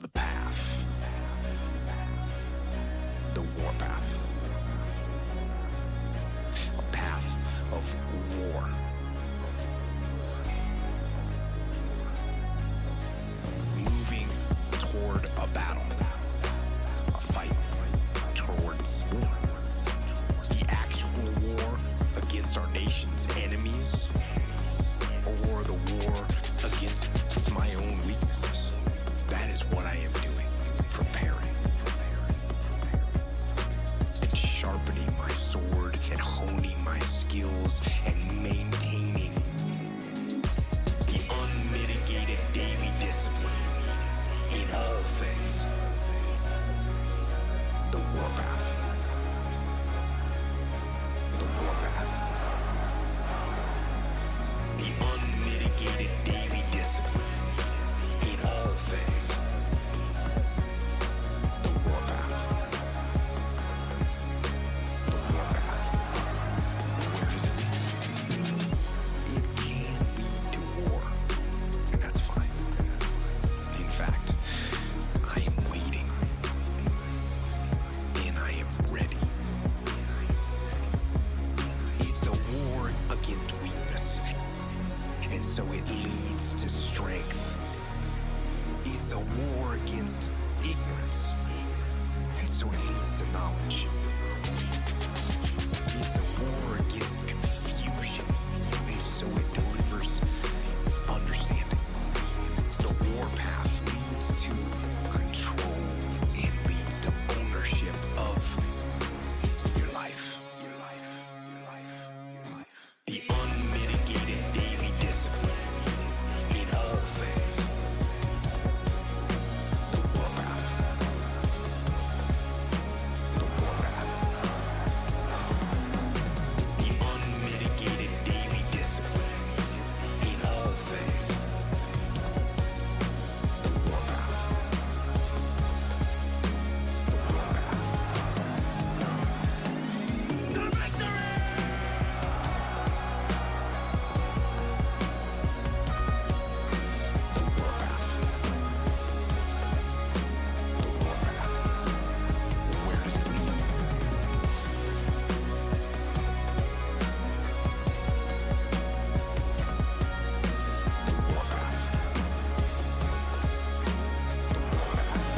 the path. The warpath. A path of war. Moving toward a battle. A fight towards war. The actual war against our nation's enemies, or the war against my own weaknesses. That is what I am doing. Preparing. And sharpening my sword and honing my skills and maintaining the unmitigated daily discipline in all things. The warpath. The warpath. The unmitigated daily discipline in all things. The warpath. The warpath. Where does it lead? It can lead to war, and that's fine. In fact, I am waiting, and I am ready. It's a war against weakness, and so it leads to strength. It's a war against ignorance, and so it leads to knowledge. It's a war against confusion, and so it delivers understanding. The warpath leads to control and leads to ownership of your life. Your life. Your life. Your life. The unmitigated daily discipline in all things. The warpath. The warpath. The unmitigated daily discipline in all things. The warpath. The warpath. The victory! The warpath. The warpath. Where does it lead? The warpath. The warpath.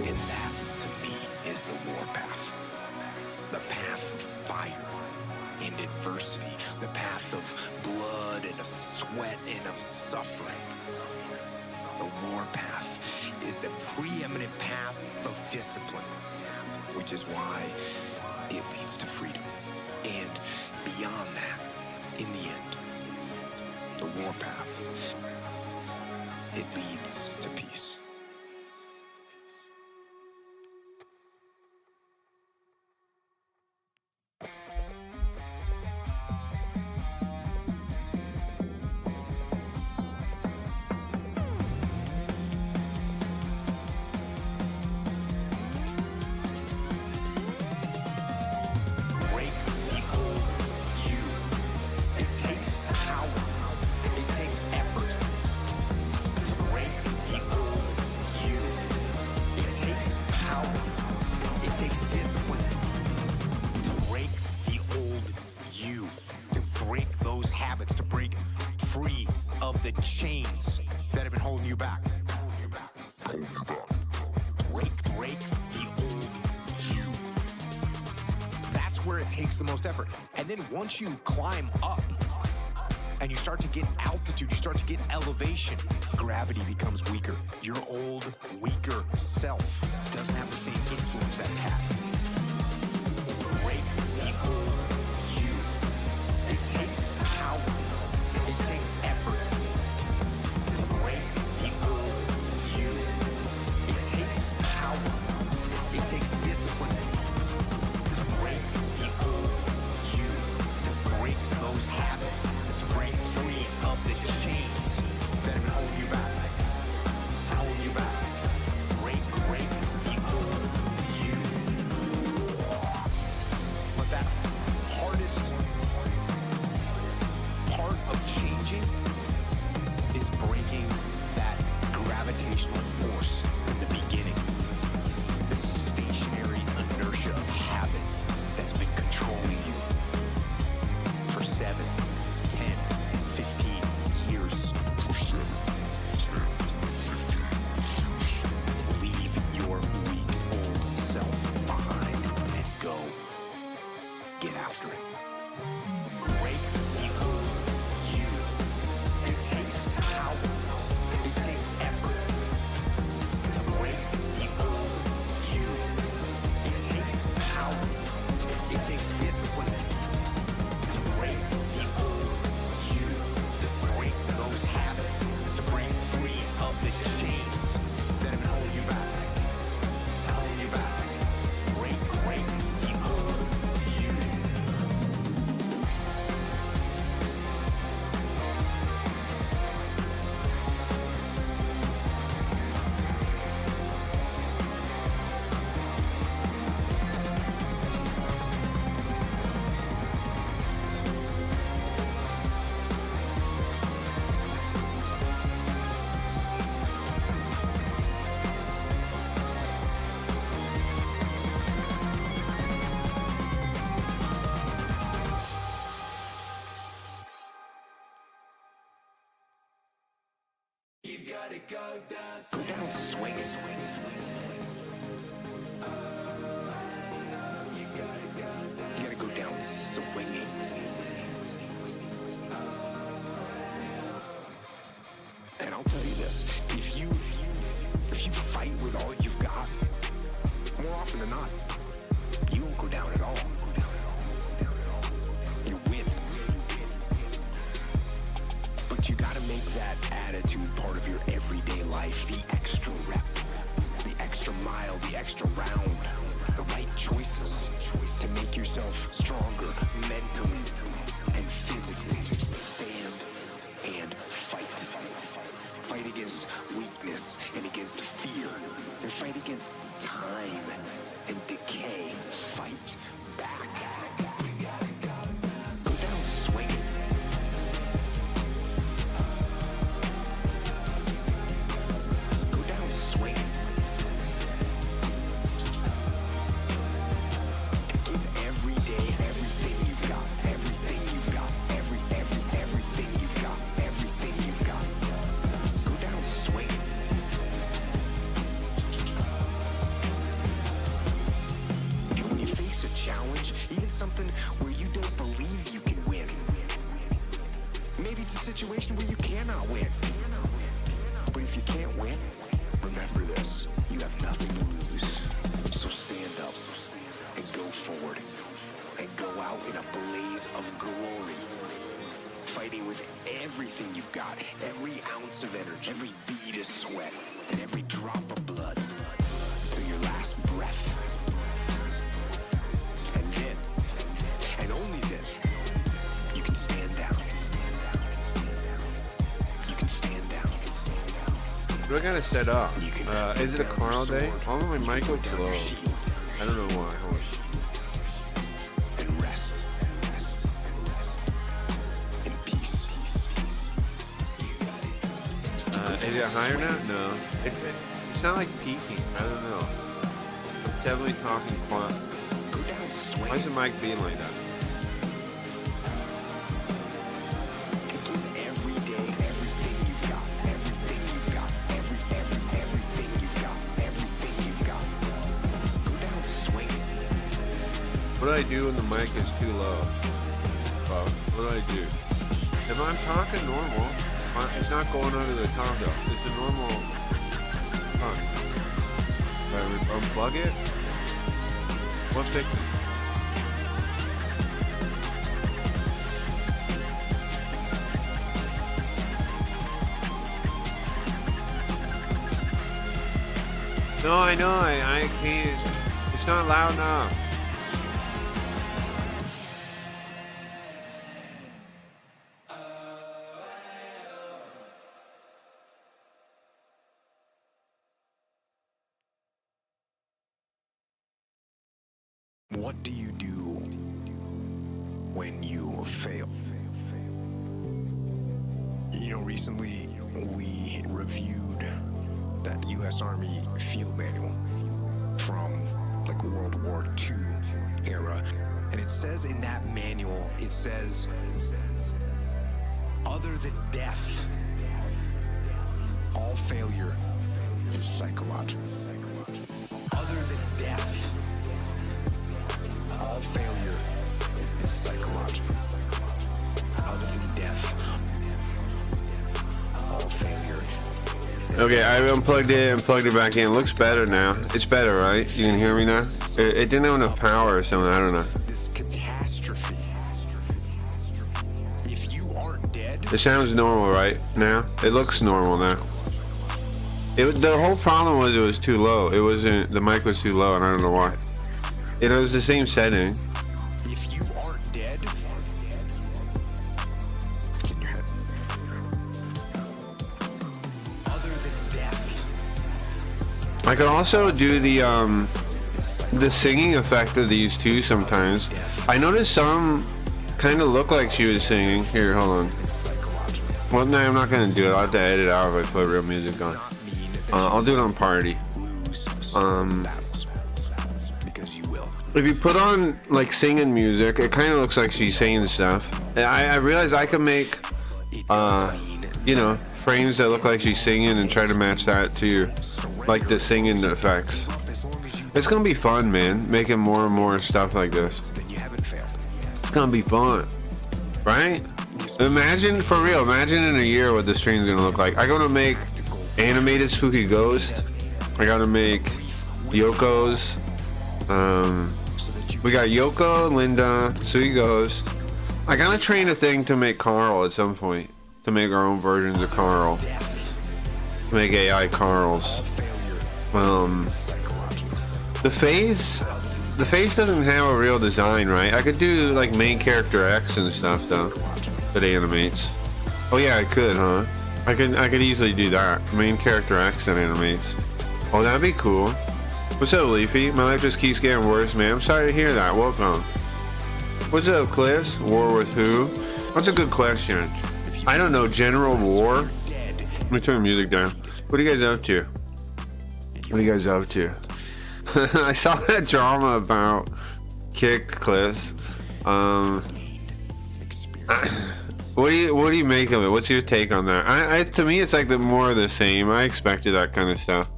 And that, to me, is the warpath. The path of fire and adversity. The path of blood and of sweat and of suffering. The warpath is the preeminent path of discipline, which is why it leads to freedom. And beyond that, in the end, the warpath, it leads to peace. Break the old you. It takes power. It takes effort to break the old you. It takes power. It takes discipline to break the old you. To break those habits. To break free of the chains that have been holding you back. Break the old you. That's where it takes the most effort. And then once you climb up and you start to get altitude, you start to get elevation, gravity becomes weaker. Your old, weaker self doesn't have the same influence that it had. Break the old you. It takes power. It takes effort to break the old you. It takes power. It takes discipline to break the old you. To break those habits. To break free of the chains that have been holding you back. Holding you back. Break the old you. Go down swinging. You gotta go down swinging. And I'll tell you this, if you fight with all you've got, more often than not, you won't go down at all. You win. But you gotta make that attitude part of your everyday life. The extra rep, the extra mile, the extra round, the right choices to make yourself stronger mentally and physically. Stand and fight. Fight against weakness and against fear. And fight against time and decay. Fight back. Go down swinging. Go down swinging. Give every day everything you've got. Everything you've got. Everything you've got. Everything you've got. Go down swinging. And when you face a challenge, even something where you don't believe you can win, maybe it's a situation where you cannot win. But if you can't win, remember this, you have nothing to lose. So stand up and go forward and go out in a blaze of glory, fighting with everything you've got, every ounce of energy, every bead of sweat, and every drop of blood, until your last breath. And then, and only then, you can stand down. You can stand down. What do I gotta set up? You can Is it a car all day? All of my mic looks low. I don't know why. Hold on. and rest in peace. Is it higher now? No. It's not like peaking. I don't know. I'm definitely talking quiet. Go down swinging. Why is the mic being like that? Give every day everything you've got. Everything you've got. Everything you've got. Everything you've got. Go down swinging. What do I do when the mic is too low? What do I do? If I'm talking normal, it's not going under the top though. It's a normal talk. If I unplug it, what fixes it? No, I know, I can't. It's not loud enough. What do you do when you fail? You know, recently we reviewed that U.S. Army field manual from like World War II era. And it says in that manual, it says, other than death, all failure is psychological. Other than death, all failure is psychological. Other than death, all failure is Okay, I unplugged it and plugged it back in. It looks better now. It's better, right? You can hear me now? It didn't have enough power or something, I don't know. this catastrophe. If you aren't dead, It sounds normal right now. It looks normal now. The whole problem was it was too low. It wasn't, the mic was too low and I don't know why. It was the same setting. if you aren't dead, get in your head. Other than death, I could also do the singing effect of these too sometimes. I noticed some kind of look like she was singing. Here, hold on. psychological. Well, no, I'm not gonna do it. I'll have to edit out if I put real music on. Not mean that I'll do it on party. lose some battles, because you will. If you put on like singing music, it kind of looks like she's saying stuff. I realize I can make, It does mean you know, frames that look like she's singing and try to match that to like the singing effects. It's gonna be fun, man, making more and more stuff like this. It's gonna be fun, right? Imagine, for real, imagine in a year what the stream's gonna look like. I gotta make animated Spooky Ghost. I gotta make Yoko's. We got Yoko, Linda, Spooky Ghost. I gotta train a thing to make Carl at some point. To make our own versions of Carl. To make AI Carls. The face doesn't have a real design, right? I could do like main character X and stuff though. That animates. Oh yeah, I could, huh? I could easily do that. Main character X that animates. Oh, that'd be cool. What's up, Leafy? My life just keeps getting worse, man. I'm sorry to hear that. Welcome. What's up, Cliff? War with who? That's a good question. I don't know. General war? Let me turn the music down. What are you guys up to? What are you guys up to? I saw that drama about Kick, Cliff. What do you make of it? What's your take on that? To me, it's like more of the same. I expected that kind of stuff.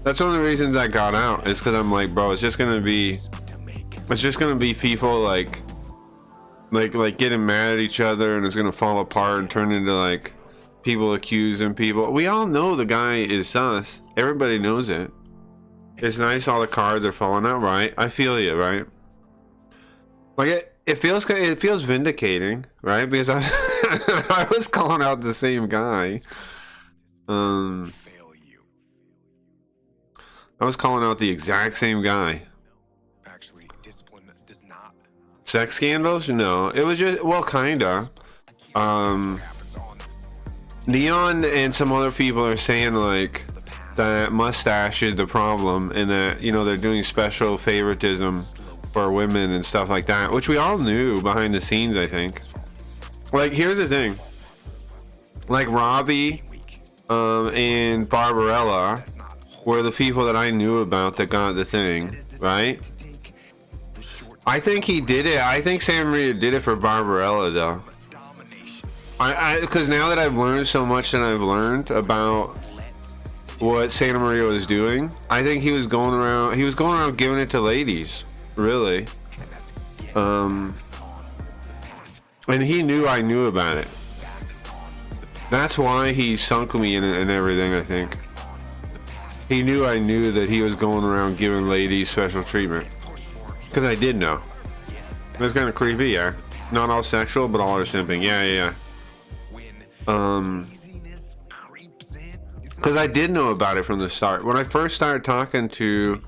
That's one of the reasons I got out. Is because I'm like, bro, it's just gonna be people like getting mad at each other, and it's gonna fall apart and turn into like people accusing people. We all know the guy is sus. Everybody knows it. It's nice all the cards are falling out, right? I feel you, right? Like it feels vindicating, right? Because I was calling out the same guy. I was calling out the exact same guy. Actually, discipline does not. Sex scandals? No, it was just, well, kinda. Neon and some other people are saying like that mustache is the problem, and that, you know, they're doing special favoritism for women and stuff like that, which we all knew behind the scenes, I think. Like, here's the thing. Like Robbie and Barbarella were the people that I knew about that got the thing, right? I think he did it. I think Santa Maria did it for Barbarella, though. Because now that I've learned so much that I've learned about what Santa Maria was doing, I think he was going around giving it to ladies, really. And he knew I knew about it. That's why he sunk me in it and everything, I think. He knew I knew that he was going around giving ladies special treatment. Because I did know. It was kind of creepy, yeah. Not all sexual, but all are simping. Yeah. Because I did know about it from the start. When I first started talking to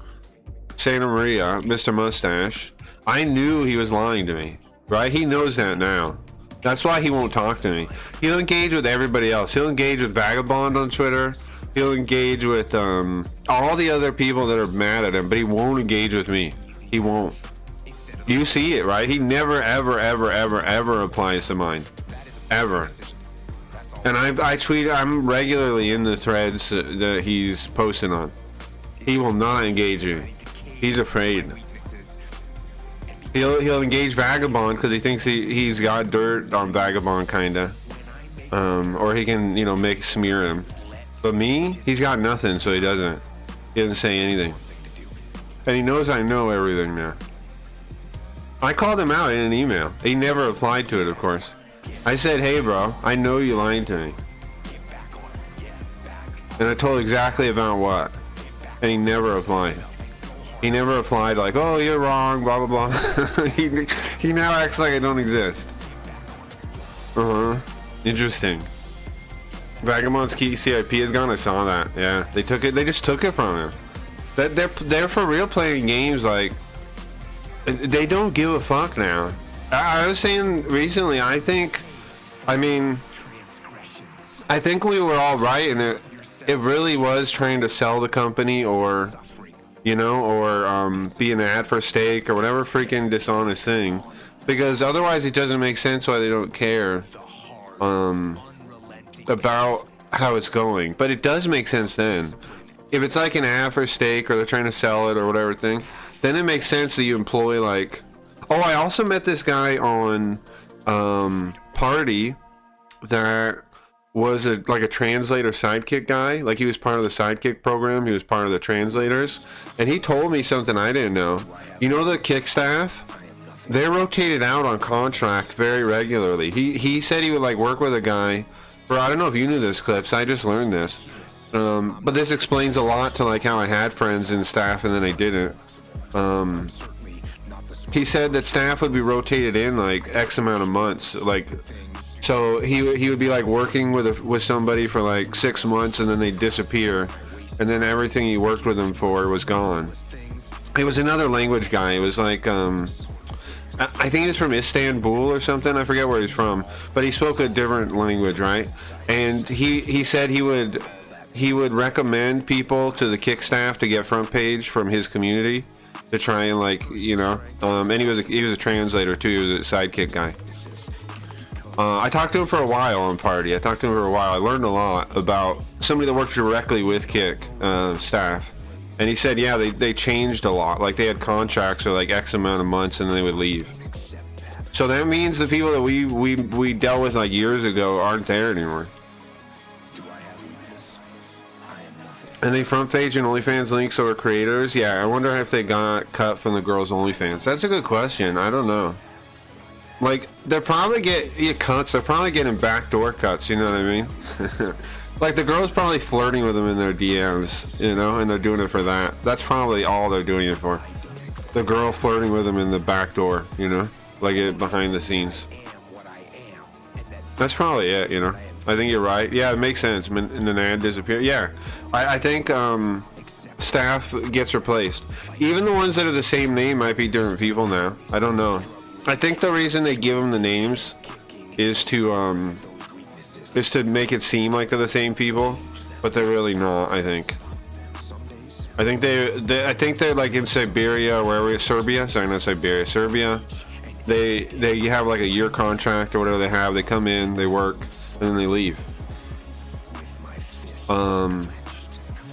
Santa Maria, Mr. Mustache, I knew he was lying to me. Right? He knows that now. That's why he won't talk to me. He'll engage with everybody else. He'll engage with Vagabond on Twitter. He'll engage with all the other people that are mad at him, but he won't engage with me. He won't. You see it, right? He never, ever applies to mine. Ever. And I tweet, I'm regularly in the threads that he's posting on. He will not engage me. He's afraid. He'll engage Vagabond because he thinks he's got dirt on Vagabond, kinda. Or he can, you know, smear him. But me, he's got nothing, so he doesn't say anything. And he knows I know everything now. I called him out in an email. He never replied to it, of course. I said, hey bro, I know you lied to me. And I told exactly about what. And he never replied. He never replied like, oh, you're wrong, blah, blah, blah. he now acts like I don't exist. Interesting. Vagabond's key CIP is gone. I saw that. Yeah, they just took it from him. They're for real playing games like they don't give a fuck now. I was saying recently, I think we were all right, and it really was trying to sell the company, or you know, or be an ad for steak or whatever freaking dishonest thing, because otherwise it doesn't make sense why they don't care about how it's going. But it does make sense then. If it's like an ad for steak, or they're trying to sell it or whatever thing, then it makes sense that you employ like, oh, I also met this guy on Party that was like a translator sidekick guy. Like he was part of the sidekick program. He was part of the translators. And he told me something I didn't know. You know the Kick staff? They're rotated out on contract very regularly. He said he would like work with a guy for, I don't know if you knew this, Clips. I just learned this. But this explains a lot to like how I had friends in staff and then I didn't. He said that staff would be rotated in like X amount of months. Like, so he would be like working with somebody for like 6 months and then they'd disappear. And then everything he worked with them for was gone. It was another language guy. It was like, I think he's from Istanbul or something. I forget where he's from, but he spoke a different language, right? And he said he would recommend people to the Kick staff to get front page from his community to try and like, you know, and he was a translator too. He was a sidekick guy. I talked to him for a while on Party. I learned a lot about somebody that worked directly with Kick staff. And he said, yeah, they changed a lot. Like they had contracts for like X amount of months and then they would leave. So that means the people that we dealt with like years ago aren't there anymore. And they front page and OnlyFans links over creators. Yeah, I wonder if they got cut from the girls' OnlyFans. That's a good question. I don't know. Like they're probably getting cuts. They're probably getting backdoor cuts. You know what I mean? Like the girl's probably flirting with them in their DMs, you know, and they're doing it for that. That's probably all they're doing it for. The girl flirting with them in the back door, you know, like it behind the scenes. That's probably it, you know. I think you're right. Yeah, it makes sense. And then ad disappear. Yeah, I think staff gets replaced. Even the ones that are the same name might be different people now. I don't know. I think the reason they give them the names is to make it seem like they're the same people, but they're really not. I think they're like in Siberia or wherever, Serbia. Sorry, not Siberia, Serbia. They have like a year contract or whatever they have. They come in, they work, and then they leave.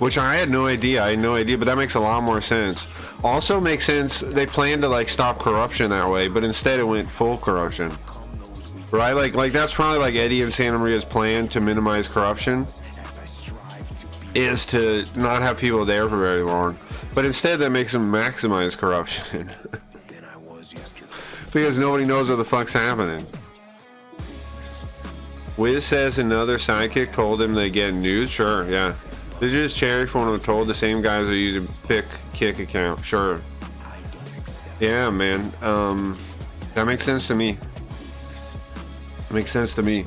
Which I had no idea. But that makes a lot more sense. Also makes sense. They plan to like stop corruption that way, but instead it went full corruption. Right, like that's probably like Eddie and Santa Maria's plan to minimize corruption, is to not have people there for very long. But instead that makes them maximize corruption. Because nobody knows what the fuck's happening. Wiz says another sidekick told him they get news. Sure, yeah. They just cherry for when I'm told the same guys are using pick Kick account. Sure. Yeah, man. That makes sense to me. Makes sense to me.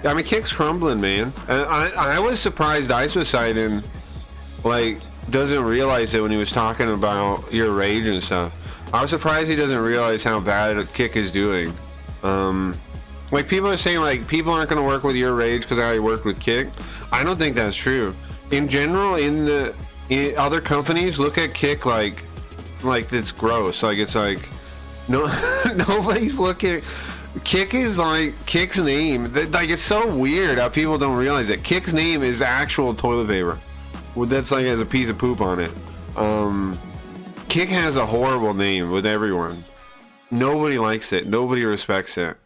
I mean, Kick's crumbling, man. And I was surprised Ice Poseidon like doesn't realize it when he was talking about your rage and stuff. I was surprised he doesn't realize how bad Kick is doing. Like people are saying like people aren't going to work with your rage because I already worked with Kick. I don't think that's true. In general, in other companies, look at Kick like it's gross. Like it's like no nobody's looking. Kick is like Kick's name. Like it's so weird how people don't realize it. Kick's name is actual toilet paper. That's like has a piece of poop on it. Kick has a horrible name with everyone. Nobody likes it. Nobody respects it.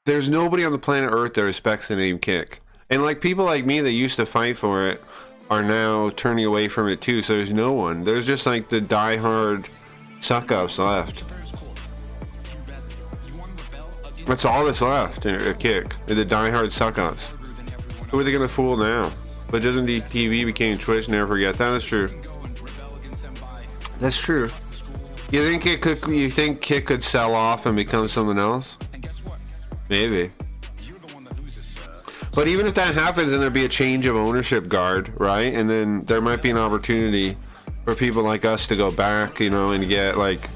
There's nobody on the planet Earth that respects the name Kick. And like people like me that used to fight for it are now turning away from it too. So there's no one. There's just like the diehard suck-ups left. That's all that's left in a Kick. The diehard suck-ups. Who are they gonna fool now? But doesn't the TV became Twitch? Never forget that. That's true. That's true. You think Kick could sell off and become something else? Maybe. But even if that happens, then there'd be a change of ownership guard, right? And then there might be an opportunity for people like us to go back, you know, and get like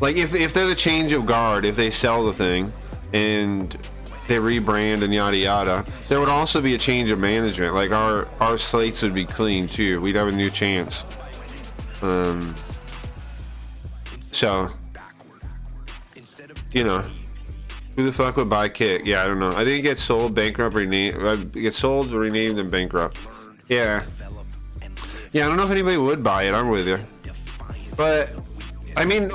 if they're the change of guard, if they sell the thing and they rebrand and yada yada, there would also be a change of management. Like our slates would be clean too. We'd have a new chance. So, you know, who the fuck would buy Kick? Yeah, I don't know. I think it gets sold, bankrupt, renamed. It gets sold, renamed, and bankrupt. Yeah. Yeah, I don't know if anybody would buy it. I'm with you. But, I mean,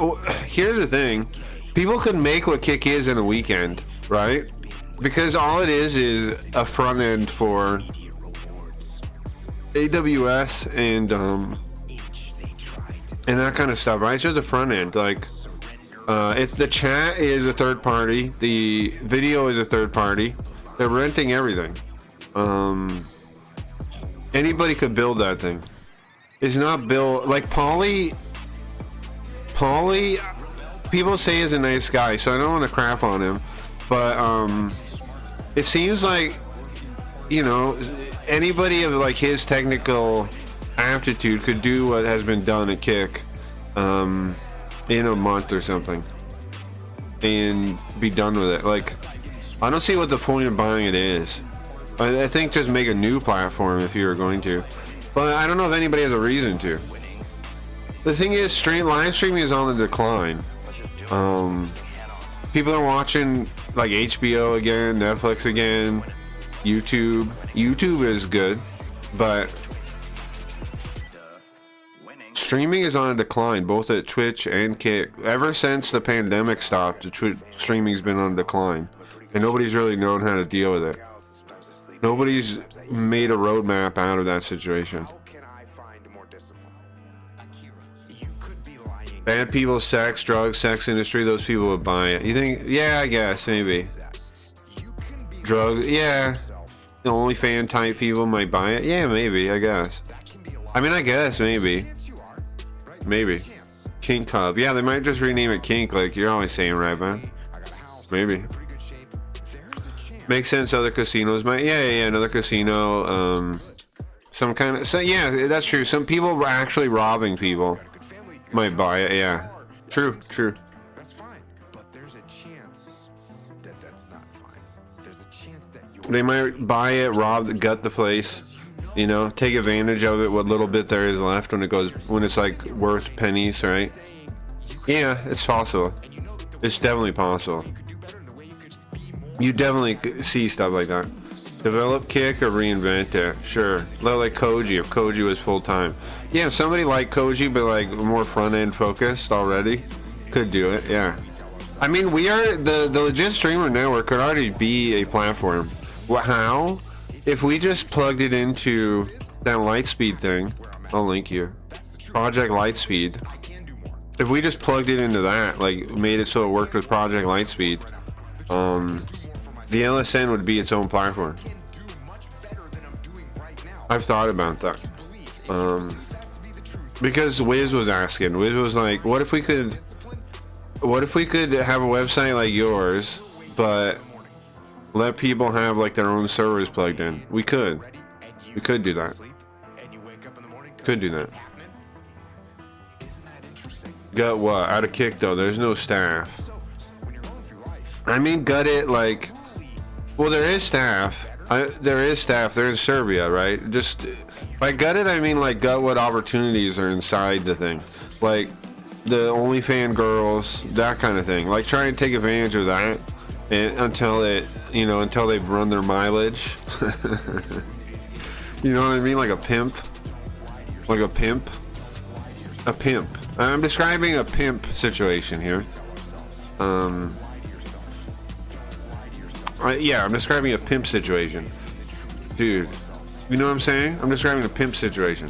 here's the thing. People could make what Kick is in a weekend, right? Because all it is a front end for AWS and that kind of stuff, right? It's just a front end. Like, if the chat is a third party, the video is a third party. They're renting everything. Anybody could build that thing. It's not built like Pauly. People say is a nice guy, so I don't want to crap on him, but it seems like, you know, anybody of like his technical aptitude could do what has been done at Kick in a month or something and be done with it. Like, I don't see what the point of buying it is. I think just make a new platform if you're going to, but I don't know if anybody has a reason to. The thing is, live streaming is on the decline. People are watching like HBO again, Netflix again, YouTube. YouTube is good, but streaming is on a decline, both at Twitch and Kick. Ever since the pandemic stopped, streaming's been on decline, and nobody's really known how to deal with it. Nobody's made a roadmap out of that situation. Bad people, sex, drugs, sex industry, those people would buy it. You think? Yeah, I guess, maybe. Drugs, yeah. The OnlyFans type people might buy it. Yeah, maybe, I guess. I mean, I guess, maybe. Maybe. Kink Hub. Yeah, they might just rename it Kink, like you're always saying, right, man? Maybe. Makes sense, other casinos might. Yeah, another casino. Some kind of. So, yeah, that's true. Some people were actually robbing people. Might buy it, yeah. True. That's fine, but there's a chance that that's not fine. There's a chance that they might buy it, gut the place, you know, take advantage of it, what little bit there is left when it's like worth pennies, right? Yeah, it's possible. It's definitely possible. You definitely see stuff like that. Develop Kick or reinvent it. Sure. Like Koji, if Koji was full-time. Yeah, somebody like Koji, but like more front-end focused already, could do it, yeah. I mean, we are, the legit streamer network could already be a platform. Well, how? If we just plugged it into that Lightspeed thing, I'll link you. Project Lightspeed. If we just plugged it into that, like made it so it worked with Project Lightspeed, the LSN would be its own platform. I've thought about that. Because Wiz was asking. Wiz was like, what if we could have a website like yours, but let people have like their own servers plugged in? We could do that. Could do that. Got what? Out of Kick though, there's no staff. I mean, gut it like, well, there is staff. They're in Serbia, right? Just by gut it, I mean like gut what opportunities are inside the thing, like the OnlyFans girls, that kind of thing. Like try and take advantage of that, and until they've run their mileage. You know what I mean? Like a pimp. I'm describing a pimp situation here. Yeah, I'm describing a pimp situation. Dude, you know what I'm saying? I'm describing a pimp situation.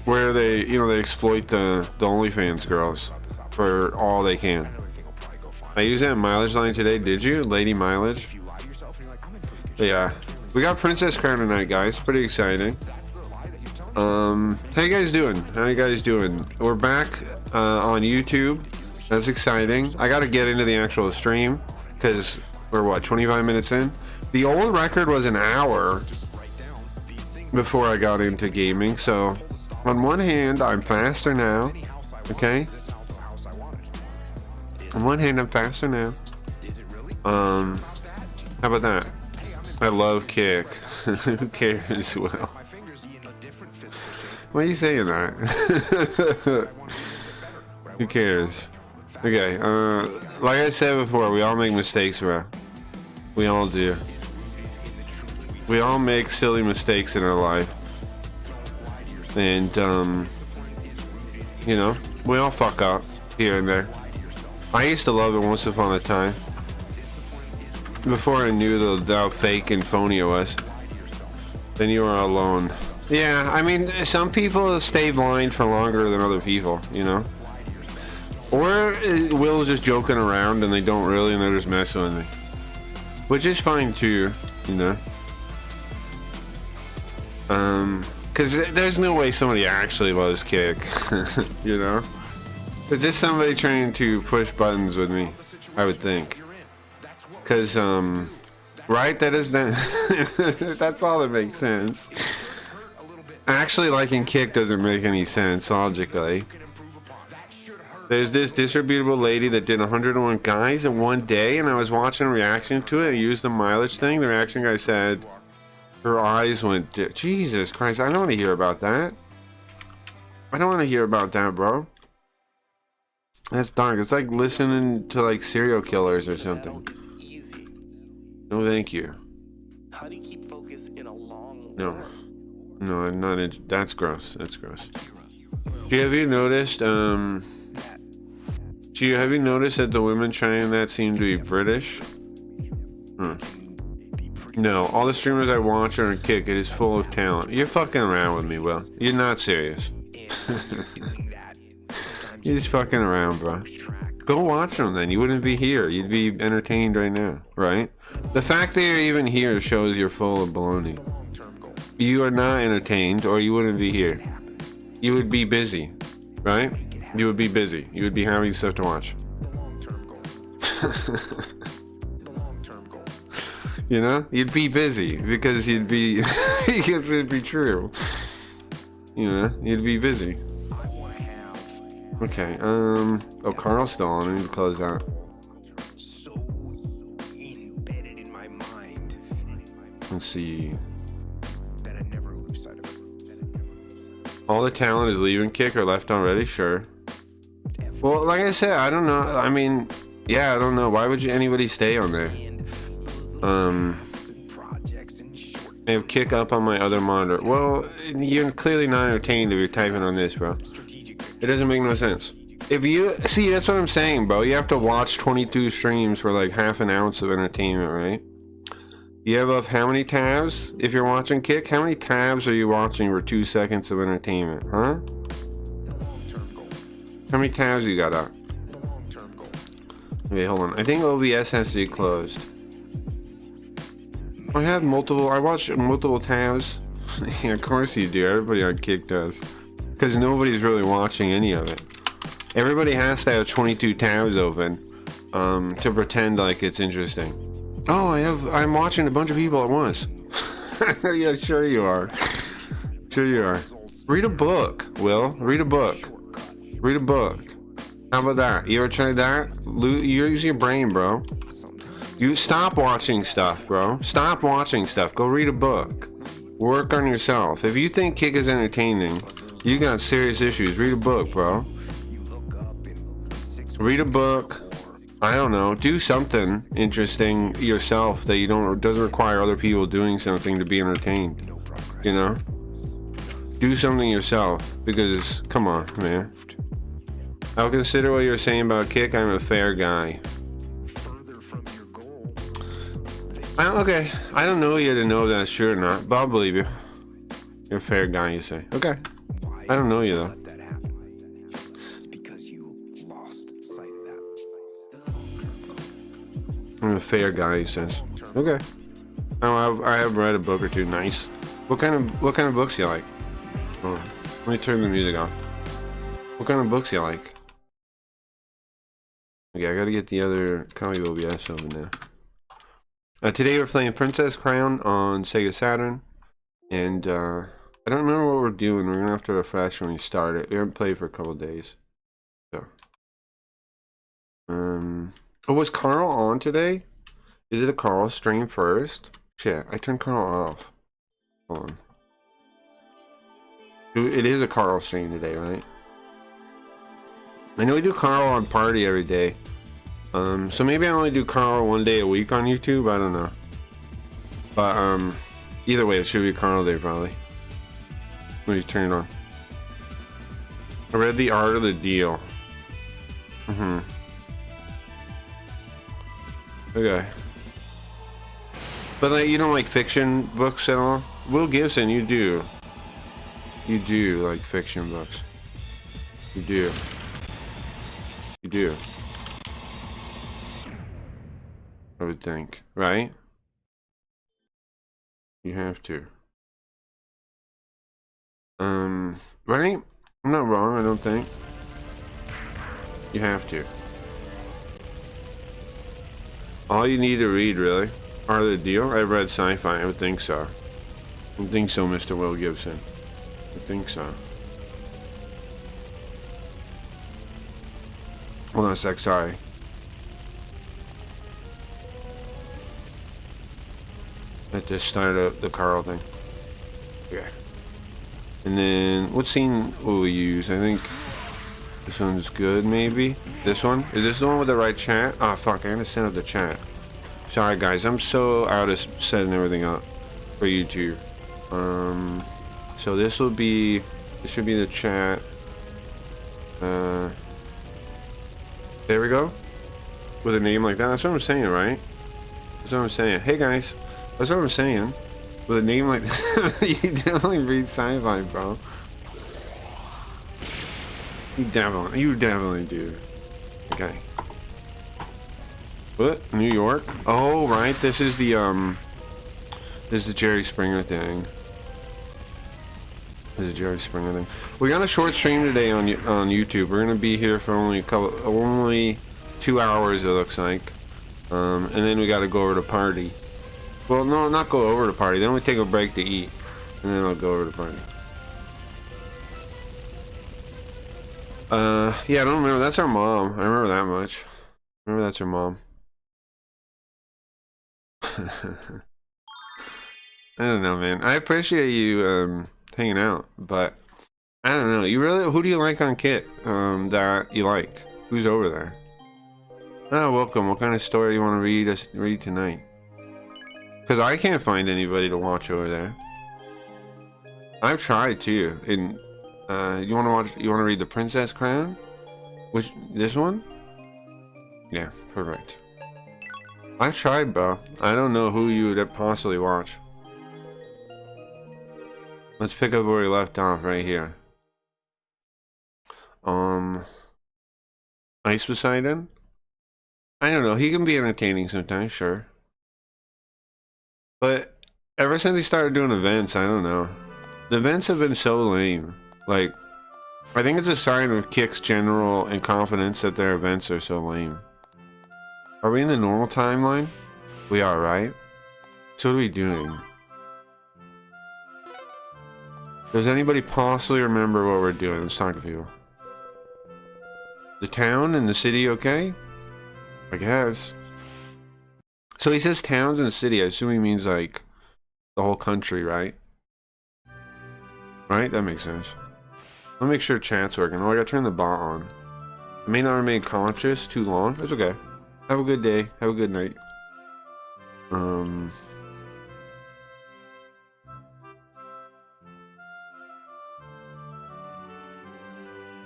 Where they exploit the OnlyFans girls for all they can. I used that mileage line today, did you? Lady mileage? Yeah. We got Princess Crown tonight, guys. Pretty exciting. How you guys doing? We're back on YouTube. That's exciting. I gotta get into the actual stream, because we're 25 minutes in? The old record was an hour before I got into gaming, so on one hand I'm faster now, okay? On one hand I'm faster now. How about that? I love Kick. Who cares? Well, why are you saying that? Who cares? Okay, like I said before, we all make mistakes, bro. We all do. We all make silly mistakes in our life. And, you know, we all fuck up here and there. I used to love it once upon a time. Before I knew how fake and phony it was. Then you are alone. Yeah, I mean, some people stay blind for longer than other people, you know? Or Will's just joking around and they don't really, and they're just messing with me. Which is fine too, you know? Because there's no way somebody actually loves Kick, you know? It's just somebody trying to push buttons with me, I would think. Because, right? That is not... That's all that makes sense. Actually liking Kick doesn't make any sense, logically. There's this disreputable lady that did 101 guys in one day, and I was watching a reaction to it. I used the mileage thing. The reaction guy said her eyes went... Jesus Christ, I don't want to hear about that. I don't want to hear about that, bro. That's dark. It's like listening to like serial killers or something. No, thank you. How do you keep focus in a long No. No, I'm not into... That's gross. That's gross. Have you noticed, have you noticed that the women trying that seem to be British? No, all the streamers I watch are on Kick. It is full of talent. You're fucking around with me, Will. You're not serious. You're just fucking around, bro. Go watch them then. You wouldn't be here. You'd be entertained right now, right? The fact that you're even here shows you're full of baloney. You are not entertained, or you wouldn't be here. You would be busy, right? You would be busy. You would be having stuff to watch. You know? You'd be busy because you'd be... because it'd be true. You know? You'd be busy. Okay, oh, Carl's still on. I need to close that. Let's see. All the talent is leaving Kick or left already? Sure. Well, like I said, I don't know. I mean, yeah, I don't know. Why would anybody stay on there? I have Kick up on my other monitor. Well, you're clearly not entertained if you're typing on this, bro. It doesn't make no sense. If you... See, that's what I'm saying, bro. You have to watch 22 streams for like half an ounce of entertainment, right? You have how many tabs if you're watching Kick? How many tabs are you watching for 2 seconds of entertainment, huh? How many tabs you got up? Okay, hold on. I think OBS has to be closed. I have multiple... I watch multiple tabs. Yeah, of course you do. Everybody on Kick does. Because nobody's really watching any of it. Everybody has to have 22 tabs open to pretend like it's interesting. Oh, I'm watching a bunch of people at once. Yeah, sure you are. Sure you are. Read a book, Will. Read a book. Read a book. How about that? You ever tried that? Use your brain, bro. You stop watching stuff, bro. Stop watching stuff. Go read a book. Work on yourself. If you think Kick is entertaining, you got serious issues. Read a book, bro. Read a book. I don't know. Do something interesting yourself that doesn't require other people doing something to be entertained. You know? Do something yourself. Because, come on, man. I'll consider what you're saying about Kick. I'm a fair guy. Okay. I don't know you to know if that's true or not, but I'll believe you. You're a fair guy, you say. Okay. I don't know you though. I'm a fair guy, he says. Okay. Oh, I have read a book or two. Nice. What kind of books you like? Hold on. Let me turn the music off. What kind of books you like? Okay, I gotta get the other copy of OBS over now. Today we're playing Princess Crown on Sega Saturn, and I don't remember what we're doing. We're gonna have to refresh when we start it. We haven't played for a couple of days. So, oh, was Carl on today? Is it a Carl stream first? Shit, I turned Carl off. Hold on. It is a Carl stream today, right? I know we do Carl on Party every day. So maybe I only do Carl one day a week on YouTube. I don't know. But either way, it should be Carl Day probably. Let me turn it on. I read The Art of the Deal. Okay. But like, you don't like fiction books at all? Will Gibson, you do. You do like fiction books. You do. You do. I would think, right? You have to. Right? I'm not wrong, I don't think. You have to. All you need to read, really. Are the deal? I've read sci-fi, I would think so. I would think so, Mr. Will Gibson. I think so. Hold on a sec, sorry. Let's just start up the Carl thing. Okay. And then, what scene will we use? I think this one's good, maybe? This one? Is this the one with the right chat? Oh, fuck, I gotta set up the chat. Sorry, guys, I'm so out of setting everything up for YouTube. So this will be, this should be the chat. There we go. With a name like that. That's what I'm saying, right? That's what I'm saying. Hey, guys. That's what I'm saying. With a name like that, you definitely read sci-fi, bro. You definitely do. Okay. What? New York? Oh, right. This is the Jerry Springer thing. This is a Jerry Springer thing. We got a short stream today on YouTube. We're gonna be here for only 2 hours, it looks like. And then we gotta go over to party. Well, no, not go over to party. Then we take a break to eat, and then I'll go over to party. Yeah, I don't remember. That's our mom. I remember that much. Remember that's her mom. I don't know, man. I appreciate you hanging out, but I don't know. You really? Who do you like on Kit? That you like? Who's over there? Oh, welcome. What kind of story you want to read tonight? Because I can't find anybody to watch over there. I've tried too. And you want to watch? You want to read The Princess Crown? Which this one? Yeah, perfect. I've tried, bro. I don't know who you would possibly watch. Let's pick up where we left off right here. Ice Poseidon? I don't know. He can be entertaining sometimes, sure. But ever since he started doing events, I don't know. The events have been so lame. Like, I think it's a sign of Kick's general incompetence that their events are so lame. Are we in the normal timeline? We are, right? So what are we doing? Does anybody possibly remember what we're doing? Let's talk to people. The town and the city okay? I guess. So he says towns and the city. I assume he means like the whole country, right? Right? That makes sense. Let me make sure chat's working. Oh, I gotta turn the bot on. I may not remain conscious too long. That's okay. Have a good day. Have a good night. Have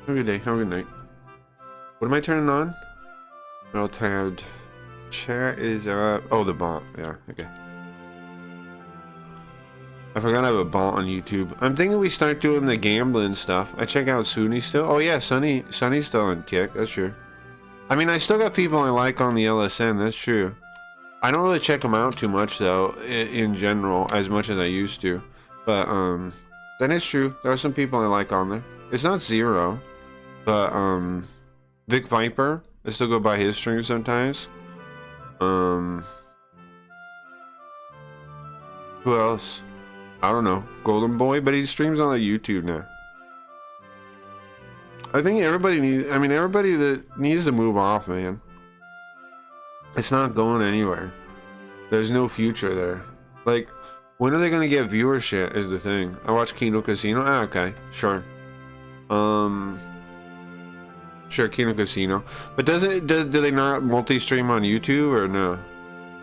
a good day. Have a good night. What am I turning on? Well tabbed. Chat is up. Oh, the bot. Yeah, okay. I forgot I have a bot on YouTube. I'm thinking we start doing the gambling stuff. I check out Sunny still. Oh yeah, Sunny's still on Kick. That's true. I mean, I still got people I like on the LSN. That's true. I don't really check them out too much though, in general, as much as I used to. But that is true. There are some people I like on there. It's not zero, but Vic Viper. I still go by his stream sometimes. Who else? I don't know. Golden Boy, but he streams on YouTube now. I think everybody that needs to move off, man. It's not going anywhere. There's no future there. Like, when are they gonna get viewership is the thing. I watch Kino Casino. Ah, okay. Sure. Sure, Kino Casino. But do they not multi-stream on YouTube or no?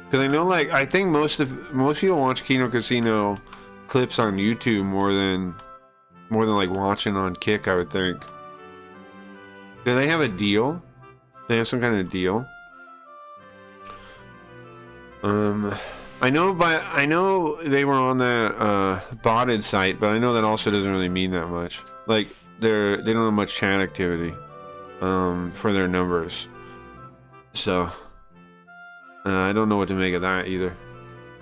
Because I know, like, I think most people watch Kino Casino clips on YouTube more than like watching on Kick, I would think. Do they have a deal? They have some kind of deal? I I know they were on that botted site, but I know that also doesn't really mean that much. Like they don't have much chat activity for their numbers. So I don't know what to make of that either.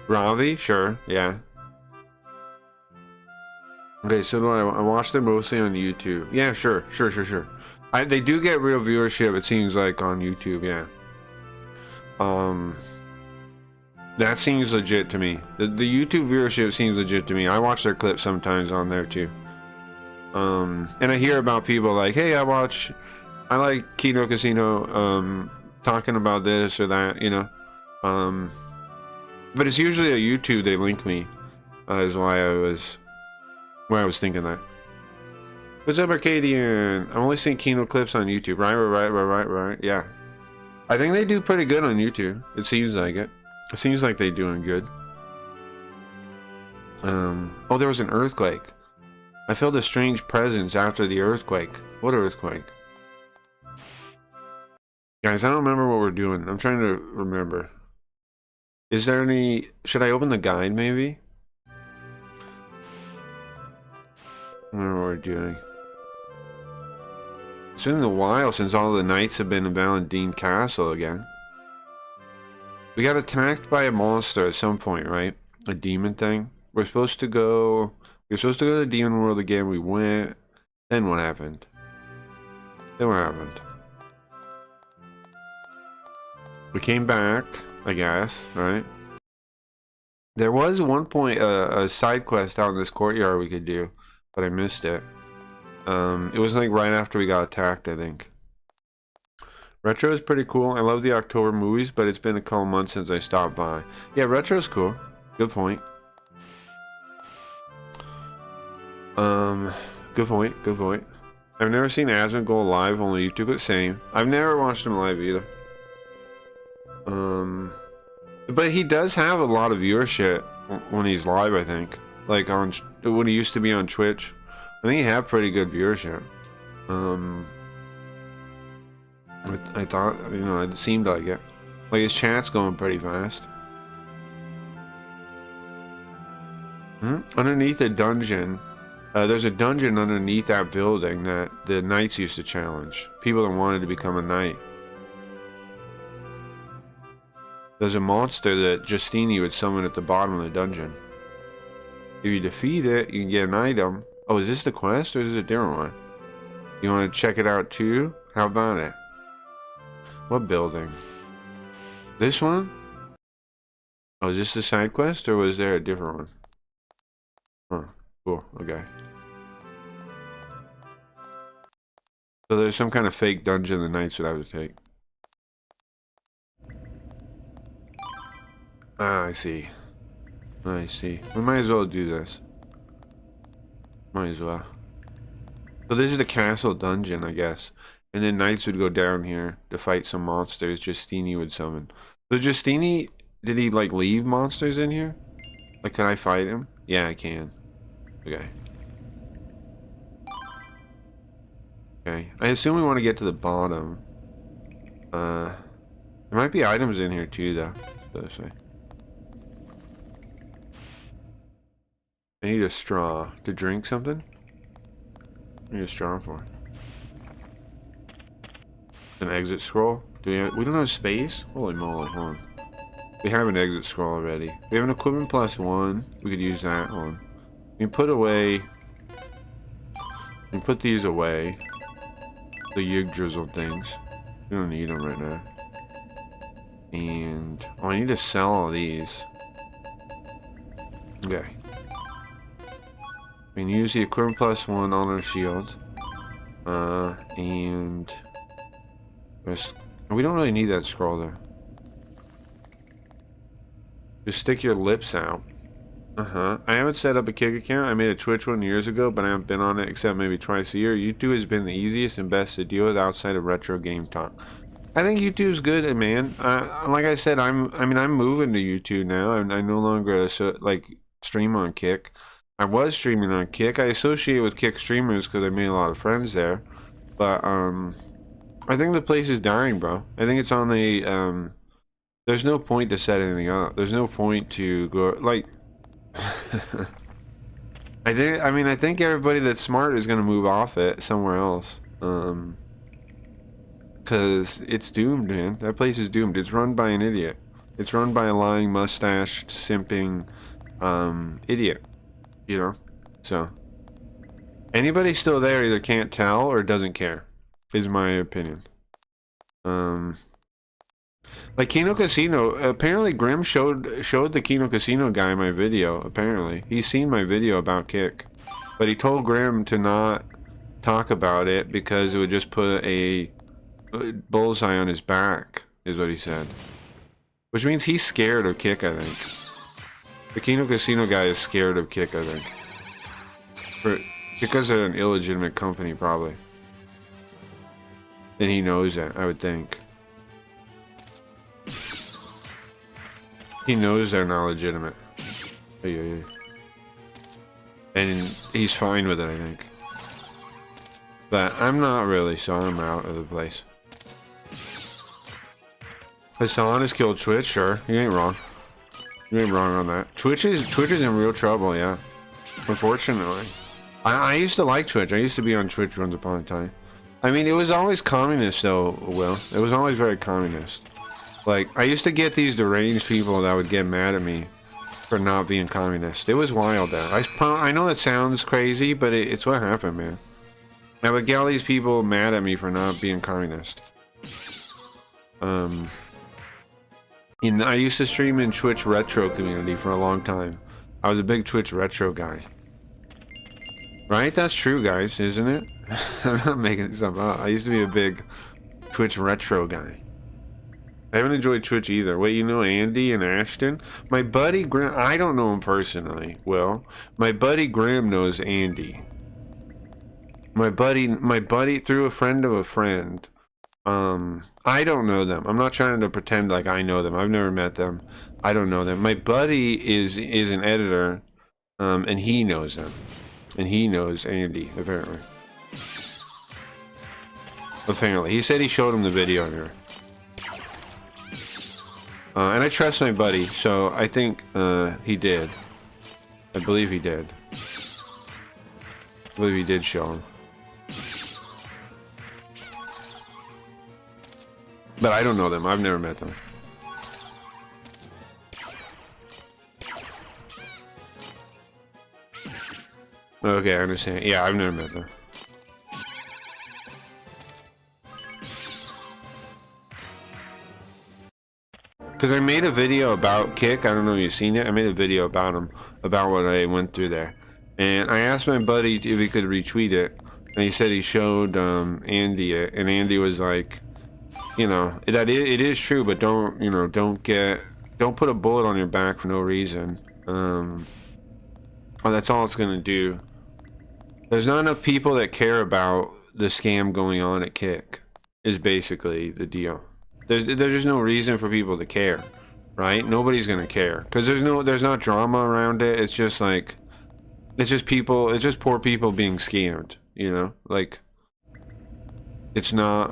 Ravi, sure, yeah. Okay, so do I watch them mostly on YouTube? Yeah, sure. They do get real viewership, it seems like, on YouTube, yeah. That seems legit to me. The YouTube viewership seems legit to me. I watch their clips sometimes on there too. And I hear about people like, hey, I like Kino Casino talking about this or that, you know. But it's usually a YouTube they link me. Is why I was thinking that. What's up, Arcadian? I'm only seeing Kino clips on YouTube. Right. Yeah. I think they do pretty good on YouTube. It seems like it. It seems like they're doing good. Oh, there was an earthquake. I felt a strange presence after the earthquake. What earthquake? Guys, I don't remember what we're doing. I'm trying to remember. Is there any... Should I open the guide, maybe? I don't remember what we're doing. It's been a while since all the knights have been in Valentine Castle again. We got attacked by a monster at some point, right? A demon thing. We're supposed to go to the demon world again. We went. Then what happened? We came back, I guess, right? There was at one point a side quest out in this courtyard we could do, but I missed it. It was like right after we got attacked, I think. Retro is pretty cool. I love the October movies, but it's been a couple months since I stopped by. Yeah, Retro's cool. Good point. Good point. I've never seen Asmund go live on YouTube, but same. I've never watched him live either. But he does have a lot of viewership when he's live, I think. Like when he used to be on Twitch. I think he had pretty good viewership. I thought, you know, it seemed like it. Like his chat's going pretty fast. Underneath a dungeon, there's a dungeon underneath that building that the knights used to challenge. People that wanted to become a knight. There's a monster that Justini would summon at the bottom of the dungeon. If you defeat it, you can get an item. Oh, is this the quest or is this a different one? You want to check it out too? How about it? What building? This one? Oh, is this the side quest or was there a different one? Huh, cool, okay. So there's some kind of fake dungeon the knights would have to take. Ah, I see. We might as well do this. Might as well. So this is the castle dungeon, I guess. And then knights would go down here to fight some monsters Justini would summon. So Justini, did he like leave monsters in here? Like, can I fight him? Yeah, I can. Okay. Okay. I assume we want to get to the bottom. There might be items in here too, though. Let's see. I need a straw to drink something. I need a straw for an exit scroll. We don't have space? Holy moly, hold on. We have an exit scroll already. We have an equipment +1. We could use that one. We can put away. We can put these away. The Yggdrasil things. We don't need them right now. And oh, I need to sell all these. Okay. We can use the equipment +1 on our shield. And we don't really need that scroll there. Just stick your lips out. I haven't set up a Kick account. I made a Twitch one years ago, but I haven't been on it except maybe twice a year. YouTube has been the easiest and best to deal with outside of retro game talk. I think YouTube's good, man. Like I said, I'm moving to YouTube now. I no longer stream on Kick. I was streaming on Kick. I associate with Kick streamers because I made a lot of friends there. But I think the place is dying, bro. I think it's on a There's no point to set anything up. There's no point to go like. I think everybody that's smart is gonna move off it somewhere else. Cause it's doomed, man. That place is doomed. It's run by an idiot. It's run by a lying, mustached, simping, idiot. You know? So anybody still there either can't tell or doesn't care, is my opinion. Like Kino Casino, apparently Grim showed the Kino Casino guy my video, apparently. He's seen my video about Kick. But he told Grim to not talk about it because it would just put a bullseye on his back, is what he said. Which means he's scared of Kick, I think. The Kino Casino guy is scared of Kick, I think. Because they're an illegitimate company, probably. And he knows that, I would think. He knows they're not legitimate. And he's fine with it, I think. But I'm not really, so I'm out of the place. Hassan has killed Twitch, sure. You ain't wrong. You ain't wrong on that. Twitch is in real trouble, yeah. Unfortunately. I used to like Twitch. I used to be on Twitch once upon a time. I mean, it was always communist, though, Will. It was always very communist. Like, I used to get these deranged people that would get mad at me for not being communist. It was wild, though. I know it sounds crazy, but it's what happened, man. I would get all these people mad at me for not being communist. I used to stream in Twitch Retro community for a long time. I was a big Twitch Retro guy. Right? That's true, guys, isn't it? I'm not making something up. I used to be a big Twitch Retro guy. I haven't enjoyed Twitch either. Wait, you know Andy and Ashton? My buddy Grim, I don't know him personally. Well, my buddy Grim knows Andy. My buddy through a friend of a friend. I don't know them. I'm not trying to pretend like I know them. I've never met them. I don't know them. My buddy is an editor, and he knows them. And he knows Andy, apparently. Apparently. He said he showed him the video here. And I trust my buddy, so I think he did. I believe he did. I believe he did show him. But I don't know them. I've never met them. Okay, I understand. Yeah, I've never met them. Because I made a video about Kick. I don't know if you've seen it. I made a video about him, about what I went through there. And I asked my buddy if he could retweet it. And he said he showed Andy it. And Andy was like, you know, it is true, but don't put a bullet on your back for no reason. Oh, that's all it's going to do. There's not enough people that care about the scam going on at Kick, is basically the deal. There's just no reason for people to care, right? Nobody's gonna care because there's not drama around it. It's just like, it's just poor people being scammed, you know? Like, it's not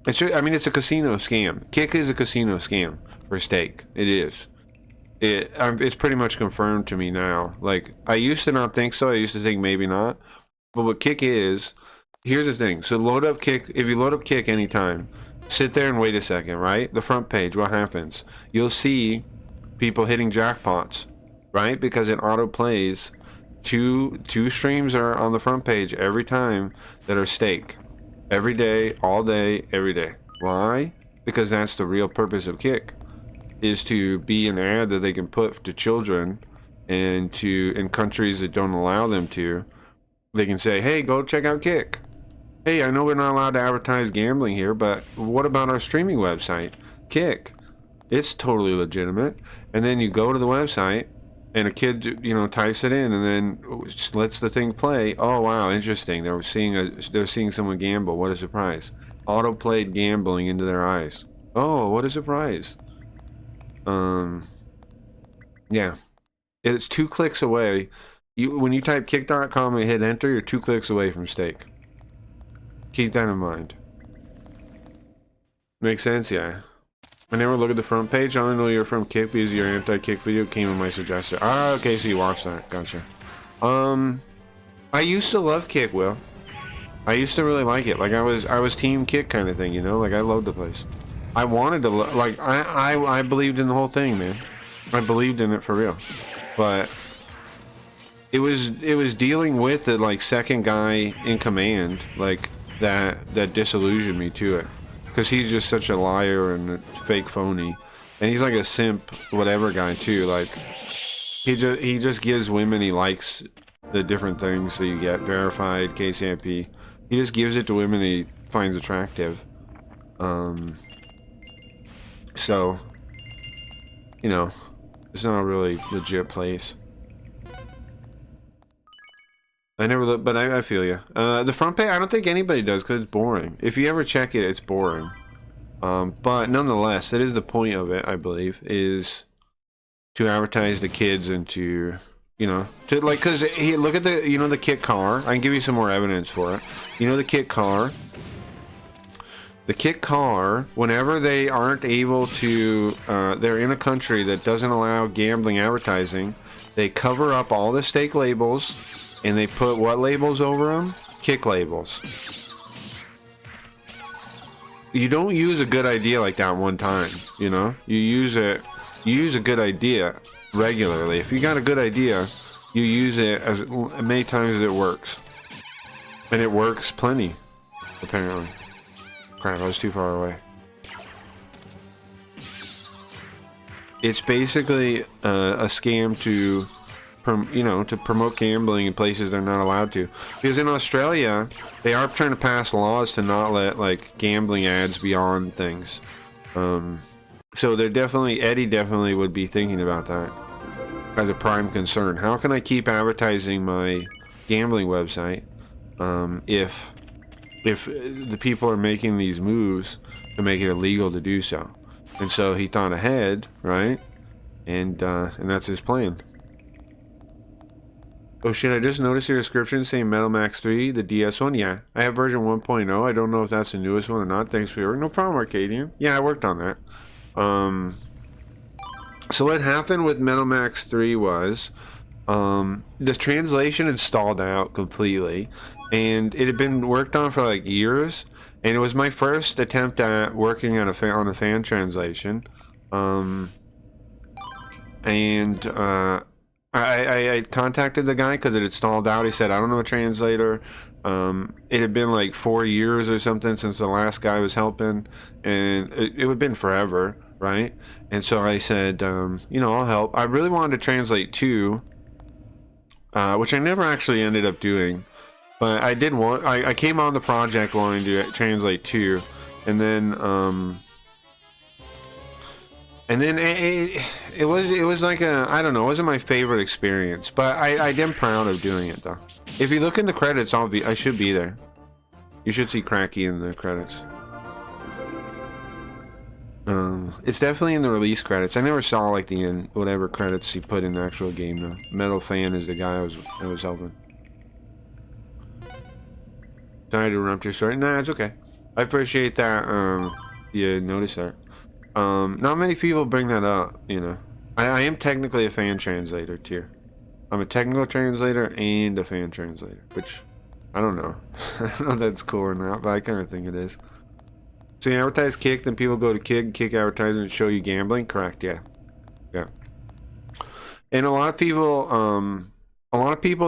it's just, I mean, it's a casino scam. Kick is a casino scam for stake. It is. It's pretty much confirmed to me now. Like, I used to not think so. I used to think maybe not. But what Kick is, here's the thing. So load up Kick. If you load up Kick anytime, sit there and wait a second, right? The front page, what happens? You'll see people hitting jackpots, right? Because it auto plays. Two streams are on the front page every time that are stake. Every day, all day, every day. Why? Because that's the real purpose of Kick. Is to be an ad that they can put to children, and in countries that don't allow them to, they can say, hey, go check out Kick. Hey, I know we're not allowed to advertise gambling here, but what about our streaming website, Kick? It's totally legitimate. And then you go to the website, and a kid, you know, types it in, and then just lets the thing play. Oh wow, interesting. They're seeing someone gamble. What a surprise! Auto-played gambling into their eyes. Oh, what a surprise! Yeah, it's 2 clicks away. When you type kick.com and hit enter, you're 2 clicks away from stake. Keep that in mind. Makes sense, yeah. I never look at the front page. I only know you're from Kick because your anti-Kick video came in my suggestion. Ah, okay, so you watched that. Gotcha. I used to love Kick, Will. I used to really like it. Like I was team Kick kind of thing, you know? Like I loved the place. I wanted to like I believed in the whole thing, man. I believed in it for real. But it was dealing with the like second guy in command like that disillusioned me to it. Because he's just such a liar and a fake phony, and he's like a simp whatever guy too. Like he just gives women he likes the different things that you get verified KCMP. He just gives it to women that he finds attractive. So you know, it's not a really legit place. I never look, but I feel you. The front page, I don't think anybody does because it's boring. If you ever check it, it's boring. But nonetheless, that is the point of it, I believe, is to advertise the kids and to, you know, to like, because look at the, you know, the kit car. I can give you some more evidence for it. You know, the kit car. The kit car, whenever they aren't able to, they're in a country that doesn't allow gambling advertising, they cover up all the stake labels. And they put what labels over them? Kick labels. You don't use a good idea like that one time, you know? You use a good idea regularly. If you got a good idea, you use it as many times as it works. And it works plenty, apparently. Crap, I was too far away. It's basically a scam to... you know, to promote gambling in places they're not allowed to. Because in Australia, they are trying to pass laws to not let, like, gambling ads be on things. So they're definitely, Eddie definitely would be thinking about that as a prime concern. How can I keep advertising my gambling website if the people are making these moves to make it illegal to do so? And so he thought ahead, right? And that's his plan. Oh shit, I just noticed your description saying Metal Max 3, the DS one. Yeah, I have version 1.0. I don't know if that's the newest one or not. Thanks for your work. No problem, Arcadian. Yeah, I worked on that. So what happened with Metal Max 3 was the translation had stalled out completely, and it had been worked on for like years, and it was my first attempt at working on a fan translation. I contacted the guy because it had stalled out. He said, I don't know a translator. It had been like 4 years or something since the last guy was helping, and it had been forever, right? And so I said, you know, I'll help. I really wanted to translate 2, which I never actually ended up doing, but I did want. I came on the project wanting to translate 2, and then it was like a, I don't know, it wasn't my favorite experience, but I am proud of doing it though. If you look in the credits, I should be there. You should see Cracky in the credits. It's definitely in the release credits. I never saw like the end, whatever credits he put in the actual game though. Metal Fan is the guy I was helping. Sorry to interrupt your story. Nah, it's okay. I appreciate that. You noticed that. Not many people bring that up, you know. I am technically a fan translator too. I'm a technical translator and a fan translator, which I don't know. I don't know if that's cool or not, but I kind of think it is. So you advertise Kick, then people go to Kick advertising and show you gambling? Correct, yeah. Yeah. And a lot of people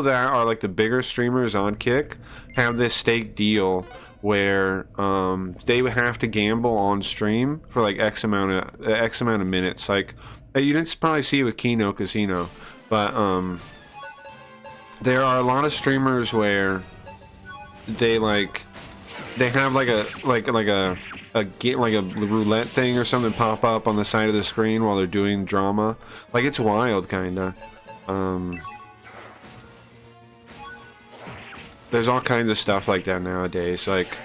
that are like the bigger streamers on Kick have this stake deal where they would have to gamble on stream for like X amount of minutes. Like you didn't probably see it with Kino Casino, but there are a lot of streamers where they have like a roulette thing or something pop up on the side of the screen while they're doing drama. Like it's wild, kinda. There's all kinds of stuff like that nowadays. Like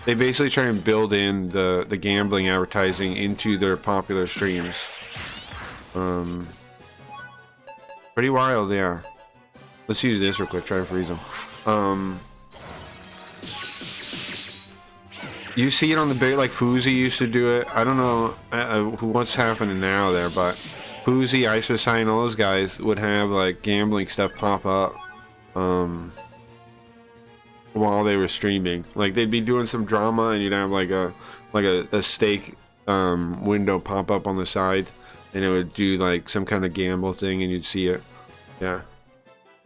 they basically try and build in the gambling advertising into their popular streams. Pretty wild, yeah. Let's use this real quick. Try to freeze them. You see it on the big, like Fousey used to do it. I don't know what's happening now there, but Fousey, Ice Sign, all those guys would have like gambling stuff pop up while they were streaming. Like they'd be doing some drama, and you'd have like a stake window pop up on the side, and it would do like some kind of gamble thing, and you'd see it. Yeah,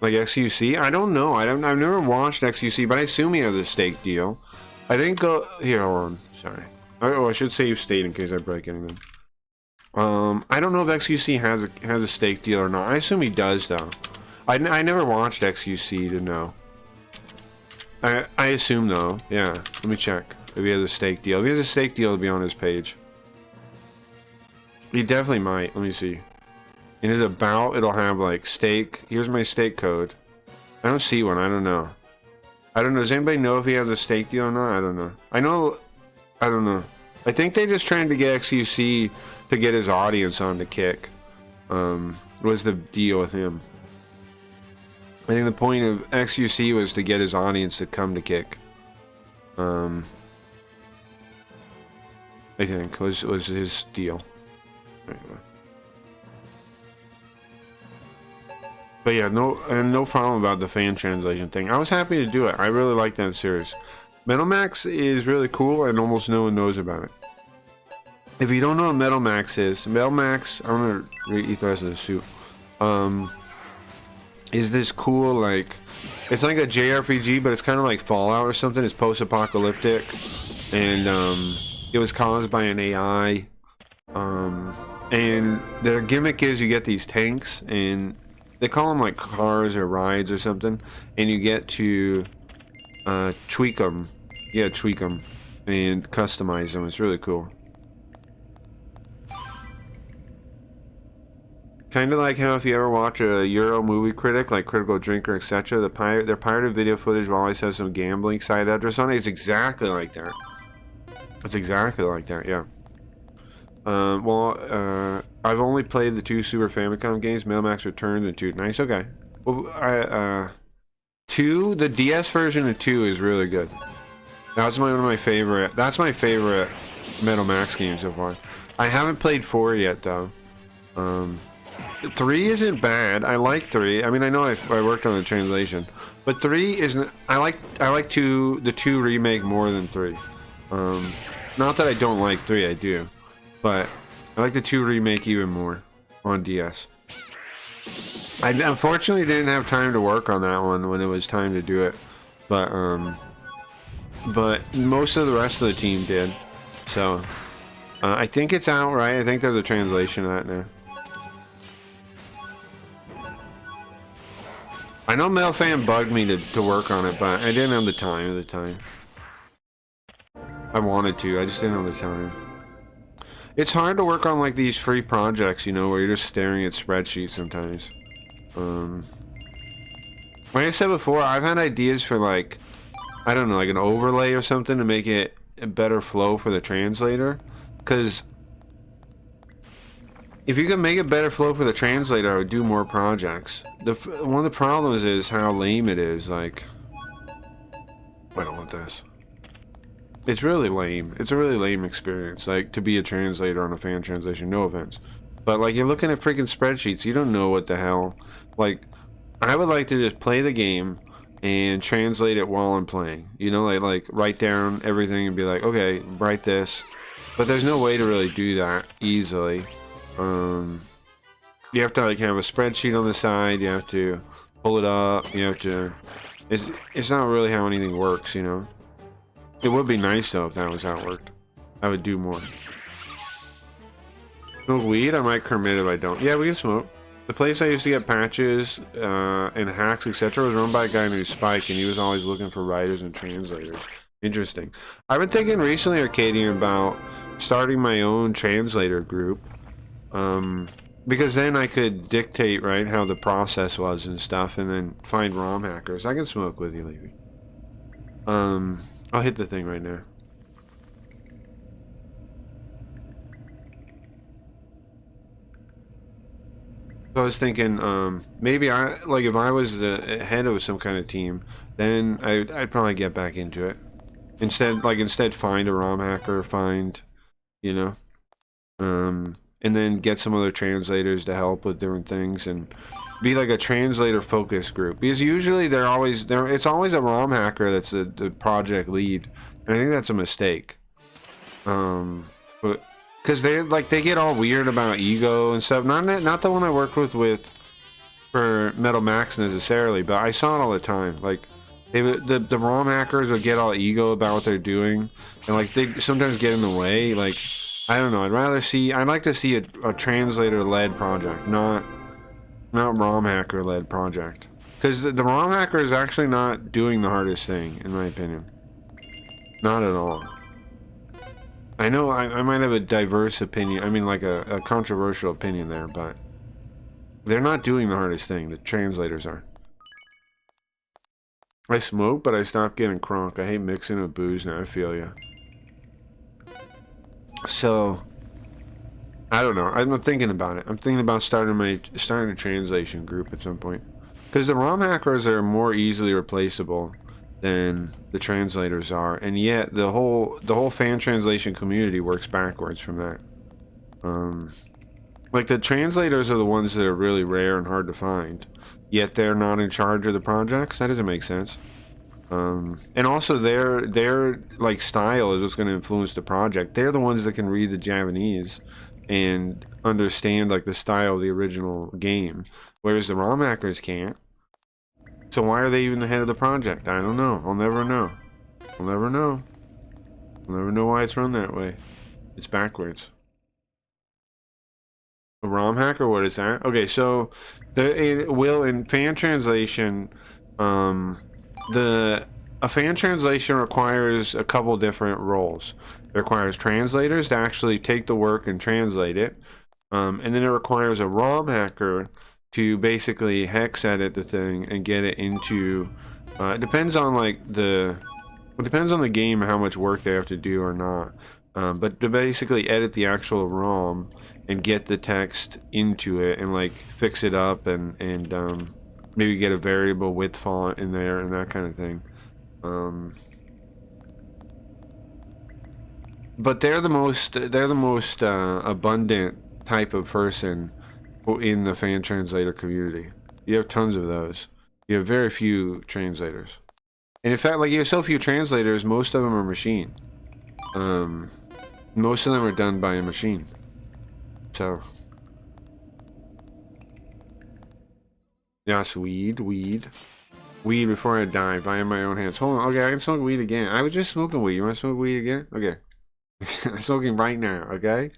like XUC. I don't know. I've never watched XUC, but I assume he has a stake deal. I didn't go here. Hold on. Sorry. Oh, I should save state in case I break anything. I don't know if XUC has a stake deal or not. I assume he does though. I never watched XUC to know. I assume though. Yeah. Let me check if he has a stake deal. If he has a stake deal, it'll be on his page. He definitely might. Let me see. In his about, it'll have like stake. Here's my stake code. I don't see one. I don't know. I don't know. Does anybody know if he has a stake deal or not? I don't know. I don't know. I think they just trying to get XUC to get his audience on the kick. Was the deal with him. I think the point of XUC was to get his audience to come to kick. I think was his deal. Anyway. But yeah, no problem about the fan translation thing. I was happy to do it. I really like that series. MetalMax is really cool, and almost no one knows about it. If you don't know what MetalMax is, MetalMax, I'm gonna eat the rest of the soup. Is this cool, like, it's like a JRPG, but it's kind of like Fallout or something. It's post-apocalyptic, and it was caused by an AI. And their gimmick is you get these tanks, and they call them like cars or rides or something, and you get to tweak them. Yeah, tweak them and customize them. It's really cool. Kind of like how if you ever watch a Euro movie critic, like Critical Drinker, etc., their pirated video footage will always have some gambling side address on it. It's exactly like that. It's exactly like that, yeah. I've only played the 2 Super Famicom games, MetalMax Returns and 2. Nice, okay. Well, 2, the DS version of 2 is really good. That's one of my favorite. That's my favorite MetalMax game so far. I haven't played 4 yet though. 3 isn't bad. I like 3. I mean, I know I worked on the translation, but 3 isn't. I like the 2 remake more than 3. Not that I don't like 3, I do. But I like the 2 remake even more on DS. I unfortunately didn't have time to work on that one when it was time to do it, but most of the rest of the team did. So I think it's out, right? I think there's a translation of that now. I know Metal Fan bugged me to work on it, but I didn't have the time at the time. I wanted to, I just didn't have the time. It's hard to work on like these free projects, you know, where you're just staring at spreadsheets sometimes. Like I said before, I've had ideas for like, I don't know, like an overlay or something to make it a better flow for the translator. Because if you could make a better flow for the translator, I would do more projects. One of the problems is how lame it is. Like, I don't want this. It's really lame. It's a really lame experience, like, to be a translator on a fan translation. No offense. But, like, you're looking at freaking spreadsheets. You don't know what the hell. Like, I would like to just play the game and translate it while I'm playing. You know, like write down everything and be like, okay, write this. But there's no way to really do that easily. You have to, like, have a spreadsheet on the side. You have to pull it up. You have to... It's not really how anything works, you know? It would be nice though if that was how it worked. I would do more. Smoke weed? I might commit if I don't. Yeah, we can smoke. The place I used to get patches and hacks, etc. was run by a guy named Spike, and he was always looking for writers and translators. Interesting. I've been thinking recently, Arcadian, about starting my own translator group. Because then I could dictate, right, how the process was and stuff, and then find ROM hackers. I can smoke with you, Levy. I'll hit the thing right now. So I was thinking, maybe if I was the head of some kind of team, then I'd probably get back into it. Instead find a ROM hacker, you know, and then get some other translators to help with different things and be like a translator focus group, because usually it's always a ROM hacker that's the project lead, and I think that's a mistake. But because they get all weird about ego and stuff. Not the one I worked with for Metal Max necessarily, but I saw it all the time. Like the ROM hackers would get all ego about what they're doing, and like they sometimes get in the way. Like I don't know. I'd like to see a translator led project, not ROM hacker led project, because the ROM hacker is actually not doing the hardest thing, in my opinion. Not at all. I know I might have a diverse opinion, I mean like a controversial opinion there, but they're not doing the hardest thing. The translators are. I smoke, but I stopped getting crunk. I hate mixing with booze now. I feel you. So I don't know. I'm thinking about it. I'm thinking about starting a translation group at some point, because the ROM hackers are more easily replaceable than the translators are, and yet the whole fan translation community works backwards from that. Like the translators are the ones that are really rare and hard to find, yet they're not in charge of the projects. That doesn't make sense. And also their like style is what's going to influence the project. They're the ones that can read the Japanese and understand like the style of the original game, whereas the ROM hackers can't. So why are they even the head of the project? I don't know. I'll never know. I'll never know. I'll never know why it's run that way. It's backwards. A ROM hacker? What is that? Okay, so in fan translation, a fan translation requires a couple different roles. It requires translators to actually take the work and translate it, and then it requires a ROM hacker to basically hex edit the thing and get it into. It depends on the game how much work they have to do or not. But to basically edit the actual ROM and get the text into it and like fix it up and maybe get a variable width font in there and that kind of thing. But they're the most abundant type of person in the fan translator community. You have tons of those. You have very few translators. And in fact, like you have so few translators, most of them are machine. Most of them are done by a machine. So yes, weed before I die via my own hands. Hold on, okay, I can smoke weed again. I was just smoking weed. You want to smoke weed again? Okay. I'm smoking right now, okay?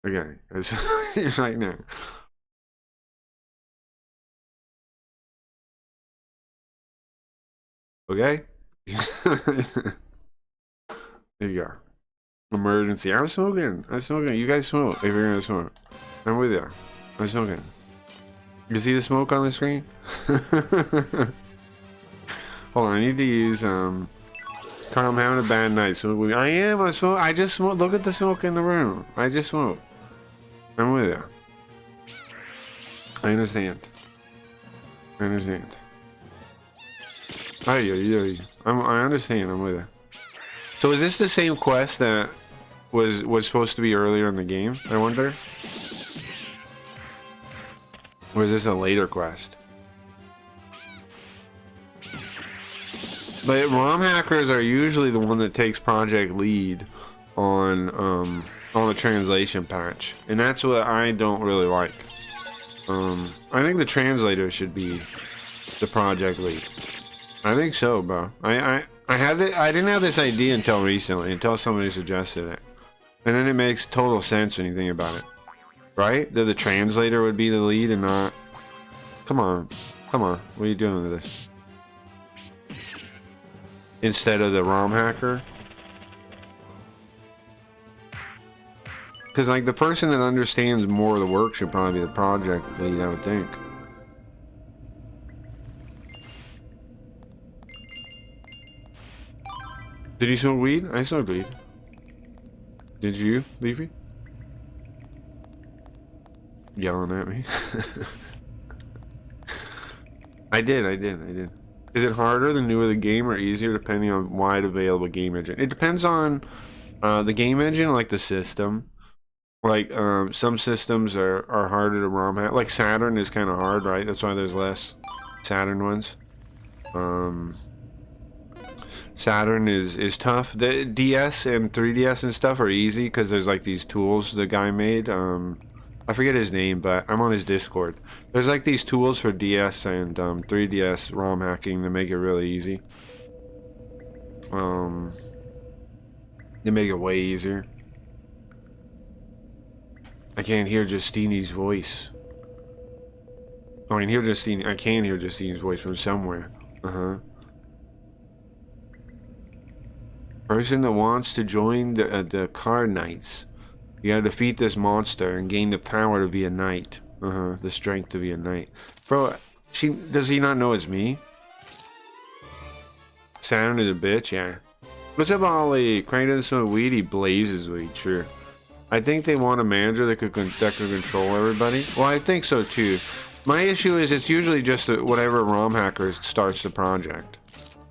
Okay, it's right now. Okay? There you go. Emergency. I'm smoking. You guys smoke if you're gonna smoke. I'm with you. I'm smoking. You see the smoke on the screen? Hold on, I need to use Carl, I'm having a bad night. I am. I just smoke. Look at the smoke in the room. I just smoke. I'm with you. I understand. I understand. I understand. I'm with you. So is this the same quest that was supposed to be earlier in the game? I wonder. Or is this a later quest? But ROM hackers are usually the one that takes project lead on the translation patch, and that's what I don't really like. I think the translator should be the project lead. I think so, bro. I didn't have this idea until recently, until somebody suggested it, and then it makes total sense when you think about it, right? That the translator would be the lead and not. Come on, what are you doing with this? Instead of the ROM hacker. Because like the person that understands more of the work should probably be the project lead, I would think. Did you smoke weed? I smoked weed. Did you, Leafy? Yelling at me. I did. Is it harder the newer the game or easier depending on wide available game engine? It depends on the game engine, like the system. Like some systems are harder to ROM hack. Like Saturn is kind of hard, right? That's why there's less Saturn ones. Saturn is tough. The DS and 3DS and stuff are easy because there's like these tools the guy made. I forget his name, but I'm on his Discord. There's like these tools for DS and 3DS ROM hacking that make it really easy. They make it way easier. I can't hear Justine's voice. Oh, I can hear Justine. I can hear Justine's voice from somewhere. Person that wants to join the card knights. You gotta defeat this monster and gain the power to be a knight. The strength to be a knight. Bro, does he not know it's me? Saturn is a bitch, yeah. What's up, Ollie? Cranked some weed, he blazes weed, sure. I think they want a manager that could control everybody. Well, I think so too. My issue is it's usually just whatever ROM hacker starts the project.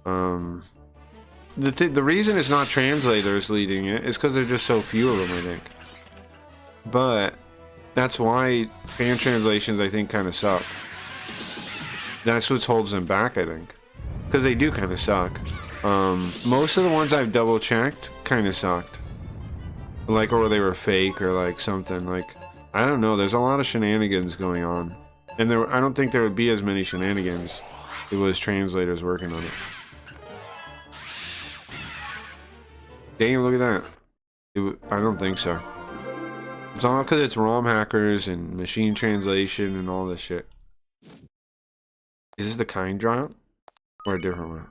The reason it's not translators leading it is because there's just so few of them, I think. But that's why fan translations, I think, kind of suck. That's what holds them back, I think. Because they do kind of suck. Most of the ones I've double checked kind of sucked. Like, or they were fake or like something. Like, I don't know. There's a lot of shenanigans going on. And I don't think there would be as many shenanigans if it was translators working on it. Damn, look at that. I don't think so. It's all because it's ROM hackers and machine translation and all this shit. Is this the kind drop? Or a different one?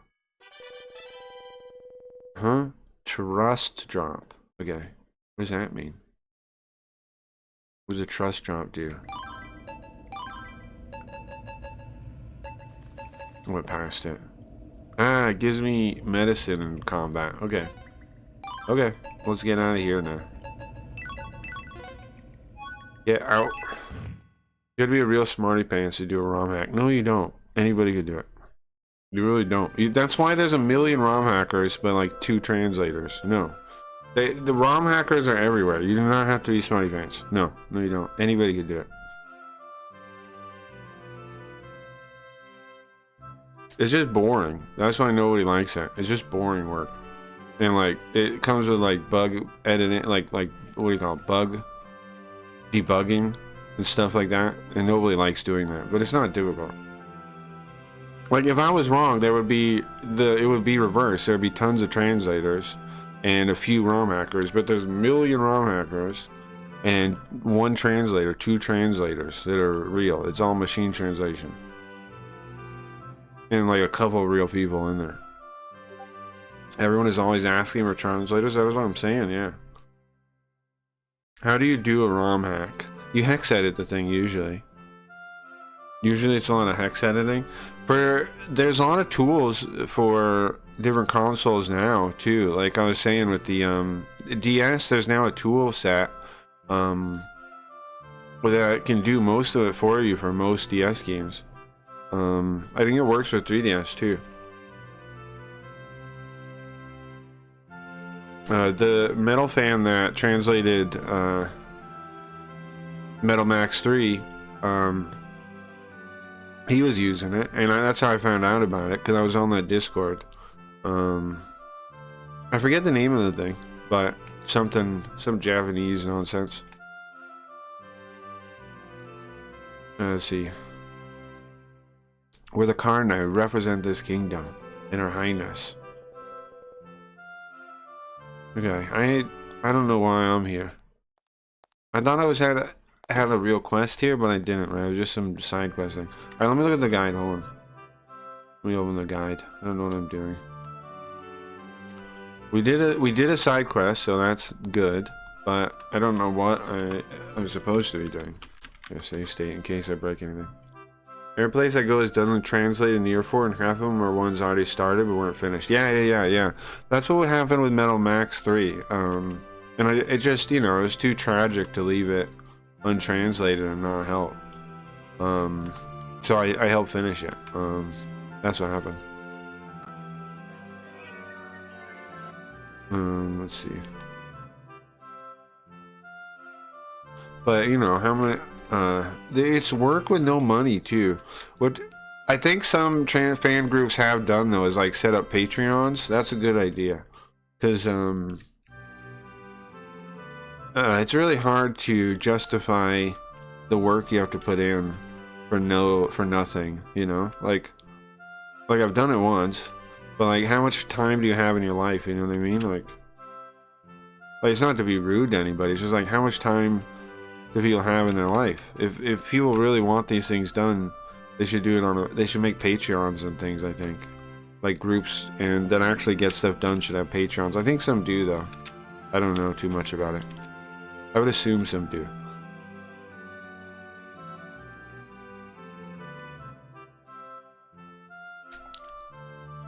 Huh? Trust drop. Okay. What does that mean? What does a trust drop do? I went past it. Ah, it gives me medicine in combat. Okay. Okay. Let's get out of here now. Get out. You gotta be a real smarty pants to do a ROM hack. No, you don't. Anybody could do it. You really don't. That's why there's a million ROM hackers, but like 2 translators. No. The ROM hackers are everywhere. You do not have to be smarty pants. No. No, you don't. Anybody could do it. It's just boring. That's why nobody likes it. It's just boring work. And like, it comes with like bug editing, like what do you call it? Bug debugging and stuff like that. And nobody likes doing that. But it's not doable. Like, if I was wrong, it would be reversed. There would be tons of translators and a few ROM hackers, but there's a million ROM hackers and 1 translator, 2 translators that are real. It's all machine translation. And like a couple of real people in there. Everyone is always asking for translators. That was what I'm saying, yeah. How do you do a ROM hack? You hex edit the thing usually. Usually it's a lot of hex editing. There's a lot of tools for different consoles now too. Like I was saying with the DS, there's now a tool set that can do most of it for you for most DS games. I think it works for 3DS too. The Metal fan that translated Metal Max 3, he was using it, and that's how I found out about it, because I was on that Discord. I forget the name of the thing, but some Japanese nonsense. Let's see. We're the Karna who represent this kingdom and our highness. Okay, I don't know why I'm here. I thought I had a real quest here, but I didn't, right? It was just some side questing. Alright, let me look at the guide, hold on. Let me open the guide. I don't know what I'm doing. We did a side quest, so that's good. But I don't know what I'm supposed to be doing. Yeah, save state in case I break anything. Every place I go is doesn't translate in year 4, and half of them are ones already started but weren't finished. Yeah. That's what would happen with Metal Max 3. And it just, it was too tragic to leave it untranslated and not help. So I helped finish it. That's what happened. Let's see. But you know how many? It's work with no money too. What I think some fan groups have done though is like set up Patreons. That's a good idea, because it's really hard to justify the work you have to put in for nothing. You know, like I've done it once, but like how much time do you have in your life? You know what I mean? Like it's not to be rude to anybody. It's just like how much time do people have in their life? If people really want these things done, they should do it they should make Patreons and things. I think like groups and that actually get stuff done should have Patreons. I think some do though. I don't know too much about it. I would assume some do.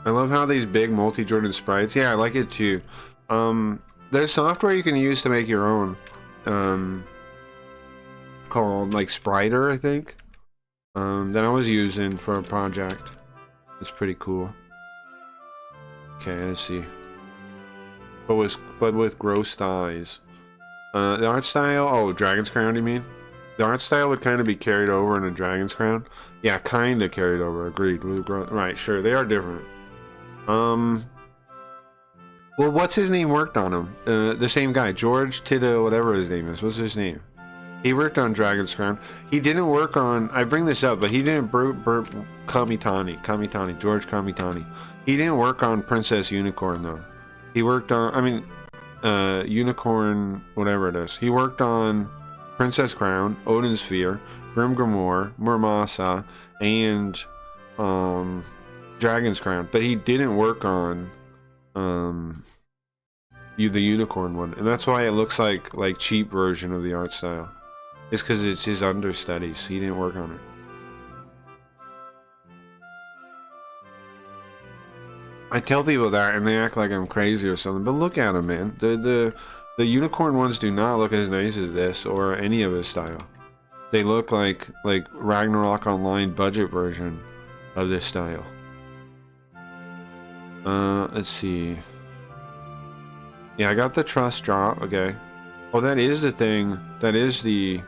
I love how these big multi-Jordan sprites. Yeah, I like it too. There's software you can use to make your own. Called like Spriter, I think. That I was using for a project. It's pretty cool. Okay, let's see. But with gross thighs. The art style. Oh, Dragon's Crown. You mean? The art style would kind of be carried over in a Dragon's Crown. Yeah, kind of carried over. Agreed. Right, sure. They are different. Well, what's his name worked on them? The same guy, George Tito, whatever his name is. What's his name? He worked on Dragon's Crown. He didn't work on. I bring this up, but he didn't. Kamitani, George Kamitani. He didn't work on Princess Unicorn though. He worked on. I mean, Unicorn, whatever it is. He worked on Princess Crown, Odin Sphere, Grim Grimoire, Murmasa, and Dragon's Crown. But he didn't work on the Unicorn one, and that's why it looks like cheap version of the art style. It's because it's his understudies. He didn't work on it. I tell people that and they act like I'm crazy or something, but look at him, man. The Unicorn ones do not look as nice as this or any of his style. They look like Ragnarok Online budget version of this style. Let's see. Yeah, I got the trust drop. Okay. Oh, that is the thing. That is the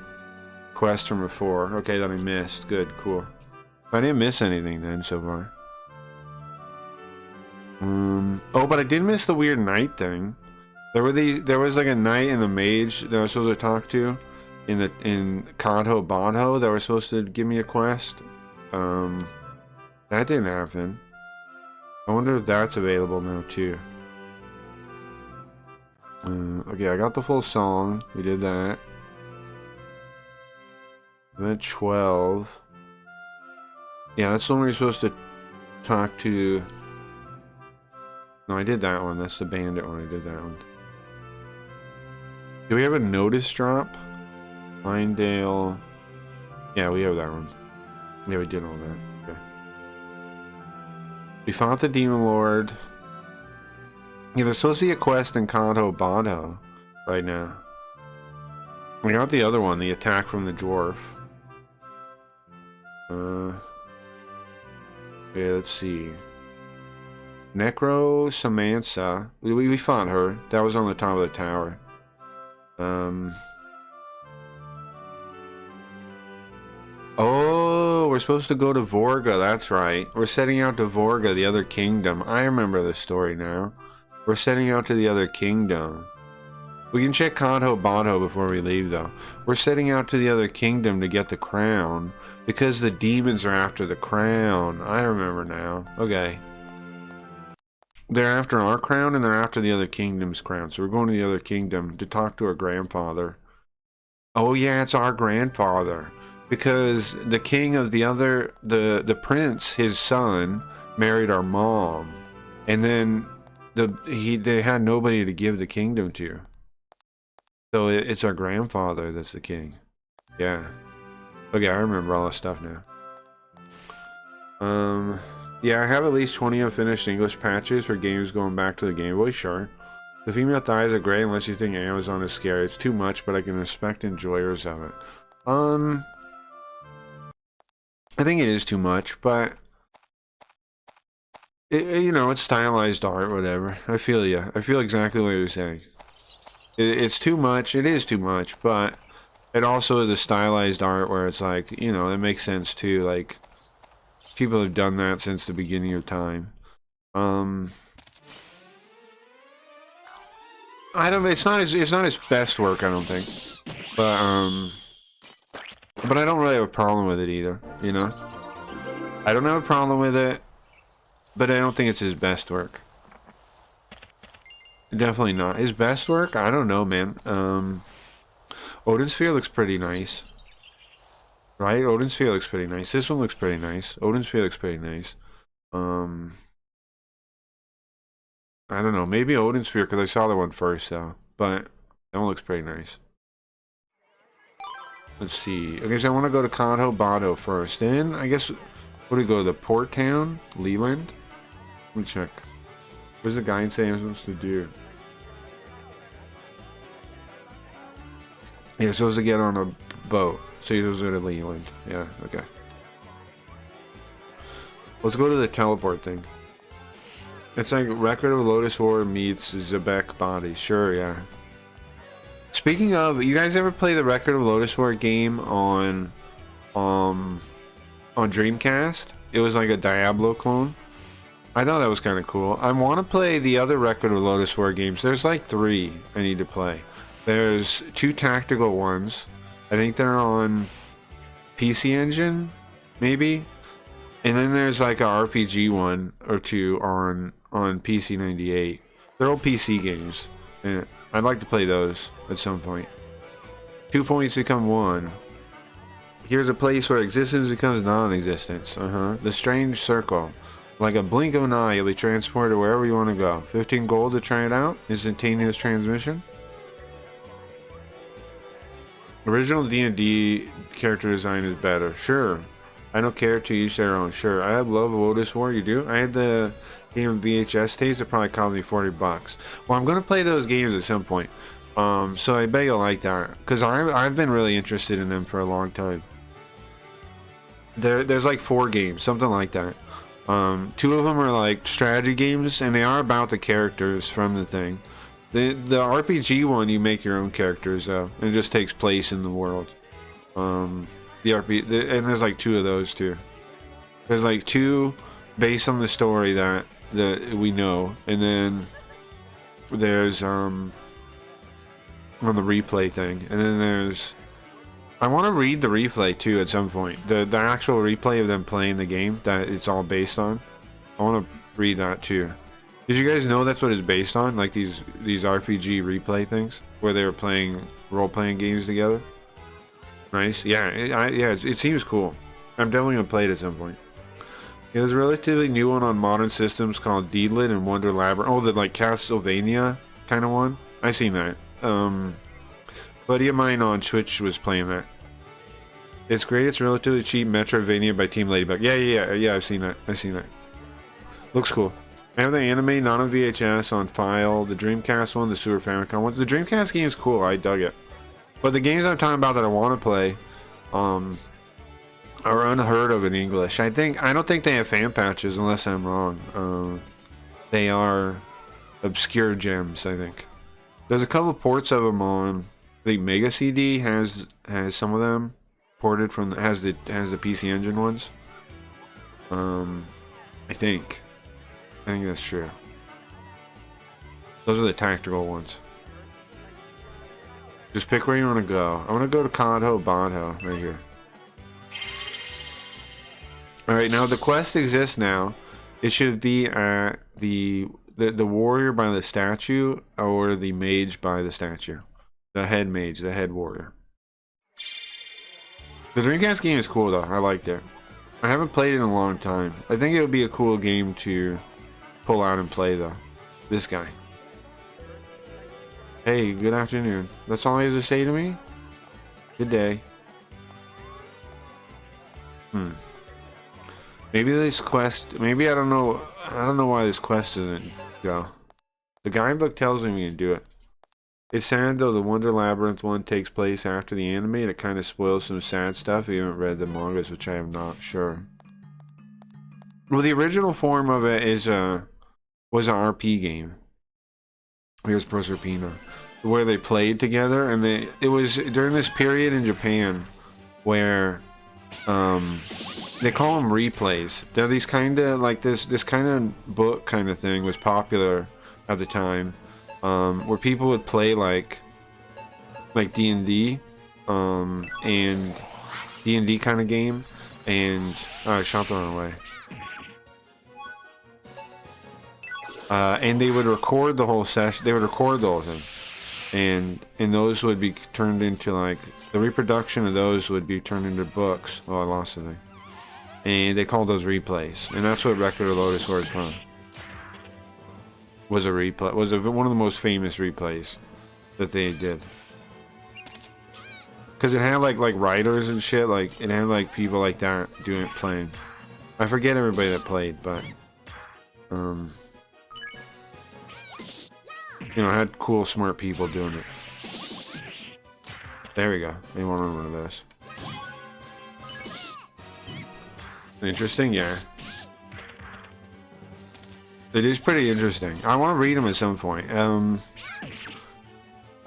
quest from before. Okay, that I missed. Good, cool. I didn't miss anything then so far. Oh, but I did miss the weird knight thing. There was like a knight and a mage that I was supposed to talk to in Kanto Banho that were supposed to give me a quest. That didn't happen. I wonder if that's available now too. Okay, I got the full song. We did that. Then 12. Yeah, that's the one you're supposed to talk to. No, I did that one. That's the bandit one. I did that one. Do we have a notice drop? Mindale. Yeah, we have that one. Yeah, we did all that. Okay. We fought the Demon Lord. Yeah, there's supposed to be a quest in Kanto Banho right now. We got the other one, the attack from the dwarf. Okay, let's see. Necro Samantha. We fought her. That was on the top of the tower. Oh, we're supposed to go to Vorga. That's right. We're setting out to Vorga, the other kingdom. I remember the story now. We're setting out to the other kingdom. We can check Kanto Banho before we leave, though. We're setting out to the other kingdom to get the crown, because the demons are after the crown. I remember now. Okay. They're after our crown, and they're after the other kingdom's crown. So we're going to the other kingdom to talk to our grandfather. Oh, yeah, it's our grandfather. Because the king of the other... The prince, his son, married our mom. And then... they had nobody to give the kingdom to. So it's our grandfather that's the king. Yeah. Okay, I remember all this stuff now. Yeah, I have at least 20 unfinished English patches for games going back to the Game Boy, sure. The female thighs are great unless you think Amazon is scary. It's too much, but I can respect enjoyers of it. I think it is too much, but You know, it's stylized art, whatever. I feel you. I feel exactly what you're saying. It's too much. It is too much, but it also is a stylized art where it's like, you know, it makes sense too. Like, people have done that since the beginning of time. I don't. It's not his best work, I don't think. But I don't really have a problem with it either. You know, I don't have a problem with it, but I don't think it's his best work. Definitely not his best work. I don't know, man. Odin Sphere looks pretty nice, right? Odin Sphere looks pretty nice. This one looks pretty nice. Odin Sphere looks pretty nice. I don't know. Maybe Odin Sphere because I saw the one first, though. But that one looks pretty nice. Let's see. Okay, so I want to go to Kanto Bado first. Then I guess what do we go to the port town, Leland? Let me check. What does the guide say I'm supposed to do? You're supposed to get on a boat. So you're supposed to go to Leland. Yeah, okay. Let's go to the teleport thing. It's like Record of Lotus War meets Zebek Body. Sure, yeah. Speaking of, you guys ever play the Record of Lotus War game on Dreamcast? It was like a Diablo clone. I thought that was kind of cool. I want to play the other Record of Lotus War games. There's like 3 I need to play. There's 2 tactical ones. I think they're on PC Engine, maybe. And then there's like a RPG one or 2 on PC 98. They're all PC games. And I'd like to play those at some point. 2 points become 1. Here's a place where existence becomes non-existence. The strange circle. Like a blink of an eye, you'll be transported wherever you want to go. 15 gold to try it out. Instantaneous transmission. Original D&D character design is better. Sure. I don't care, to each their own. Sure. I have love of Lotus War. You do? I had the game VHS tapes. It probably cost me $40. Well, I'm going to play those games at some point. So I bet you'll like that. Because I've been really interested in them for a long time. There's like 4 games. Something like that. 2 of them are like strategy games. And they are about the characters from the thing. The RPG one, you make your own characters, though. It just takes place in the world. And there's like 2 of those too. There's like 2 based on the story that we know, and then there's on the replay thing, and then there's I want to read the replay too at some point. The actual replay of them playing the game that it's all based on. I want to read that too. Did you guys know that's what it's based on? Like these RPG replay things where they were playing role-playing games together. Nice. Yeah, it seems cool. I'm definitely gonna play it at some point. Yeah, there's a relatively new one on modern systems called Deedlit and Wonder Labyrinth. Oh, the like Castlevania kind of one. I seen that. Buddy of mine on Twitch was playing that. It's great. It's relatively cheap. Metroidvania by Team Ladybug. Yeah. I've seen that. Looks cool. I have the anime, not on VHS, on file. The Dreamcast one, the Super Famicom one. The Dreamcast game is cool. I dug it. But the games I'm talking about that I want to play, are unheard of in English. I don't think they have fan patches, unless I'm wrong. They are obscure gems, I think. There's a couple ports of them on. I think Mega CD has some of them ported from has the PC Engine ones. I think that's true. Those are the tactical ones. Just pick where you want to go. I want to go to Kanto Bado right here. Alright, now the quest exists now. It should be at the warrior by the statue or the mage by the statue. The head mage, the head warrior. The Dreamcast game is cool though. I liked it. I haven't played it in a long time. I think it would be a cool game to pull out and play though. This guy. Hey, good afternoon. That's all he has to say to me? Good day. Maybe this quest, maybe I don't know why this quest doesn't go. The guidebook tells me we can do it. It's sad though, the Wonder Labyrinth one takes place after the anime and it kind of spoils some sad stuff if you haven't read the mangas, which I have not, sure. Well, the original form of it is was an RP game. Here's Proserpina, where they played together, and it was during this period in Japan where they call them replays. They're these kind of like this kind of book kind of thing was popular at the time, where people would play like D&D, and D&D kind of game, and I shot the wrong way. And they would record the whole session. They would record the whole thing, and those would be turned into like the reproduction of those would be turned into books. Oh, I lost the thing. And they called those replays, and that's what Record of Lotus was from. Was a replay. Was one of the most famous replays that they did. Because it had like writers and shit. Like it had like people like that doing it, playing. I forget everybody that played, but you know, I had cool, smart people doing it. There we go. They want one of those. Interesting, yeah. It is pretty interesting. I want to read them at some point. I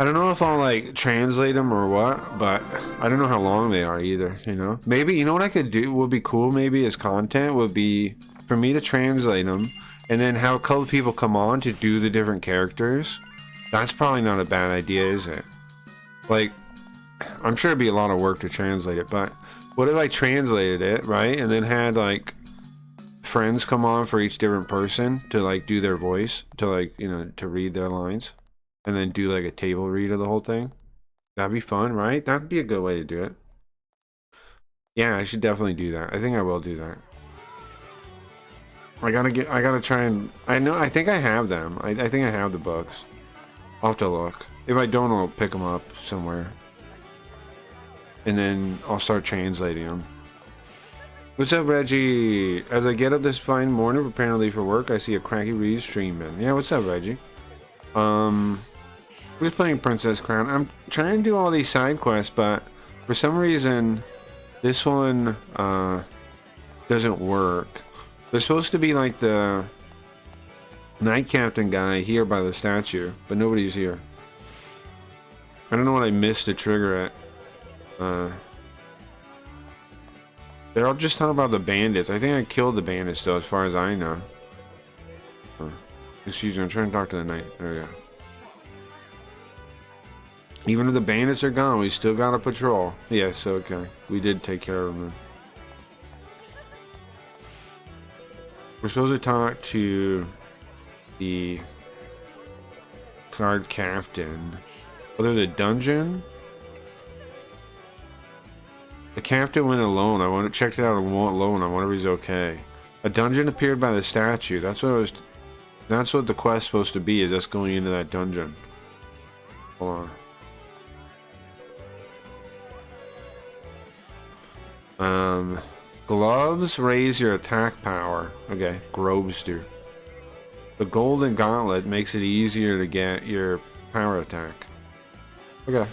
don't know if I'll like translate them or what, but I don't know how long they are either, you know? Maybe, you know what I could do would be cool maybe as content would be for me to translate them and then have a couple people come on to do the different characters. That's probably not a bad idea, is it? Like, I'm sure it'd be a lot of work to translate it, but what if I translated it, right? And then had like friends come on for each different person to like do their voice, to like, you know, to read their lines, and then do like a table read of the whole thing. That'd be fun, right? That'd be a good way to do it. Yeah, I should definitely do that. I think I will do that. I gotta try and, I think I have them. I think I have the books. I'll have to look. If I don't, I'll pick them up somewhere. And then I'll start translating them. What's up, Reggie? As I get up this fine morning, preparing to leave for work, I see a cracky Reed streaming. Yeah, what's up, Reggie? We're just playing Princess Crown. I'm trying to do all these side quests, but for some reason, this one doesn't work. There's supposed to be like the Knight Captain guy here by the statue, but nobody's here. I don't know what I missed to trigger it. They're all just talking about the bandits. I think I killed the bandits though, as far as I know. Excuse me, I'm trying to talk to the knight. There we go. Even if the bandits are gone, we still got a patrol. Yes, okay. We did take care of them then. We're supposed to talk to the card captain. Oh, there's a dungeon? The captain went alone. I went checked it out alone. I wonder if he's okay. A dungeon appeared by the statue. That's what the quest's supposed to be, is us going into that dungeon. Hold on. Gloves raise your attack power. Okay, Groves do. The golden gauntlet makes it easier to get your power attack. Okay.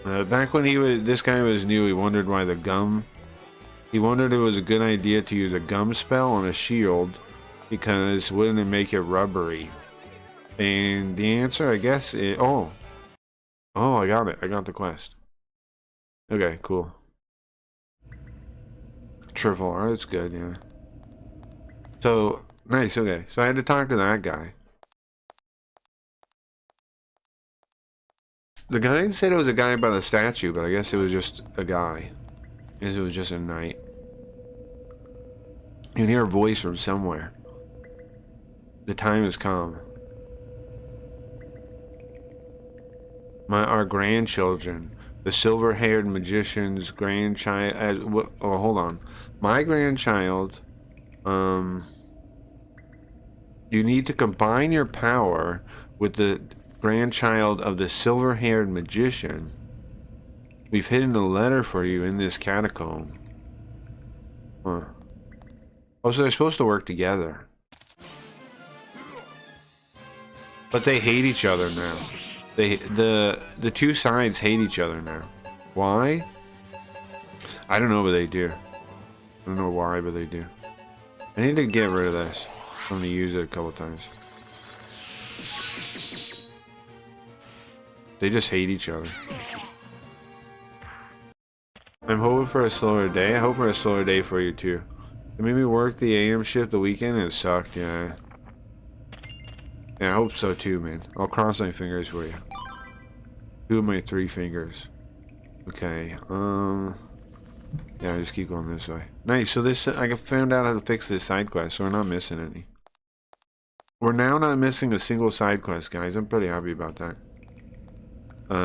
Back when this guy was new, he wondered why he wondered it was a good idea to use a gum spell on a shield because wouldn't it make it rubbery? And the answer, I guess, oh, I got it. I got the quest. Okay, cool. Triple, that's good, yeah. So, nice, okay. So I had to talk to that guy. The guy said it was a guy by the statue, but I guess it was just a guy. I guess it was just a knight. You can hear a voice from somewhere. The time has come. Our grandchildren. The silver-haired magician's grandchild. Oh, hold on. My grandchild. You need to combine your power with the grandchild of the silver-haired magician. We've hidden a letter for you in this catacomb. Huh. Oh, so they're supposed to work together. But they hate each other now. The two sides hate each other now. Why? I don't know, but they do. I don't know why, but they do. I need to get rid of this. I'm gonna use it a couple times. They just hate each other. I'm hoping for a slower day. I hope for a slower day for you too. It made me work the AM shift the weekend and it sucked, yeah. Yeah, I hope so too, man. I'll cross my fingers for you. 2 of my 3 fingers. Okay, yeah, just keep going this way. Nice, so this, I found out how to fix this side quest, so we're not missing any. We're now not missing a single side quest, guys. I'm pretty happy about that.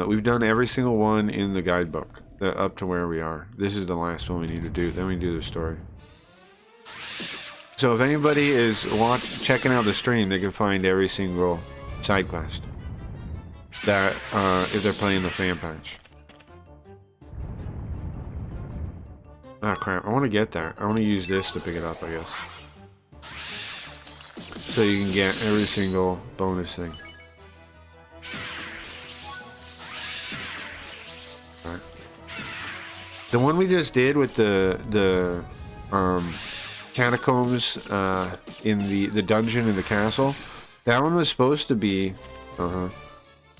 We've done every single one in the guidebook, up to where we are. This is the last one we need to do, then we do the story. So if anybody is checking out the stream, they can find every single side quest that if they're playing the fan patch. Ah, crap, I want to get that. I want to use this to pick it up, I guess. So you can get every single bonus thing. Alright. The one we just did with the catacombs in the dungeon in the castle, that one was supposed to be that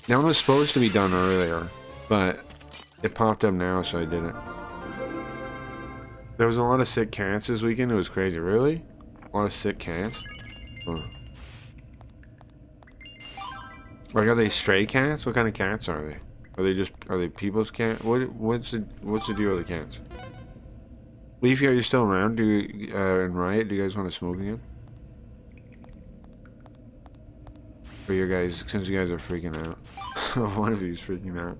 one was supposed to be done earlier, but it popped up now, so I did it. There was a lot of sick cats this weekend. It was crazy. Really? A lot of sick cats? Huh. Like, are they stray cats? What kind of cats are they? Are they people's cats? What's the deal with the cats? Leafy, are you still around? And Riot, do you guys want to smoke again? For your guys, since you guys are freaking out. One of you is freaking out.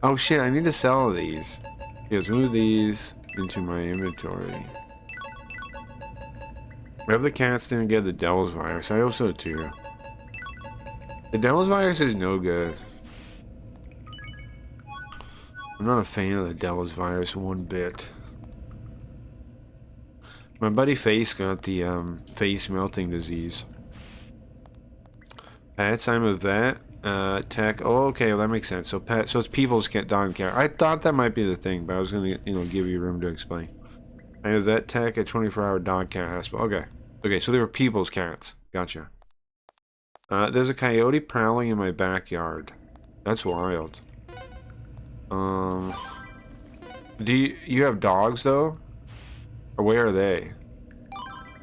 Oh shit, I need to sell these. Let's move these into my inventory. If the cats didn't get the Devil's Virus, I hope so too. The Devil's Virus is no good. I'm not a fan of the Devil's Virus one bit. My buddy Face got the face melting disease. Pets, I'm a vet. Tech. Oh, okay, well, that makes sense. So pet. So it's people's cat, dog, and cat. I thought that might be the thing, but I was gonna, give you room to explain. I'm a vet tech at 24-hour dog cat hospital. Okay. Okay, so they were people's cats. Gotcha. There's a coyote prowling in my backyard. That's wild. Do you have dogs though? Or where are they?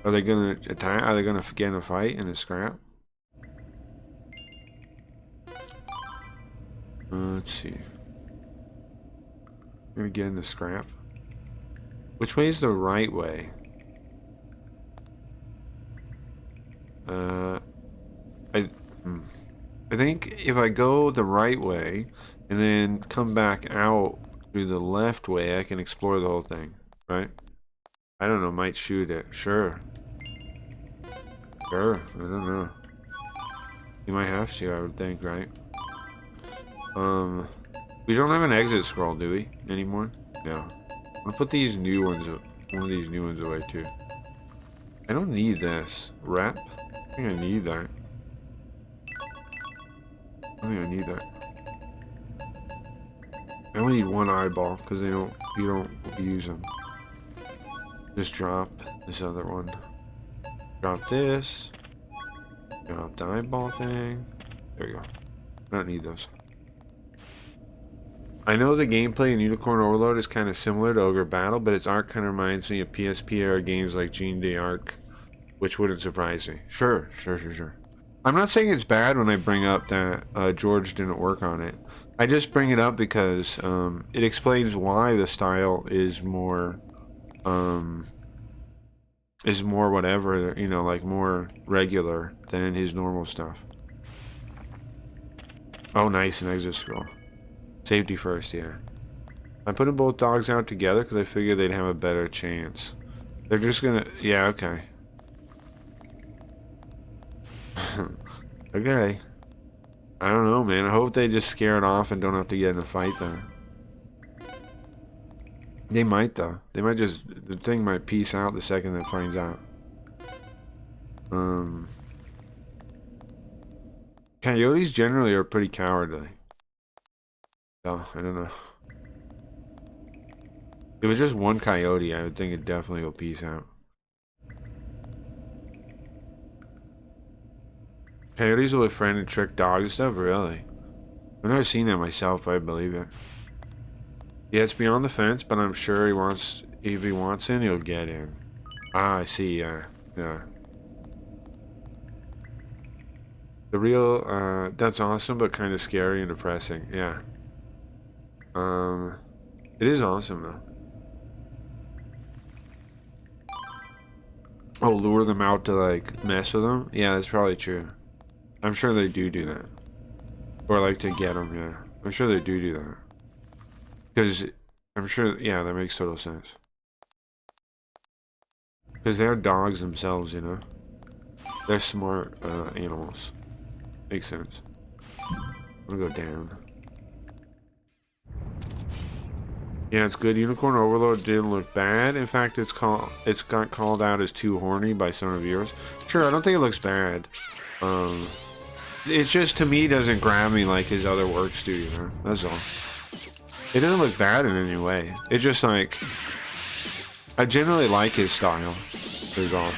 Are they gonna attack? Are they gonna get in a fight in a scrap? Let's see. I'm gonna get in the scrap. Which way is the right way? I think if I go the right way and then come back out through the left way, I can explore the whole thing, right? I don't know, might shoot it. Sure. Sure, I don't know. You might have to, I would think, right? We don't have an exit scroll, do we? Anymore? No. I'll put these new ones, one of these new ones away too. I don't need this. Rep? I think I need that. I think I need that. I only need one eyeball because you don't use them. Just drop this other one. Drop this. Drop the eyeball thing. There you go. I don't need those. I know the gameplay in Unicorn Overload is kind of similar to Ogre Battle, but its arc kind of reminds me of PSP era games like Gene D'Arc, which wouldn't surprise me. Sure. I'm not saying it's bad when I bring up that George didn't work on it. I just bring it up because it explains why the style is more whatever, like more regular than his normal stuff. Oh, nice, an exit scroll. Safety first, yeah. I'm putting both dogs out together because I figured they'd have a better chance. They're just gonna... Yeah, okay. Okay. I don't know, man. I hope they just scare it off and don't have to get in a fight, though. They might, though. They might just... The thing might peace out the second it finds out. Coyotes generally are pretty cowardly. So, I don't know. If it was just one coyote, I would think it'd definitely go peace out. Coyotes will befriend and trick dogs and stuff, really? I've never seen that myself, but I believe it. Yeah, it's beyond the fence, but I'm sure he wants, if he wants in, he'll get in. Ah, I see, yeah. Yeah. The real, that's awesome, but kind of scary and depressing. Yeah. It is awesome, though. Oh, lure them out to, like, mess with them? Yeah, that's probably true. I'm sure they do that. Or, like, to get them, yeah. I'm sure they do that. Because, I'm sure, yeah, that makes total sense. Because they're dogs themselves, you know? They're smart, animals. Makes sense. I'm gonna go down. Yeah, it's good. Unicorn Overload didn't look bad. In fact, it's got called out as too horny by some reviewers. Sure, I don't think it looks bad. It's just, to me, doesn't grab me like his other works do, you know? That's all. It doesn't look bad in any way. It's just like, I generally like his style. Is all.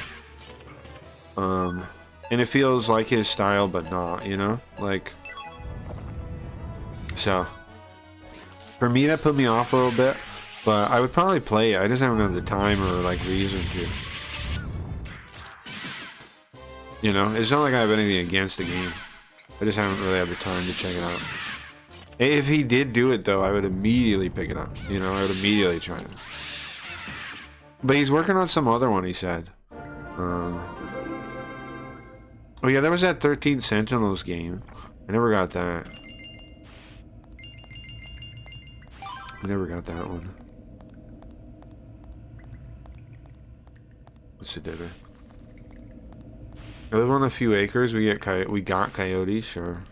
And it feels like his style, but not, you know? Like, so. For me, that put me off a little bit, but I would probably play it. I just haven't had the time or, like, reason to. You know? It's not like I have anything against the game. I just haven't really had the time to check it out. If he did do it, though, I would immediately pick it up. You know? I would immediately try it. But he's working on some other one, he said. Oh, yeah, there was that 13 Sentinels game. I never got that. I never got that one. What's it do? I live on a few acres. We got coyotes, sure.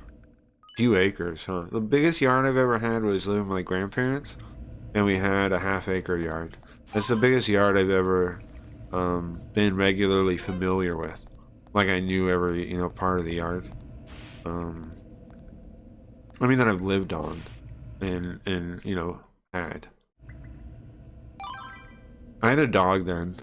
Few acres, huh? The biggest yard I've ever had was living with my grandparents, and we had a half-acre yard. That's the biggest yard I've ever been regularly familiar with. Like I knew every, you know, part of the yard. I mean that I've lived on, and you know, had. I had a dog then,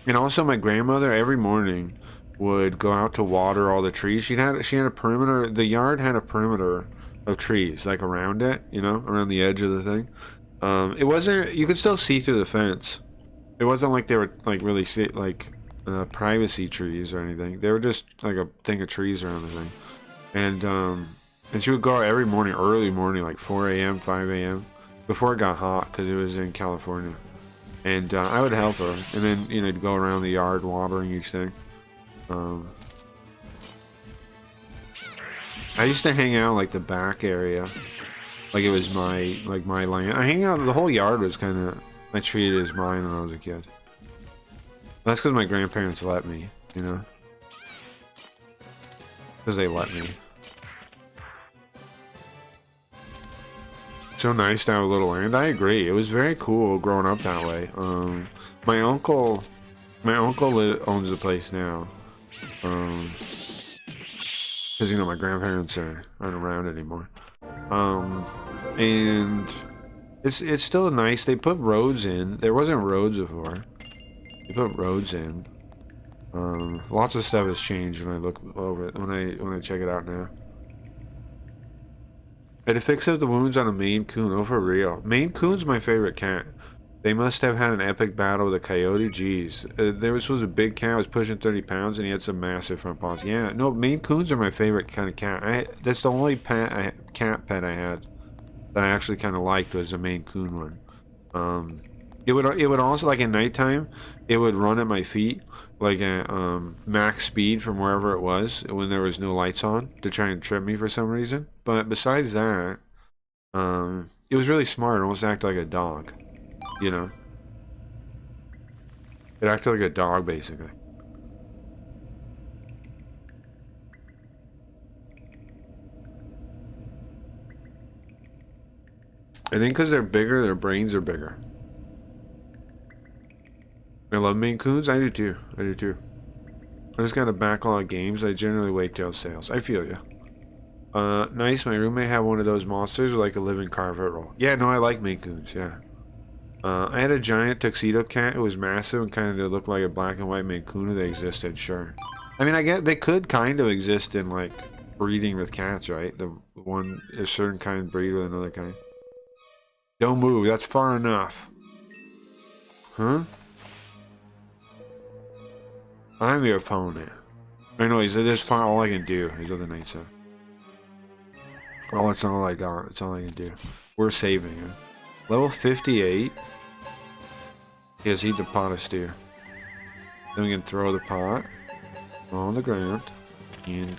and also my grandmother every morning would go out to water all the trees. She had a perimeter. The yard had a perimeter of trees, like around it, you know, around the edge of the thing. It wasn't. You could still see through the fence. It wasn't like they were like really privacy trees or anything. They were just like a thing of trees around the thing, and she would go out every morning, early morning, like 4 a.m., 5 a.m. before it got hot because it was in California. And I would help her, and then, you know, go around the yard watering each thing. I used to hang out like the back area, like it was my land. I hang out. The whole yard was kind of, I treated it as mine when I was a kid. That's because my grandparents let me, you know, because they let me. So nice to have a little land. I agree. It was very cool growing up that way. My uncle owns the place now. Because, you know, my grandparents aren't around anymore. And it's still nice. They put roads in. There wasn't roads before. They put roads in. Lots of stuff has changed when I look over it, when I check it out now. It fixes the wounds on a Maine Coon. Oh, for real. Maine Coon's my favorite cat. They must have had an epic battle with a coyote. Jeez. This was a big cat. Was pushing 30 pounds, and he had some massive front paws. Yeah, no, Maine Coons are my favorite kind of cat. That's the only cat pet I had that I actually kind of liked, was a Maine Coon one. It would also, like, at nighttime, it would run at my feet, like at max speed from wherever it was when there was no lights on, to try and trip me for some reason. But besides that, it was really smart. It almost acted like a dog, you know. It acted like a dog, basically. I think because they're bigger, their brains are bigger. I love Maine Coons. I do too. I do too. I just got a backlog of games. I generally wait till sales. I feel you. Nice. My roommate had one of those monsters with like a living carpet roll. Yeah, no, I like Maine Coons, yeah. I had a giant tuxedo cat. It was massive and kind of looked like a black and white Maine Coon if they existed, sure. I mean, I get they could kind of exist in like breeding with cats, right? The one, a certain kind breed with another kind. Don't move, that's far enough. Huh? I'm your opponent. I know, he's this far, all I can do. He's what the knight said. Oh, that's all I got. That's all I can do. We're saving him. Level 58. Yes, eat the pot of stew. Then we can throw the pot on the ground. And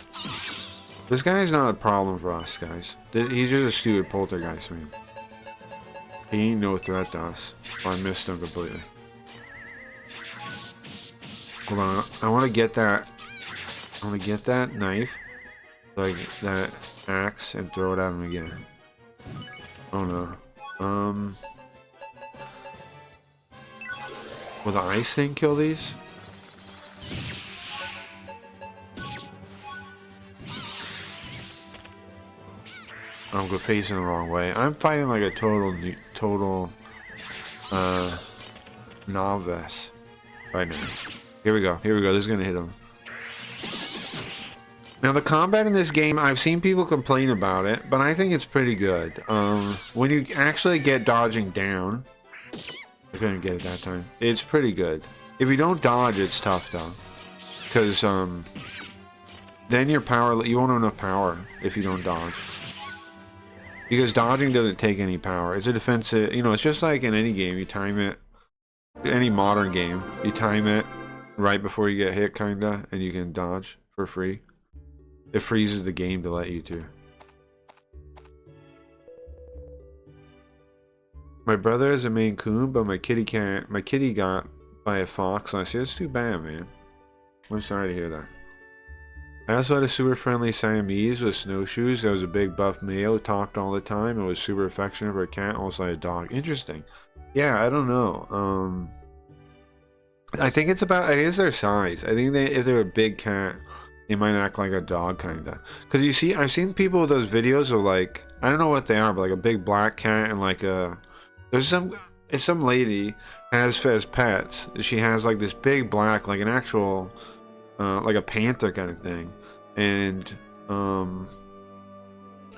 this guy's not a problem for us, guys. He's just a stupid poltergeist, man. He ain't no threat to us. Oh, I missed him completely. Hold on. I want to get that. I want to get that knife, like that axe, and throw it at him again. Oh no. Will the ice thing kill these? I'm facing the wrong way. I'm fighting like a total novice right now. Here we go. Here we go. This is gonna hit him. Now the combat in this game, I've seen people complain about it, but I think it's pretty good. When you actually get dodging down, I couldn't get it that time. It's pretty good. If you don't dodge, it's tough though, because then your power, you won't have enough power if you don't dodge. Because dodging doesn't take any power. It's a defensive, you know, it's just like in any game, you time it, any modern game, you time it right before you get hit, kinda, and you can dodge for free. It freezes the game to let you to. My brother is a Maine Coon, but my kitty can't. My kitty got by a fox last year. It's too bad, man. I'm sorry to hear that. I also had a super friendly Siamese with snowshoes. That was a big buff male who talked all the time and was super affectionate for a cat, almost like a dog. Interesting. Yeah, I don't know. I think it's about, it is their size. I think if they're a big cat, they might act like a dog, kinda. Cause you see, I've seen people with those videos of like, I don't know what they are, but like a big black cat and like a, there's some lady has pets. She has like this big black, like an actual, like a panther kind of thing, and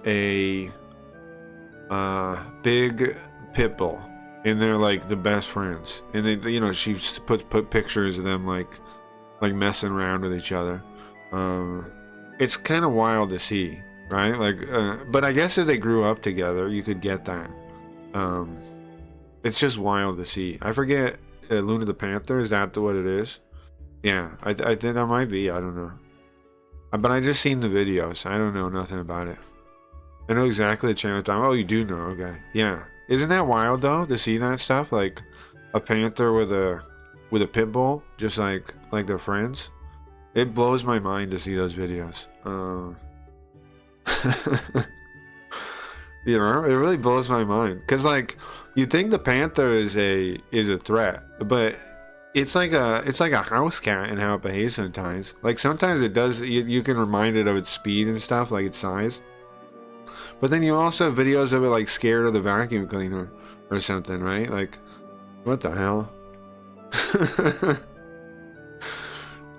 a big pit bull, and they're like the best friends. And they, you know, she put pictures of them like messing around with each other. It's kind of wild to see, right? Like, but I guess if they grew up together, you could get that. It's just wild to see. I forget, Luna the Panther, is that what it is? Yeah, I think that might be, I don't know. But I just seen the videos. I don't know nothing about it. I know exactly the channel time. Oh, you do know, okay. Yeah. Isn't that wild though, to see that stuff? Like a panther with a pit bull, just like they're friends. It blows my mind to see those videos. You know, it really blows my mind. Cause like, you think the panther is a threat, but it's like a house cat in how it behaves sometimes. Like sometimes it does, you can remind it of its speed and stuff, like its size. But then you also have videos of it like scared of the vacuum cleaner or something, right? Like, what the hell?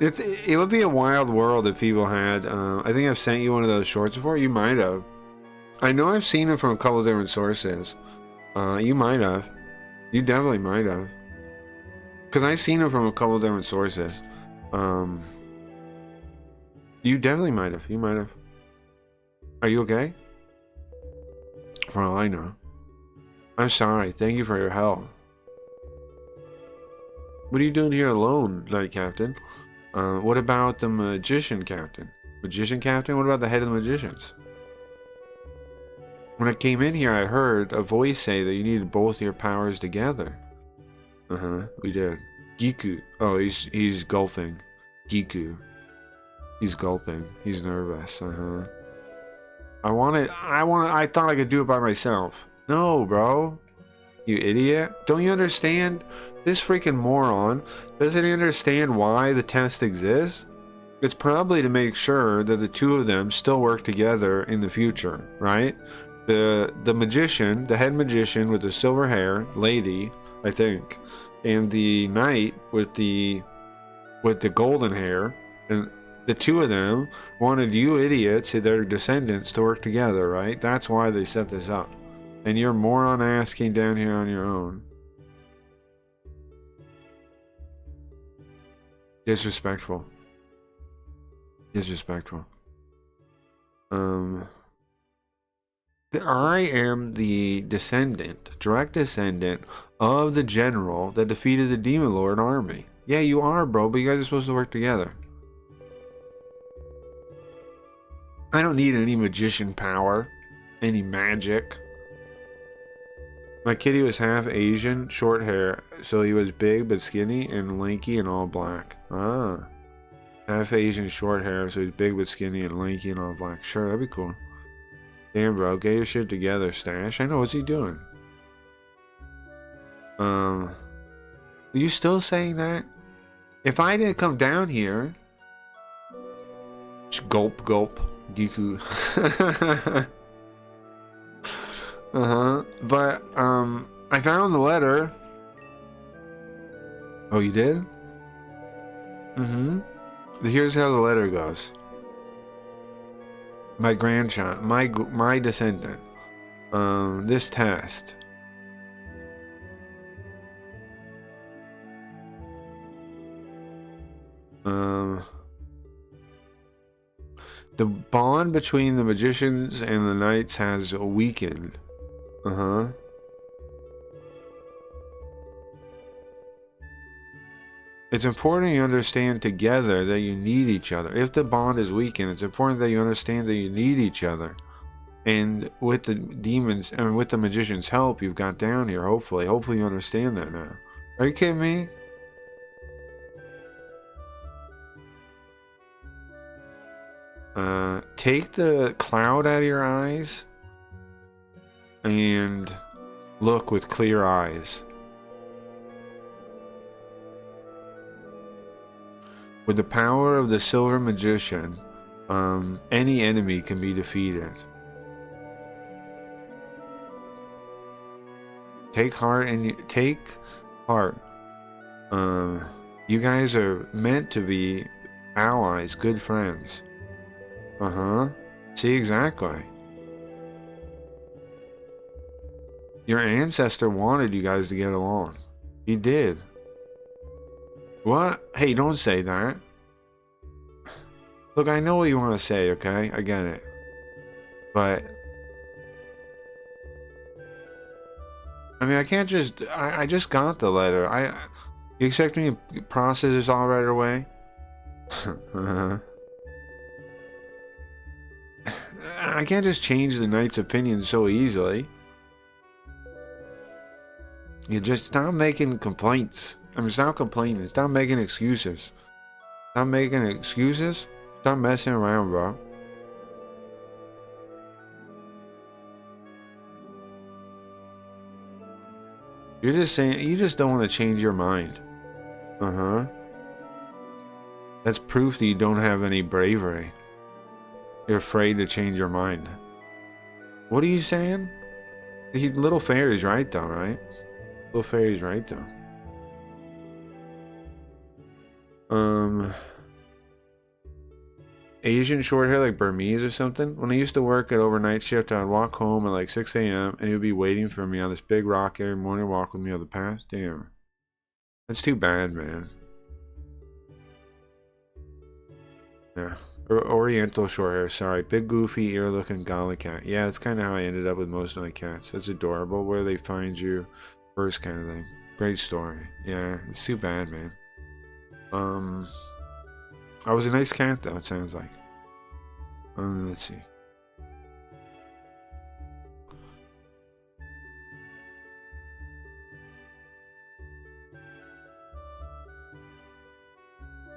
It would be a wild world if people had, I think I've sent you one of those shorts before. You might have. I know I've seen it from a couple different sources. You might have. You definitely might have. Because I've seen it from a couple different sources. You definitely might have. You might have. Are you okay? For all I know. I'm sorry. Thank you for your help. What are you doing here alone, Knight Captain? What about the Magician Captain? Magician Captain? What about the head of the magicians? When I came in here, I heard a voice say that you needed both your powers together. We did. Giku. Oh, he's gulping. Giku. He's gulping. He's nervous. I thought I could do it by myself. No, bro. You idiot. Don't you understand? This freaking moron. Doesn't he understand why the test exists? It's probably to make sure that the two of them still work together in the future, right? The magician, the head magician with the silver hair, lady, I think, and the knight with the golden hair, and the two of them wanted you idiots, their descendants, to work together, right? That's why they set this up. And you're moron asking down here on your own. Disrespectful. Disrespectful. I am the descendant, direct descendant of the general that defeated the Demon Lord army. Yeah, you are, bro, but you guys are supposed to work together. I don't need any magician power, any magic. My kitty was half Asian, short hair, so he was big but skinny and lanky and all black. Ah. Half Asian, short hair, so he's big but skinny and lanky and all black. Sure, that'd be cool. Damn, bro, get your shit together, Stash. I know, what's he doing? Are you still saying that? If I didn't come down here... Gulp, gulp. Giku. But, I found the letter. Oh, you did? Here's how the letter goes. My grandchild, my descendant. This test. The bond between the magicians and the knights has weakened. It's important you understand together that you need each other. If the bond is weakened, it's important that you understand that you need each other. And with the demons and with the magician's help you've got down here, hopefully you understand that now. Are you kidding me? Take the cloud out of your eyes and look with clear eyes. With the power of the silver magician, any enemy can be defeated. Take heart and take heart. You guys are meant to be allies, good friends. See, exactly. Your ancestor wanted you guys to get along. He did. What? Hey, don't say that. Look, I know what you want to say, okay? I get it. But... I mean, I can't just... I just got the letter. You expect me to process this all right away? I can't just change the knight's opinion so easily. You just stop making complaints. I mean, stop complaining. Stop making excuses. Stop making excuses. Stop messing around, bro. You're just saying, you just don't want to change your mind. That's proof that you don't have any bravery. You're afraid to change your mind. What are you saying? Little fairy's right though, right? Little fairy's right though. Asian short hair like Burmese or something. When I used to work at overnight shift, I'd walk home at like 6 a.m. and he would be waiting for me on this big rock every morning, walk with me on the path. Damn. That's too bad, man. Yeah. Oriental short hair, sorry. Big goofy ear looking gala cat. Yeah, that's kind of how I ended up with most of my cats. It's adorable. Where they find you first kind of thing. Great story. Yeah, it's too bad, man. I was a nice cat though, it sounds like. Let's see.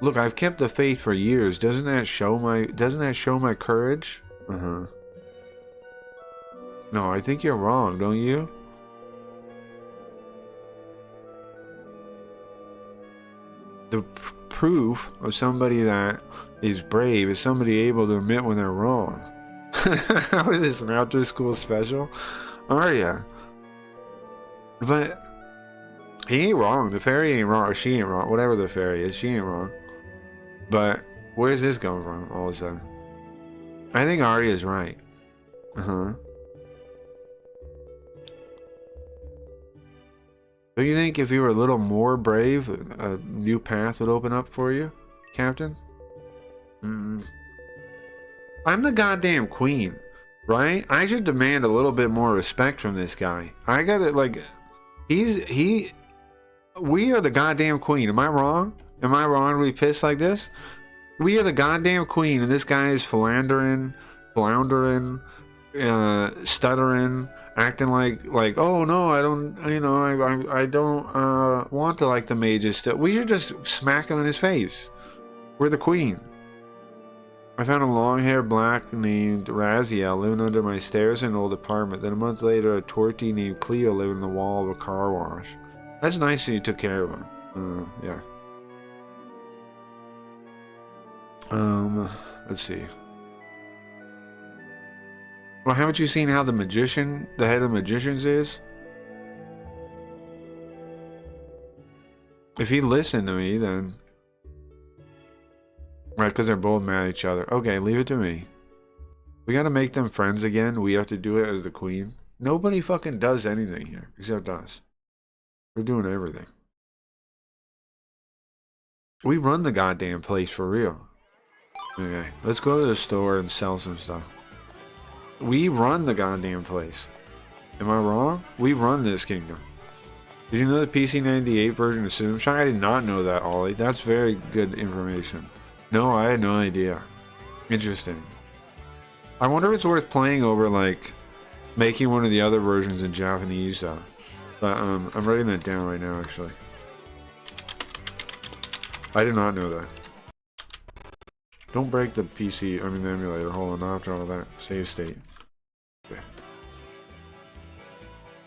Look, I've kept the faith for years. Doesn't that show my courage? No, I think you're wrong, don't you? The proof of somebody that is brave is somebody able to admit when they're wrong. How is this, an after school special? Arya. But he ain't wrong. The fairy ain't wrong. Or she ain't wrong. Whatever the fairy is, she ain't wrong. But where's this coming from all of a sudden? I think Arya's right. Uh-huh. Do you think if you were a little more brave, a new path would open up for you, Captain? I'm the goddamn queen, right? I should demand a little bit more respect from this guy. I gotta, like, we are the goddamn queen. Am I wrong? Am I wrong to be pissed like this? We are the goddamn queen, and this guy is floundering, stuttering, acting like, oh no, I don't, I don't want to like the mages still. We should just smack him in his face. We're the queen. I found a long-haired black named Raziel living under my stairs in an old apartment. Then a month later, a tortie named Cleo lived in the wall of a car wash. That's nice that you took care of him. Yeah. Let's see. Well, haven't you seen how the head of magicians is? If he listened to me, then... Right, because they're both mad at each other. Okay, leave it to me. We gotta make them friends again. We have to do it as the queen. Nobody fucking does anything here, except us. We're doing everything. We run the goddamn place for real. Okay, let's go to the store and sell some stuff. We run the goddamn place. Am I wrong? We run this kingdom. Did you know the PC98 version of System Shock? I did not know that, Ollie. That's very good information. No, I had no idea. Interesting. I wonder if it's worth playing over, like, making one of the other versions in Japanese, though. But, I'm writing that down right now, actually. I did not know that. Don't break the the emulator. Hold on, after all that. Save state. Okay.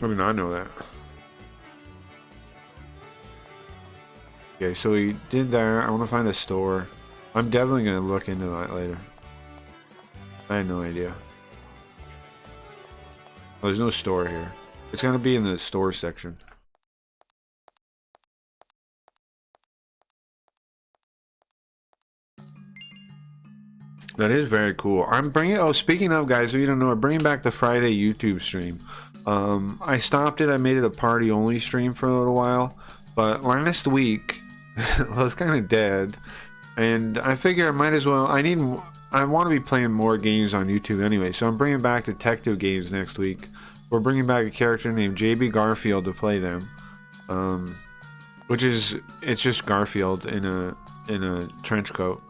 I did not know that. Okay, so we did that. I want to find a store. I'm definitely going to look into that later. I had no idea. Oh, there's no store here. It's going to be in the store section. That is very cool. I'm bringing... Oh, speaking of, guys, if you don't know, I'm bringing back the Friday YouTube stream. I stopped it. I made it a party-only stream for a little while. But last week... well, it's kind of dead. And I figure I might as well... I want to be playing more games on YouTube anyway. So I'm bringing back detective games next week. We're bringing back a character named JB Garfield to play them. Which is... It's just Garfield in a trench coat.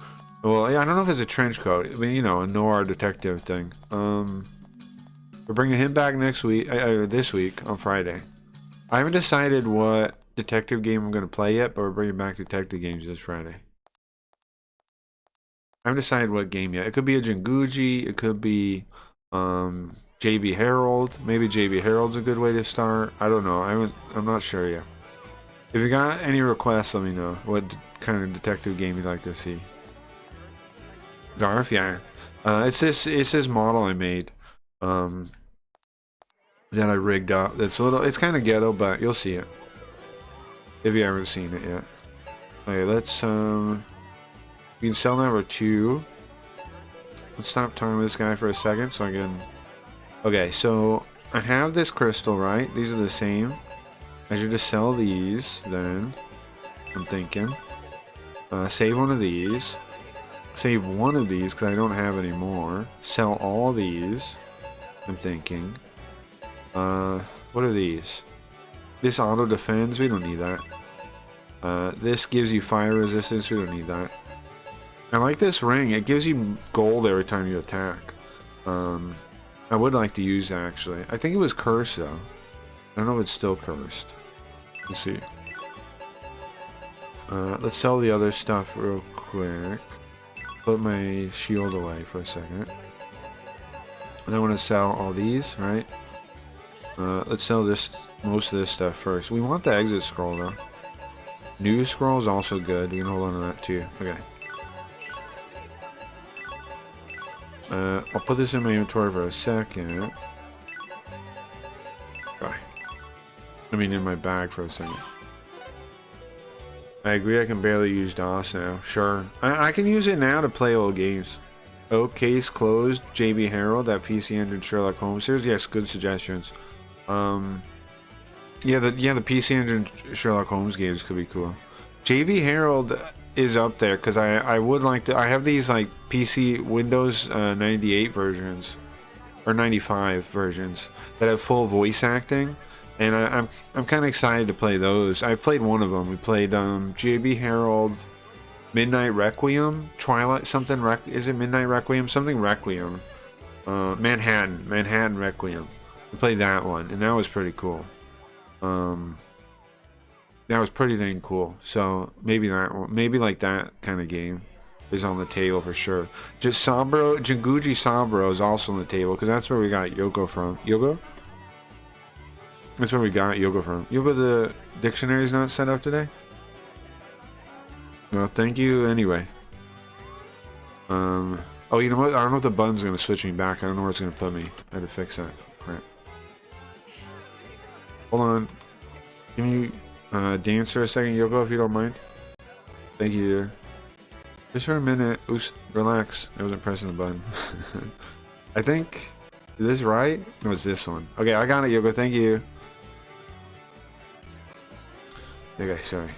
Well, yeah, I don't know if it's a trench coat. I mean, you know, a noir detective thing. We're bringing him back next week, this week on Friday. I haven't decided what detective game I'm going to play yet, but we're bringing back detective games this Friday. I haven't decided what game yet. It could be a Jinguji. It could be JB Harold. Maybe JB Harold's a good way to start. I don't know. I'm not sure yet. If you got any requests, let me know. What kind of detective game you'd like to see. Garf, yeah. It's this model I made that I rigged up. It's kind of ghetto, but you'll see it if you haven't seen it yet. Okay, let's we can sell number 2. Let's stop talking to this guy for a second so I can... Okay, so I have this crystal, right? These are the same. I should just sell these then. I'm thinking. Save one of these. Save one of these because I don't have any more. Sell all these. I'm thinking. What are these? This auto defends. We don't need that. This gives you fire resistance. We don't need that. I like this ring. It gives you gold every time you attack. I would like to use that actually. I think it was cursed though. I don't know if it's still cursed. Let's see. Let's sell the other stuff real quick. Put my shield away for a second. And I want to sell all these, right? Let's sell most of this stuff first. We want the exit scroll though. New scroll is also good. We can hold on to that too. Okay. I'll put this in my inventory for a second. Okay. I mean, in my bag for a second. I agree, I can barely use DOS now. Sure. I can use it now to play old games. Oh, case closed. JB Harold, that PC Engine Sherlock Holmes series. Yes, good suggestions. Yeah, the PC Engine Sherlock Holmes games could be cool. JB Harold is up there because I would like to. I have these like PC Windows 98 versions or 95 versions that have full voice acting. And I'm kind of excited to play those. I played one of them. We played JB Harold, Midnight Requiem, Twilight something. Is it Midnight Requiem? Something Requiem. Manhattan Requiem. We played that one, and that was pretty cool. That was pretty dang cool. So maybe that one, maybe like that kind of game is on the table for sure. Just Sabro, Jinguji Sabro is also on the table because that's where we got Yoko from. Yoko? That's where we got Yoga from. Yoga, the dictionary's not set up today? Well, thank you anyway. Oh, you know what? I don't know if the button's going to switch me back. I don't know where it's going to put me. I had to fix that. Right. Hold on. Can you dance for a second, Yoko, if you don't mind? Thank you. Just for a minute. Oops, relax. I wasn't pressing the button. I think... Is this right? No, it's this one. Okay, I got it, Yoko. Thank you. Okay, sorry.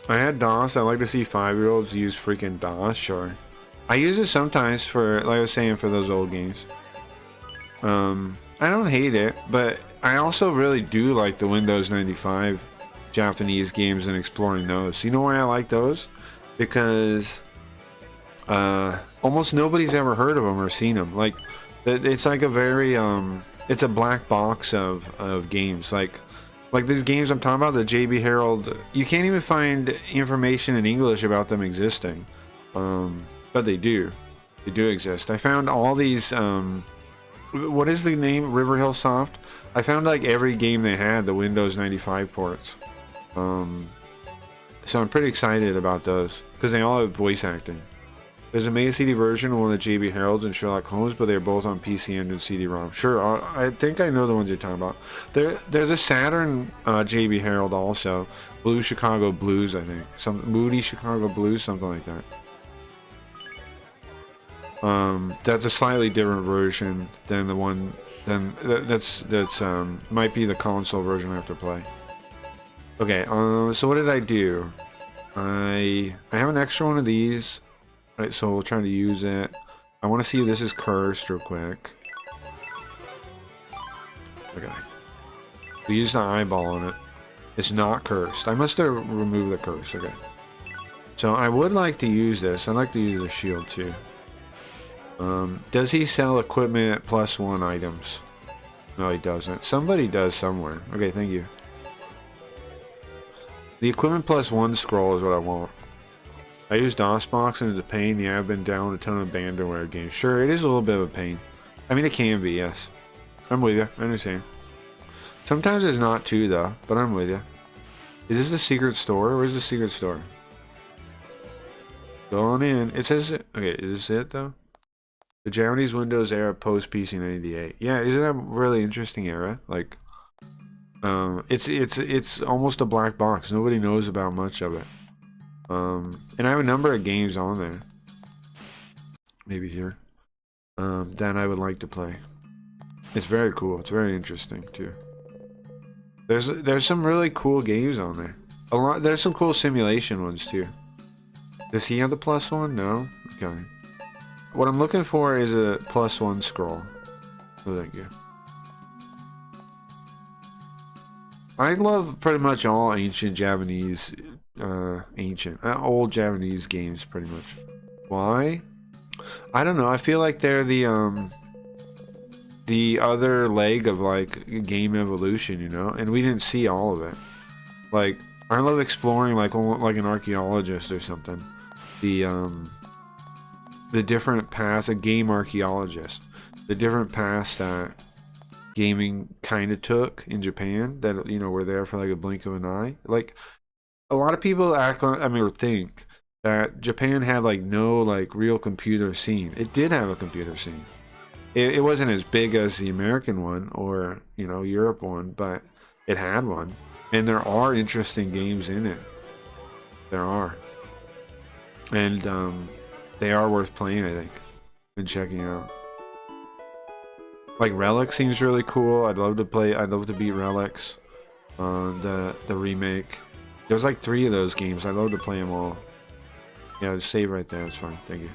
I had DOS. I like to see 5-year-olds use freaking DOS. Sure. I use it sometimes for, like I was saying, for those old games. I don't hate it, but I also really do like the Windows 95 Japanese games and exploring those. You know why I like those? Because almost nobody's ever heard of them or seen them. Like, it's like a very it's a black box of games. Like these games I'm talking about, the JB Harold, you can't even find information in English about them existing, but they do exist. I found all these what is the name? Riverhill Soft. I found like every game they had, the Windows 95 ports. So I'm pretty excited about those because they all have voice acting. There's a Mega CD version of one of the JB Heralds and Sherlock Holmes, but they're both on PC Engine CD-ROM. Sure, I think I know the ones you're talking about. There's a Saturn JB Herald also. Blue Chicago Blues, I think. Some Moody Chicago Blues, something like that. That's a slightly different version than the one. That's might be the console version I have to play. Okay, so what did I do? I have an extra one of these. Right, so we'll try to use it. I want to see if this is cursed real quick. Okay. We used the eyeball on it. It's not cursed. I must have removed the curse. Okay. So I would like to use this. I'd like to use the shield too. Does he sell equipment at +1 items? No, he doesn't. Somebody does somewhere. Okay, thank you. The equipment +1 scroll is what I want. I use DOSBox and it's a pain. Yeah, I've been down a ton of Bandware games. Sure, it is a little bit of a pain. I mean, it can be, yes. I'm with you. I understand. Sometimes it's not too, though, but I'm with you. Is this the secret store? Where's the secret store? Go on in. It says... Okay, is this it, though? The Japanese Windows era post-PC 98. Yeah, isn't that a really interesting era? Like, it's almost a black box. Nobody knows about much of it. And I have a number of games on there. Maybe here. That I would like to play. It's very cool. It's very interesting too. There's some really cool games on there. There's some cool simulation ones too. Does he have the +1? No? Okay. What I'm looking for is a +1 scroll. Oh, thank you. I love pretty much all ancient Japanese old Japanese games pretty much. Why? I don't know. I feel like they're the other leg of like game evolution, you know, and we didn't see all of it. Like, I love exploring like an archaeologist or something. The different paths, a game archaeologist, the different paths that gaming kind of took in Japan, that, you know, were there for like a blink of an eye. Like, a lot of people act like, I mean, or think that Japan had like no like real computer scene. It did have a computer scene. It wasn't as big as the American one or, you know, Europe one, but it had one. And there are interesting games in it. There are. And they are worth playing, I think, and checking out. Like Relic seems really cool. I'd love to beat Relics. The remake. There's like 3 of those games. I'd love to play them all. Yeah, just save right there. It's fine. Thank you.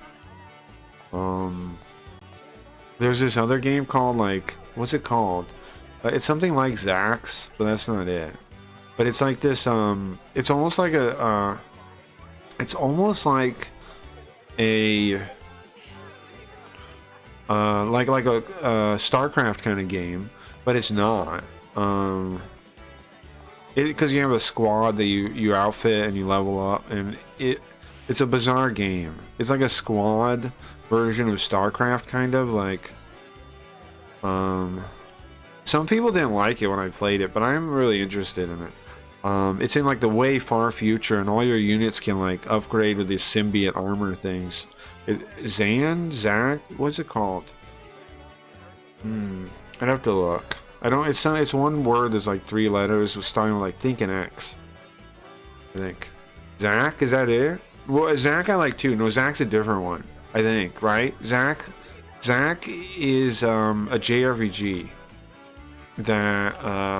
There's this other game called, like, what's it called? It's something like Zax, but that's not it. But it's like this, it's almost like a, like a StarCraft kind of game, but it's not. Because you have a squad that you outfit and you level up, and it's a bizarre game. It's like a squad version of StarCraft, kind of like. Some people didn't like it when I played it, but I'm really interested in it. It's in like the way far future, and all your units can like upgrade with these symbiote armor things. Zach, what's it called? I'd have to look. I don't. It's one word. There's like 3 letters. It's starting with like think and X. I think. Zach, is that it? Well, Zach I like too. No, Zach's a different one. I think, right? Zach is a JRPG that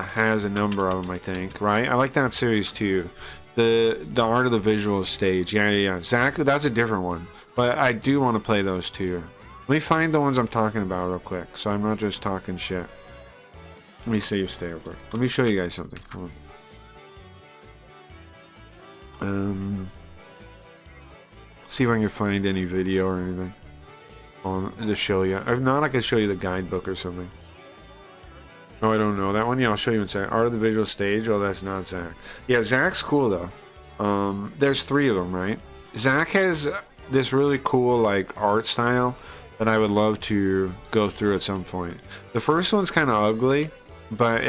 has a number of them, I think, right? I like that series too. The Art of the Visual Stage. Yeah. Zach, that's a different one. But I do want to play those too. Let me find the ones I'm talking about real quick, so I'm not just talking shit. Let me save stay real quick. Let me show you guys something. Hold on. See if I can find any video or anything to show you. If not, I can show you the guidebook or something. Oh, I don't know that one. Yeah, I'll show you in a second. Art of the Visual Stage. Oh, that's not Zach. Yeah, Zach's cool though. There's 3 of them, right? Zach has this really cool like art style that I would love to go through at some point. The first one's kind of ugly, but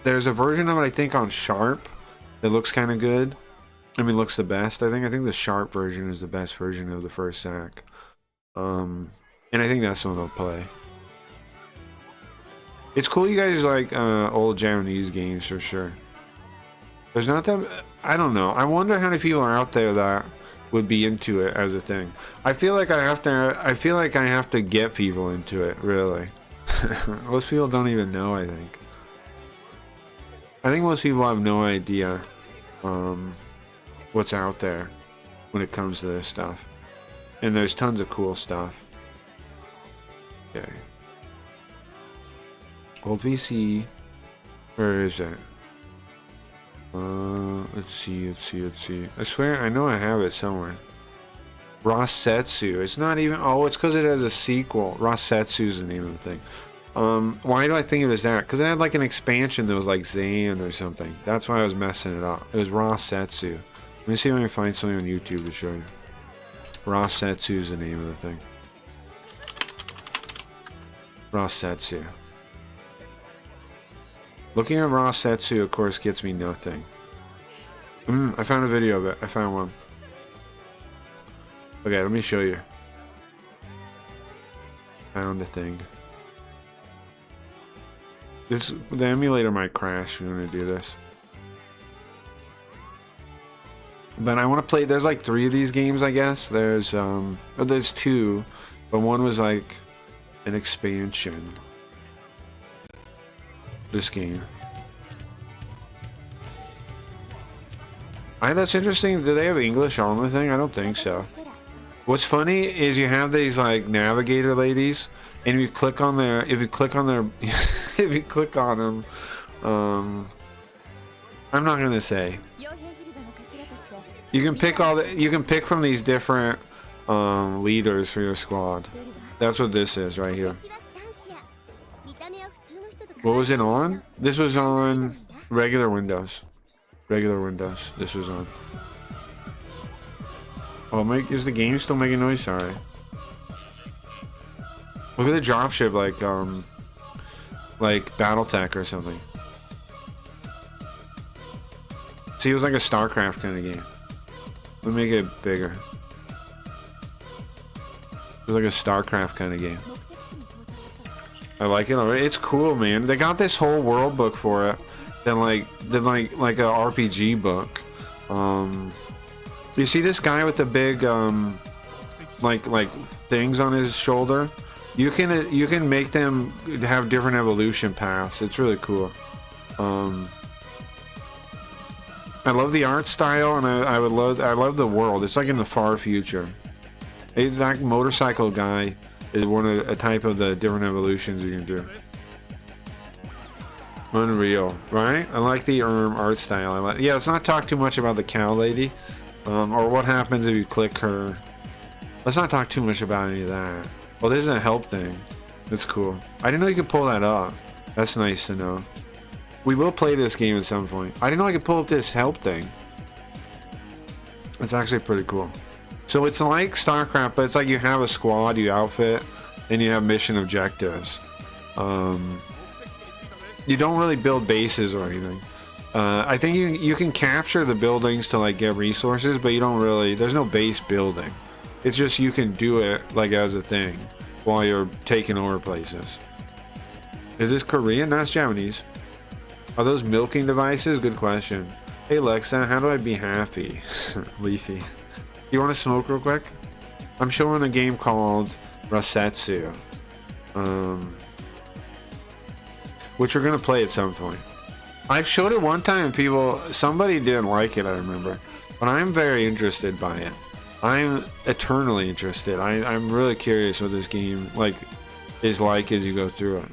there's a version of it I think on Sharp that looks kind of good. I mean, looks the best. I think the Sharp version is the best version of the first Zach. And I think that's the one I'll play. It's cool you guys like old Japanese games for sure. There's not that, I don't know. I wonder how many people are out there that would be into it as a thing. I feel like I have to get people into it, really. Most people don't even know, I think most people have no idea what's out there when it comes to this stuff. And there's tons of cool stuff. Okay. Old PC. Where is it? Let's see. I swear, I know I have it somewhere. Rasetsu. It's not even. Oh, it's because it has a sequel. Rasetsu is the name of the thing. Why do I think it was that? Because it had like an expansion that was like Zan or something. That's why I was messing it up. It was Rasetsu. Let me see if I can find something on YouTube to show you. Rasetsu is the name of the thing. Rasetsu. Looking at Rasetsu, of course, gets me nothing. I found a video of it. I found one. Okay, let me show you. Found a thing. The emulator might crash when I do this. But I want to play. There's like 3 of these games, I guess. There's 2, but one was like an expansion. This game. That's interesting. Do they have English on the thing? I don't think so. What's funny is you have these like navigator ladies, and if you click on them, I'm not gonna say. You can pick from these different leaders for your squad. That's what this is right here. What was it on? This was on regular Windows. This was on. Oh, is the game still making noise? Sorry. Look at the dropship, like, like BattleTech or something. See, it was like a StarCraft kind of game. Let me make it bigger. It was like a StarCraft kind of game. I like it already. It's cool, man. They got this whole world book for it. Then like a RPG book. You see this guy with the big like things on his shoulder? You can make them have different evolution paths. It's really cool. I love the art style, and I love the world. It's like in the far future. That motorcycle guy is a type of the different evolutions you can do. Unreal, right? I like the art style. Yeah, let's not talk too much about the cow lady, or what happens if you click her. Let's not talk too much about any of that. Well, there's a help thing. That's cool. I didn't know you could pull that up. That's nice to know. We will play this game at some point. I didn't know I could pull up this help thing. It's actually pretty cool. So it's like StarCraft, but it's like you have a squad, you outfit, and you have mission objectives. You don't really build bases or anything. I think you can capture the buildings to like get resources, but you don't really. There's no base building. It's just you can do it like as a thing while you're taking over places. Is this Korean? That's Japanese. Are those milking devices? Good question. Hey Alexa, how do I be happy? Leafy. You want to smoke real quick? I'm showing a game called Rasetsu. Which we're gonna play at some point. I've showed it one time and somebody didn't like it, I remember. But I'm very interested by it. I'm eternally interested. I'm really curious what this game is like as you go through it.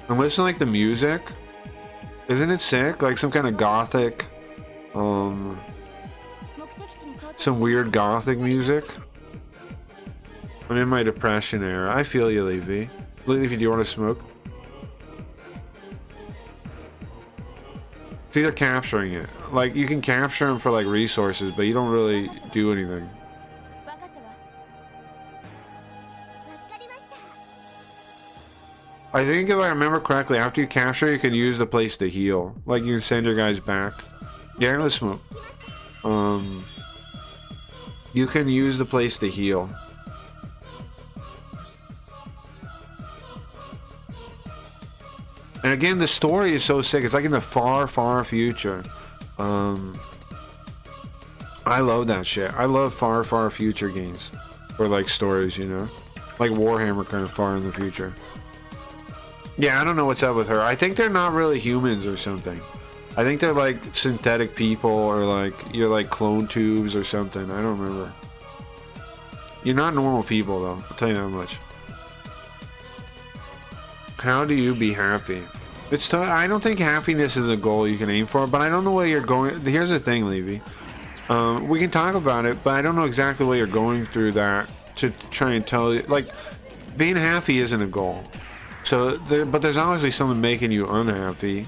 I'm listening to like the music. Isn't it sick? Like some kind of gothic, some weird gothic music. I'm in my depression era. I feel you, Leafy. Leafy, do you want to smoke? See, they're capturing it. Like, you can capture them for like resources, but you don't really do anything. I think if I remember correctly, after you capture, you can use the place to heal. Like, you can send your guys back. Yeah, let's smoke. You can use the place to heal. And again, the story is so sick. It's like in the far, far future. I love that shit. I love far, far future games. Or like stories, you know? Like Warhammer kind of far in the future. Yeah, I don't know what's up with her. I think they're not really humans or something. I think they're like synthetic people, or like you're like clone tubes or something. I don't remember. You're not normal people though, I'll tell you that much. How do you be happy? It's tough. I don't think happiness is a goal you can aim for, but I don't know where you're going. Here's the thing, Levy. We can talk about it, but I don't know exactly what you're going through that to try and tell you. Like, being happy isn't a goal. So, but there's obviously something making you unhappy.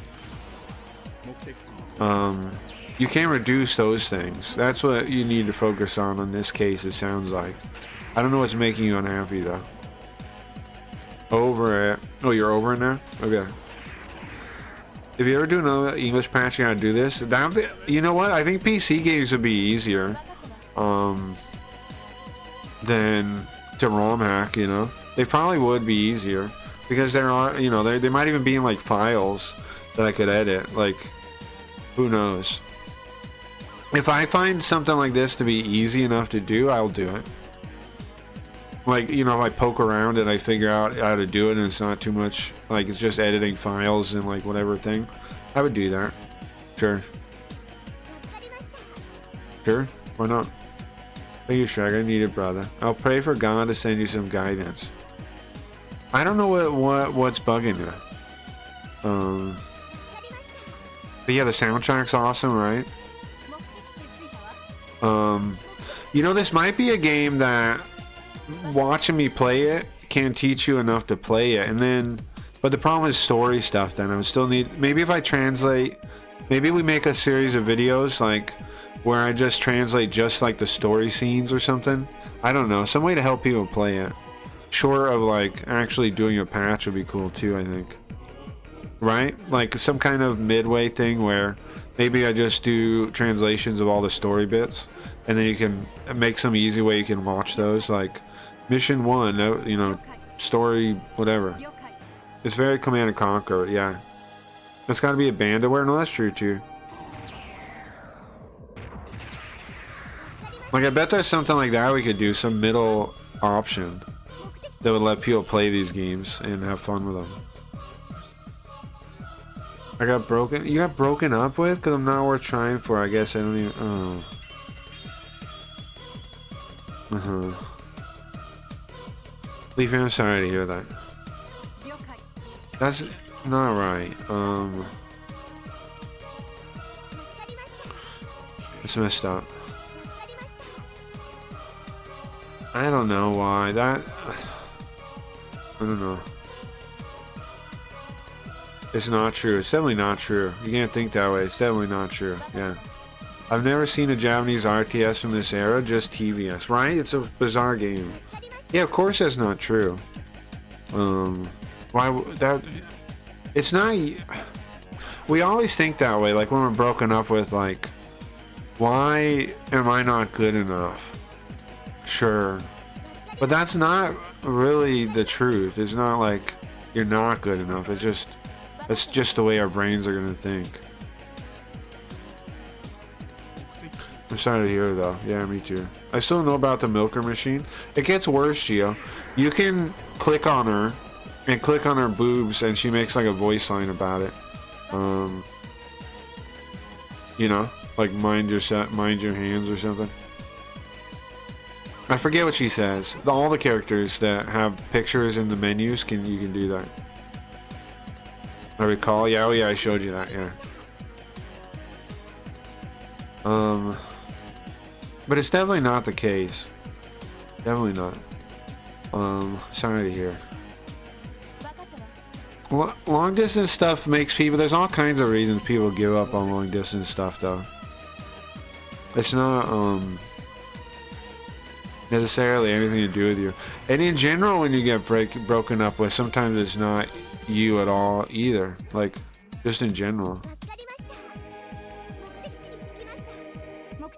You can't reduce those things. That's what you need to focus on in this case, it sounds like. I don't know what's making you unhappy, though. Over it. Oh, you're over it now? Okay. If you ever do another English patch, you gotta do this. You know what? I think PC games would be easier than to ROM hack, you know? They probably would be easier. Because there are, you know, they might even be in like files that I could edit. Like, who knows? If I find something like this to be easy enough to do, I'll do it. Like, you know, if I poke around and I figure out how to do it and it's not too much, like it's just editing files and like whatever thing, I would do that. Sure. Sure? Why not? Thank you, Shrek. I need it, brother. I'll pray for God to send you some guidance. I don't know what's bugging you. But yeah, the soundtrack's awesome, right? You know, this might be a game that watching me play it can't teach you enough to play it, and then, but the problem is story stuff. Then I would still need, maybe if I translate, maybe we make a series of videos like where I just translate just like the story scenes or something. I don't know, some way to help people play it. Short of like actually doing a patch would be cool too, I think. Right? Like some kind of midway thing where maybe I just do translations of all the story bits, and then you can make some easy way you can watch those, like mission 1, you know, story whatever. It's very Command and Conquer, yeah. It's got to be a bandware. No, that's true too. Like I bet there's something like that we could do, some middle option that would let people play these games and have fun with them. I got broken. You got broken up with? Because I'm not worth trying for. I guess I don't even. Oh. Leafy, I'm sorry to hear that. That's not right. It's messed up. I don't know why. That. I don't know. It's not true. It's definitely not true. You can't think that way. It's definitely not true. Yeah. I've never seen a Japanese RTS from this era, just TVS. Right? It's a bizarre game. Yeah, of course that's not true. Why that... It's not... We always think that way, like when we're broken up with, like, why am I not good enough? Sure. But that's not really the truth. It's not like you're not good enough. It's just... That's just the way our brains are gonna think. I'm sorry to hear though. Yeah, me too. I still don't know about the milker machine. It gets worse, Gio. You can click on her and click on her boobs and she makes like a voice line about it. You know, like mind your hands or something. I forget what she says. All the characters that have pictures in the menus you can do that. I recall. Yeah, oh yeah, I showed you that. Yeah. But it's definitely not the case. Definitely not. Sorry to hear. Long distance stuff makes people. There's all kinds of reasons people give up on long distance stuff, though. It's not necessarily anything to do with you. And in general, when you get broken up with, sometimes it's not you at all either, like just in general.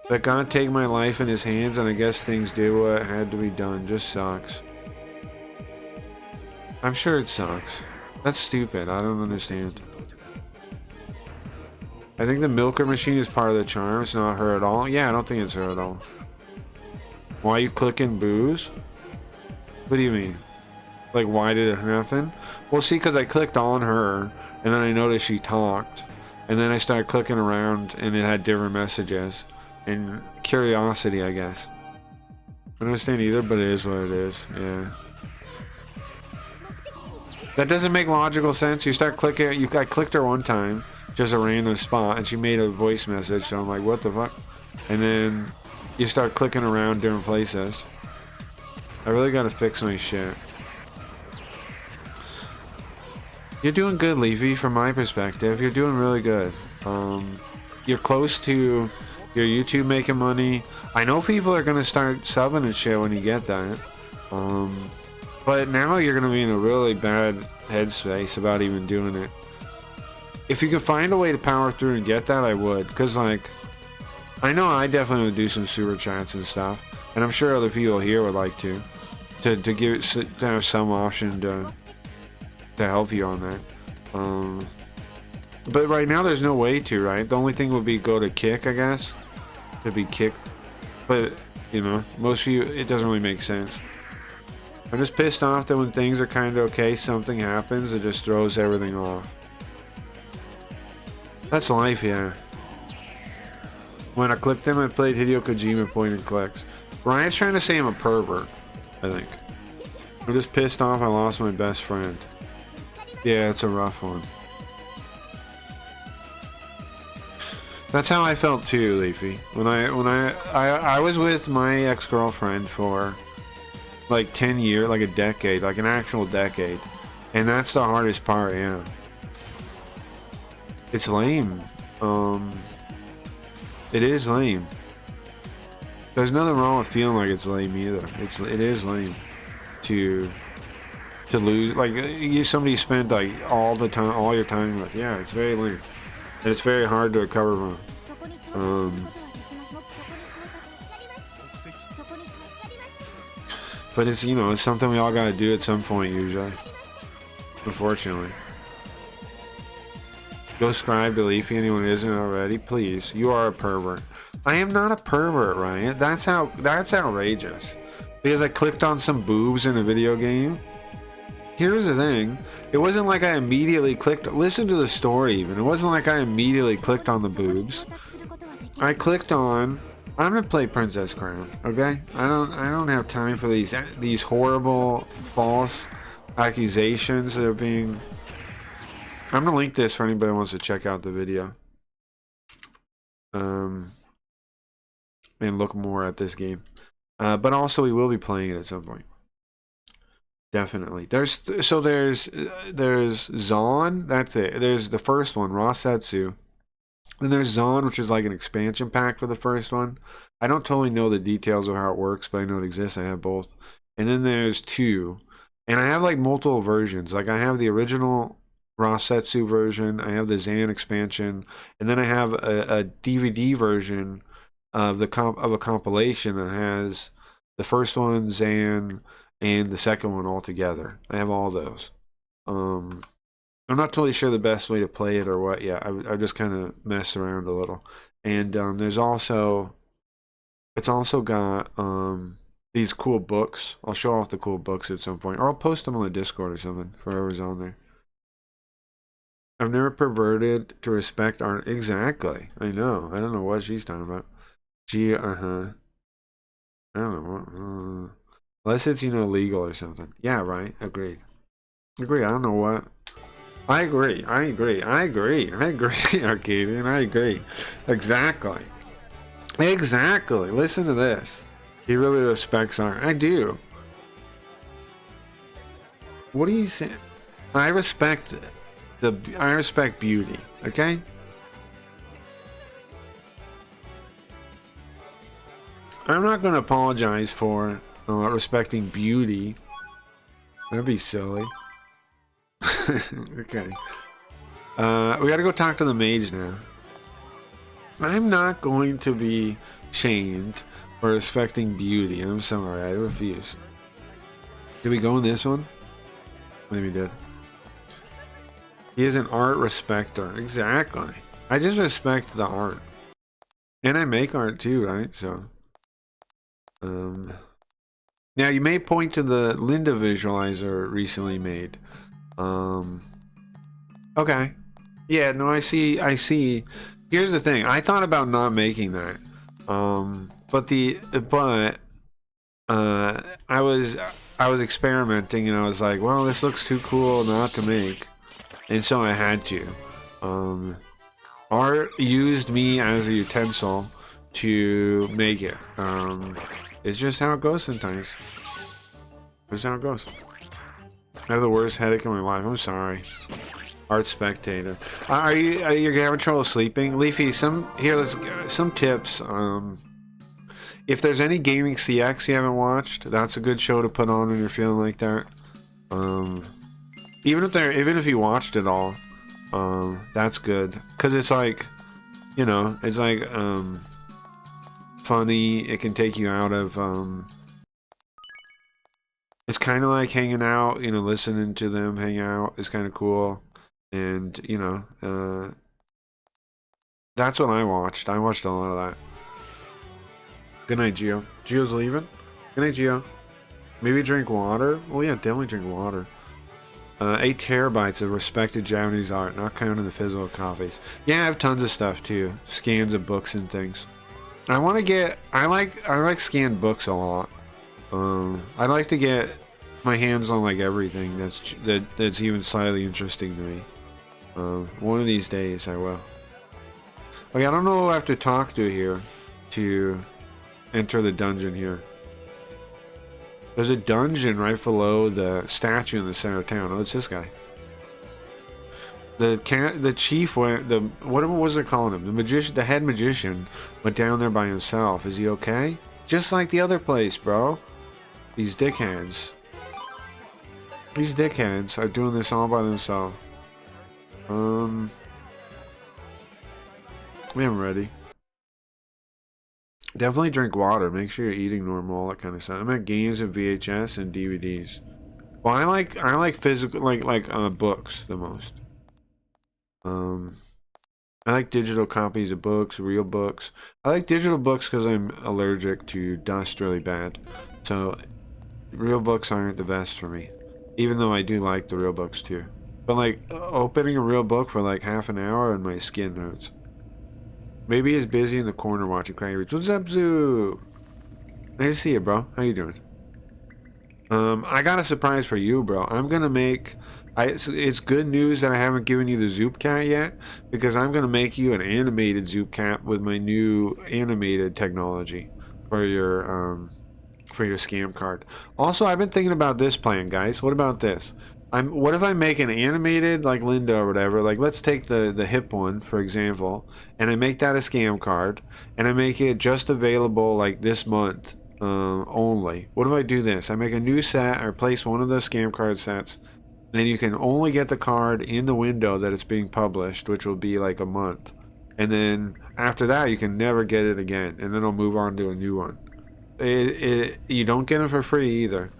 That God take my life in his hands, and I guess things did what had to be done. Just sucks. I'm sure it sucks. That's stupid. I don't understand. I think the milker machine is part of the charm. It's not her at all. Yeah, I don't think it's her at all. Why are you clicking booze? What do you mean? Like, why did it happen? Well, see, because I clicked on her, and then I noticed she talked. And then I started clicking around, and it had different messages. And curiosity, I guess. I don't understand either, but it is what it is. Yeah. That doesn't make logical sense. You start clicking... I clicked her one time, just a random spot, and she made a voice message. So I'm like, what the fuck? And then you start clicking around different places. I really gotta fix my shit. You're doing good, Leafy, from my perspective. You're doing really good. You're close to your YouTube making money. I know people are gonna start subbing and shit when you get that. But now you're gonna be in a really bad headspace about even doing it. If you could find a way to power through and get that, I would. Cause like, I know I definitely would do some super chats and stuff, and I'm sure other people here would like to have some option to help you on that. But right now there's no way to, right? The only thing would be go to Kick, I guess. It'd be Kick. But, you know, most of you, it doesn't really make sense. I'm just pissed off that when things are kind of okay, something happens, it just throws everything off. That's life, yeah. When I clicked them, I played Hideo Kojima point and clicks. Ryan's trying to say I'm a pervert, I think. I'm just pissed off I lost my best friend. Yeah, it's a rough one. That's how I felt too, Leafy. When I was with my ex-girlfriend for like 10 years, like a decade, like an actual decade. And that's the hardest part, yeah. It's lame. It is lame. There's nothing wrong with feeling like it's lame either. It is lame to lose. Like somebody spent like all your time with. Yeah, it's very lame. And it's very hard to recover from. But it's, you know, it's something we all gotta do at some point usually. Unfortunately. Go subscribe to Leafy, anyone who isn't already, please. You are a pervert. I am not a pervert, Ryan. That's outrageous. Because I clicked on some boobs in a video game. Here's the thing. It wasn't like I immediately clicked. Listen to the story even. It wasn't like I immediately clicked on the boobs. I clicked on. I'm gonna play Princess Crown. Okay. I don't have time for these horrible false accusations that are being. I'm gonna link this for anybody who wants to check out the video. And look more at this game. But also we will be playing it at some point. Definitely. There's Zon. That's it. There's the first one, Rosetsu. Then there's Zon, which is like an expansion pack for the first one. I don't totally know the details of how it works, but I know it exists. I have both. And then there's 2. And I have like multiple versions. Like I have the original Rosetsu version. I have the Zan expansion. And then I have a DVD version of a compilation that has the first one, Zan, and the second one all together. I have all those. I'm not totally sure the best way to play it or what yet. I just kind of messed around a little. And it's also got these cool books. I'll show off the cool books at some point, or I'll post them on the Discord or something for whoever's on there. I've never perverted to respect art. Exactly. I know. I don't know what she's talking about. I don't know. Unless it's, you know, legal or something. Yeah, right. Agreed. I don't know what. I agree, Arcadian. I agree. Exactly. Listen to this. He really respects art. I do. What are you saying? I respect beauty. Okay? I'm not going to apologize for respecting beauty. That'd be silly. Okay. We gotta go talk to the mage now. I'm not going to be shamed for respecting beauty. I'm sorry, I refuse. Did we go in this one? Maybe we did. He is an art respecter. Exactly. I just respect the art. And I make art too, right? So. Now you may point to the Linda visualizer recently made. Okay. Yeah, no, I see. Here's the thing. I thought about not making that. I was experimenting and I was like, well, this looks too cool not to make. And so I had to. Art used me as a utensil to make it. It's just how it goes sometimes. It's how it goes. I have the worst headache in my life. I'm sorry. Art spectator. Are you having trouble sleeping? Leafy, some tips. If there's any Gaming CX you haven't watched, that's a good show to put on when you're feeling like that. Even if you watched it all, that's good. Cause it's like, you know, it's like funny. It can take you out of it's kind of like hanging out, you know, listening to them hang out is kind of cool. And, you know, that's what I watched. I watched a lot of that. Good night, Gio. Gio's leaving. Good night, Gio. Maybe drink water? Oh, yeah, definitely drink water. 8 terabytes of respected Japanese art, not counting the physical copies. Yeah, I have tons of stuff, too. Scans of books and things. I like scanned books a lot. I'd like to get my hands on like everything that's even slightly interesting to me. One of these days I will. Okay, I don't know who I have to talk to here to enter the dungeon here. There's a dungeon right below the statue in the center of town. Oh, it's this guy. The chief went. What was it calling him? The magician, the head magician, went down there by himself. Is he okay? Just like the other place, bro. These dickheads. These dickheads are doing this all by themselves. I'm ready. Definitely drink water. Make sure you're eating normal, all that kind of stuff. I'm at games and VHS and DVDs. Well, I like physical, like books the most. I like digital copies of books, real books. I like digital books because I'm allergic to dust really bad. So, real books aren't the best for me. Even though I do like the real books too. But like, opening a real book for like half an hour and my skin hurts. Maybe he's busy in the corner watching Craggy Reads. What's up, Zoo? Nice to see you, bro. How you doing? I got a surprise for you, bro. I'm gonna make... it's good news that I haven't given you the Zoop Cat yet, because I'm gonna make you an animated Zoop Cat with my new animated technology for your scam card. Also, I've been thinking about this plan, guys. What about this? What if I make an animated, like Linda or whatever? Like, let's take the hip one, for example, and I make that a scam card, and I make it just available like this month only. What if I do this? I make a new set, I replace one of the scam card sets, and you can only get the card in the window that it's being published, which will be like a month. And then after that, you can never get it again, and then I'll move on to a new one. You don't get it for free either.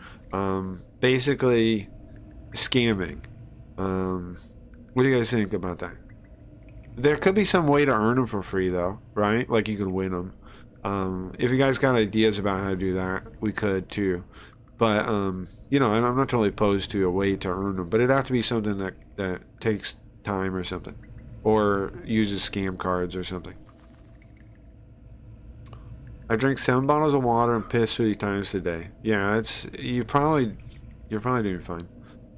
Basically, scamming. What do you guys think about that? There could be some way to earn them for free though, right? Like you can win them. If you guys got ideas about how to do that, we could too. But you know, I'm not totally opposed to a way to earn them, but it'd have to be something that takes time or something, or uses scam cards or something. I drink 7 bottles of water and piss 3 times a day. Yeah, you're probably doing fine.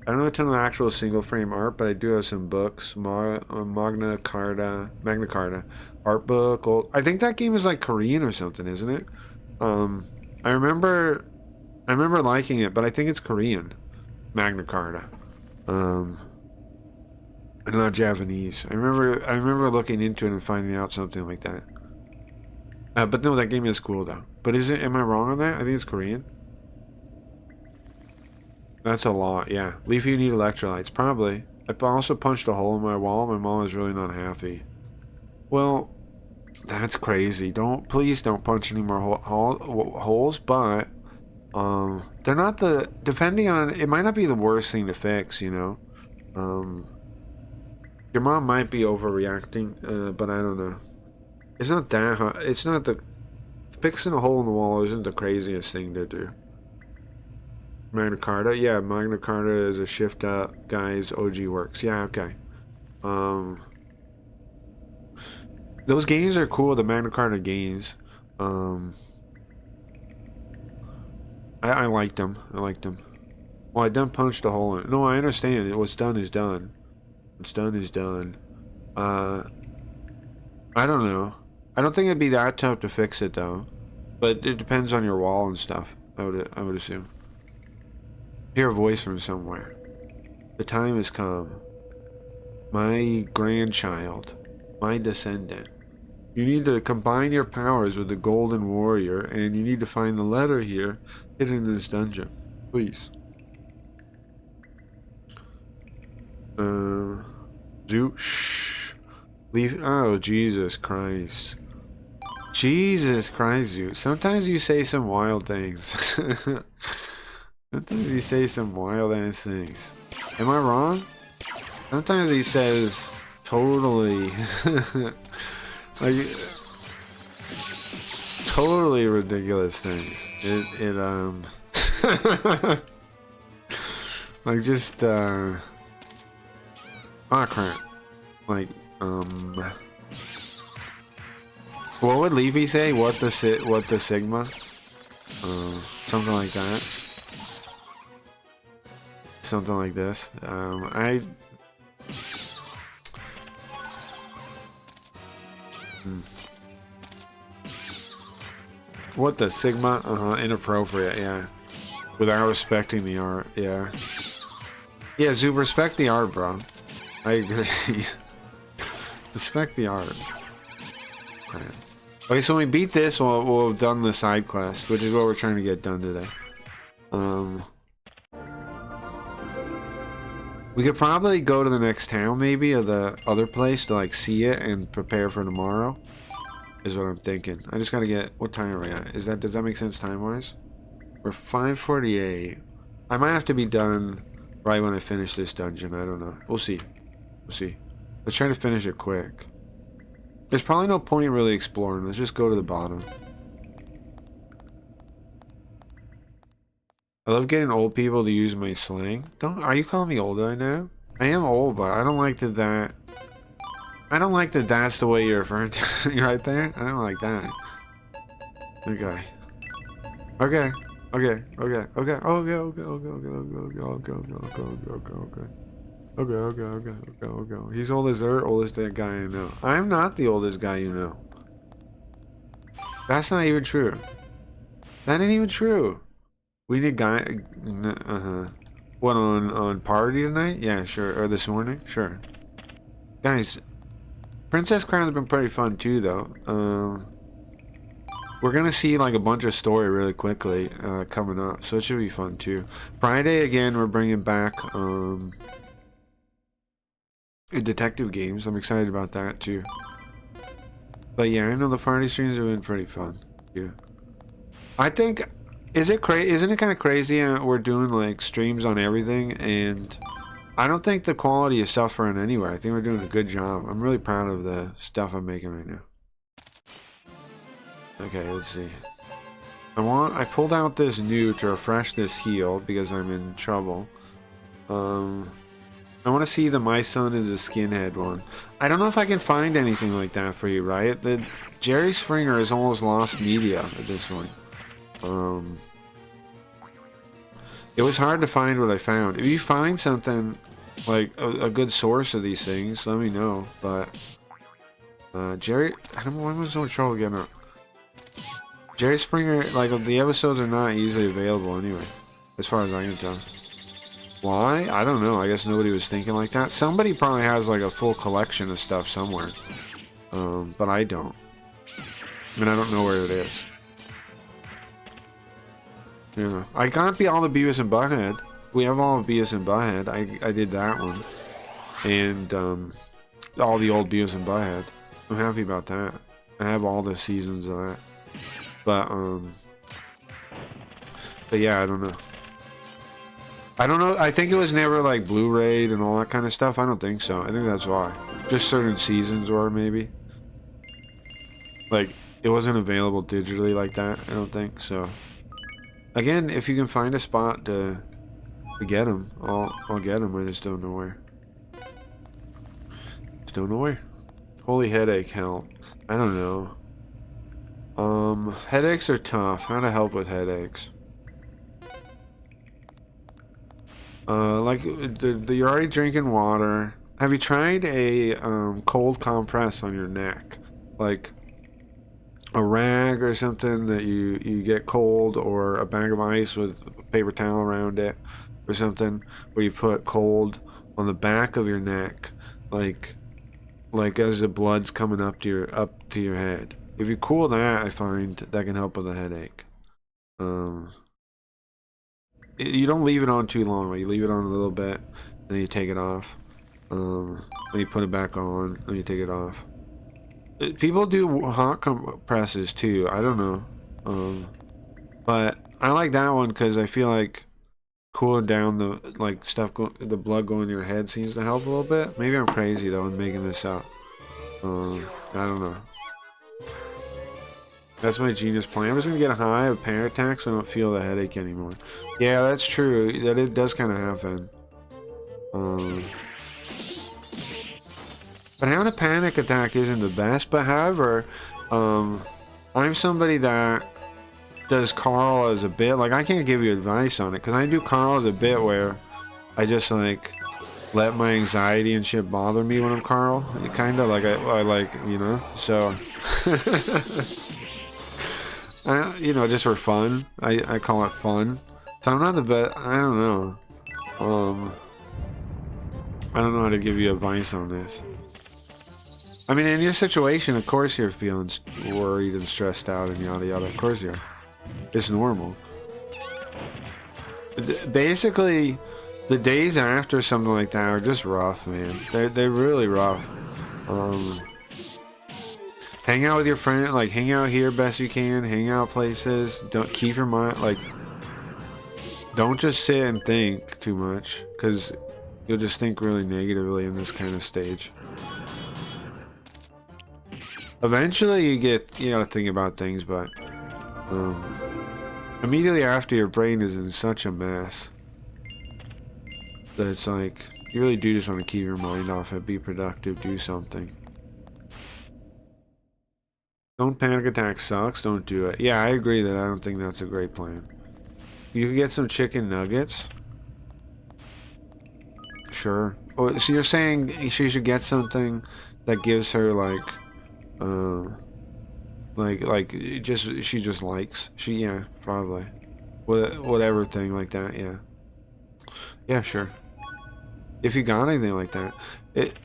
I don't know a ton of actual single frame art, but I do have some books. Magna Carta art book. I think that game is like Korean or something, isn't it? I remember liking it, but I think it's Korean. Magna Carta. And not Japanese. I remember looking into it and finding out something like that. But no, that game is cool though. But am I wrong on that? I think it's Korean. That's a lot, yeah. Leafy, you need electrolytes. Probably. I also punched a hole in my wall. My mom is really not happy. Well, that's crazy. Please don't punch any more holes, but they're not depending on, it might not be the worst thing to fix, you know. Your mom might be overreacting, but I don't know. It's not that hard. It's not fixing a hole in the wall isn't the craziest thing to do. Magna Carta? Yeah, Magna Carta is a shift up, guys. OG works. Yeah, okay. Those games are cool, the Magna Carta games. I liked them. Well, I done punched a hole in it. No, I understand. What's done is done. What's done is done. I don't know. I don't think it'd be that tough to fix it, though. But it depends on your wall and stuff, I would assume. Hear a voice from somewhere. The time has come. My grandchild. My descendant. You need to combine your powers with the Golden Warrior, and you need to find the letter here hidden in this dungeon. Please. Shh. Leave. Oh, Jesus Christ. Jesus Christ, Zoo. Sometimes you say some wild things. Sometimes he says some wild ass things. Am I wrong? Sometimes he says totally like totally ridiculous things. Like just oh crap. Like what would Leafy say? What the Sigma? Something like that. Something like this. What the Sigma? Inappropriate, yeah. Without respecting the art, yeah. Yeah, Zoop, respect the art, bro. I agree. Respect the art. Right. Okay, so when we beat this, we'll have done the side quest, which is what we're trying to get done today. We could probably go to the next town, maybe, or the other place to, like, see it and prepare for tomorrow. Is what I'm thinking. I just gotta get... What time are we at? Does that make sense time-wise? We're 5:48. I might have to be done right when I finish this dungeon. I don't know. We'll see. We'll see. Let's try to finish it quick. There's probably no point really exploring. Let's just go to the bottom. I love getting old people to use my slang. Are you calling me old right now? I am old, but I don't like that. I don't like that that's the way you're referring to me right there. I don't like that. Okay. Okay. Okay. Okay. Okay. Okay. Okay. Okay. Okay. Okay. He's old as her, oldest that guy I know. I'm not the oldest guy you know. That's not even true. That ain't even true. We need guy. What on party tonight? Yeah, sure. Or this morning? Sure. Guys, Princess Crown's been pretty fun too, though. We're gonna see like a bunch of story really quickly coming up, so it should be fun too. Friday again, we're bringing back detective games. I'm excited about that too. But yeah, I know the Friday streams have been pretty fun. Yeah, I think. Isn't it kind of crazy? We're doing like streams on everything, and I don't think the quality is suffering anywhere. I think we're doing a good job. I'm really proud of the stuff I'm making right now. Okay, let's see. I pulled out this new to refresh this heal because I'm in trouble. I want to see the My Son is a Skinhead one. I don't know if I can find anything like that for you, right? The Jerry Springer has almost lost media at this point. It was hard to find what I found. If you find something like a good source of these things, let me know. But Jerry, I don't know why I'm so trouble getting up. Jerry Springer, like the episodes are not usually available anyway, as far as I can tell. Why? I don't know. I guess nobody was thinking like that. Somebody probably has like a full collection of stuff somewhere, but I don't. I mean, I don't know where it is. Yeah, I can't be all the Beavis and Butthead. We have all of Beavis and Butthead. I did that one, and all the old Beavis and Butthead. I'm happy about that. I have all the seasons of that. But yeah, I don't know. I don't know. I think it was never like Blu-rayed and all that kind of stuff. I don't think so. I think that's why. Just certain seasons were maybe. Like it wasn't available digitally like that. I don't think so. Again, if you can find a spot to get them, I'll get them. I just don't know where. Just don't know where. Holy headache help. I don't know. Headaches are tough. How to help with headaches? Like you're already drinking water. Have you tried a cold compress on your neck, like a rag or something that you get cold, or a bag of ice with a paper towel around it, or something where you put cold on the back of your neck, like as the blood's coming up to your head. If you cool that, I find that can help with a headache. You don't leave it on too long. You leave it on a little bit, and then you take it off. Then you put it back on, and you take it off. People do hot compresses too. I don't know. But I like that one because I feel like cooling down the the blood going to your head seems to help a little bit. Maybe I'm crazy though and making this up. I don't know. That's my genius plan. I'm just gonna get a high of panic attack so I don't feel the headache anymore. Yeah, that's true. That it does kind of happen. But having a panic attack isn't the best. But however, I'm somebody that does Carl as a bit. Like I can't give you advice on it because I do Carl as a bit where I just like let my anxiety and shit bother me when I'm Carl. Kind of like I like, you know. So. You know, just for fun. I call it fun. So I'm not the best. I don't know. I don't know how to give you advice on this. I mean, in your situation, of course you're feeling worried and stressed out and yada yada. Of course you're. It's normal. Basically, the days after something like that are just rough, man. They're really rough. Hang out with your friend, like hang out here best you can. Hang out places. Don't keep your mind like. Don't just sit and think too much, because you'll just think really negatively in this kind of stage. Eventually you gotta think about things, but immediately after, your brain is in such a mess that it's like, you really do just want to keep your mind off it, be productive, do something. Don't panic attack sucks, don't do it. Yeah, I agree that I don't think that's a great plan. You can get some chicken nuggets. Sure. Oh, so you're saying she should get something that gives her like she just likes. Yeah, probably. Whatever thing like that, yeah. Yeah, sure. If you got anything like that.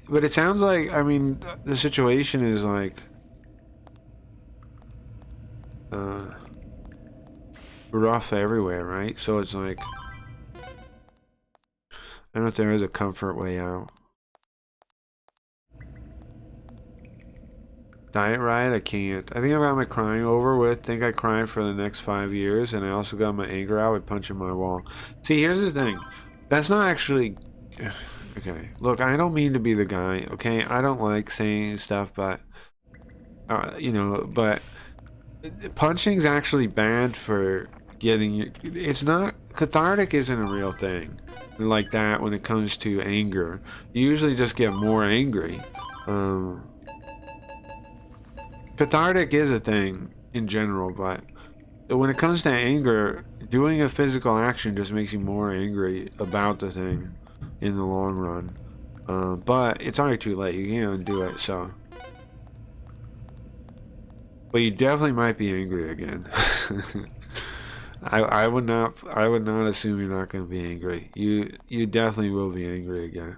But it sounds like, I mean, the situation is like rough everywhere, right? So it's like, I don't know if there is a comfort way out. Diet right? I can't. I think I got my crying over with. Think I cry for the next 5 years, and I also got my anger out with punching my wall. See, here's the thing. That's not actually... Okay, look, I don't mean to be the guy, okay? I don't like saying stuff, but... you know, but... Punching's actually bad for getting... It's not... Cathartic isn't a real thing like that when it comes to anger. You usually just get more angry. Cathartic is a thing in general, but when it comes to anger, doing a physical action just makes you more angry about the thing in the long run. But it's already too late. You can't undo it, so... But you definitely might be angry again. I would not assume you're not going to be angry. You definitely will be angry again.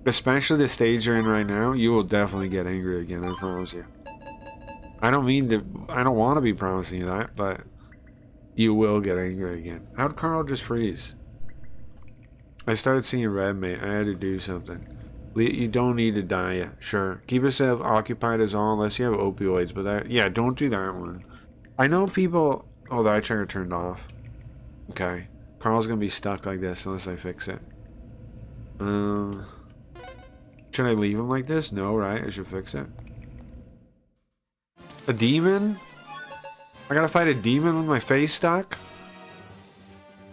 Especially the stage you're in right now, you will definitely get angry again, I promise you. I don't want to be promising you that, but you will get angry again. How'd Carl just freeze? I started seeing red, mate. I had to do something. You don't need to die yet. Sure. Keep yourself occupied as all, unless you have opioids, but that... Yeah, don't do that one. I know people... Oh, the eye tracker turned off. Okay. Carl's gonna be stuck like this unless I fix it. Should I leave him like this? No, right? I should fix it. A demon? I gotta fight a demon with my face stuck?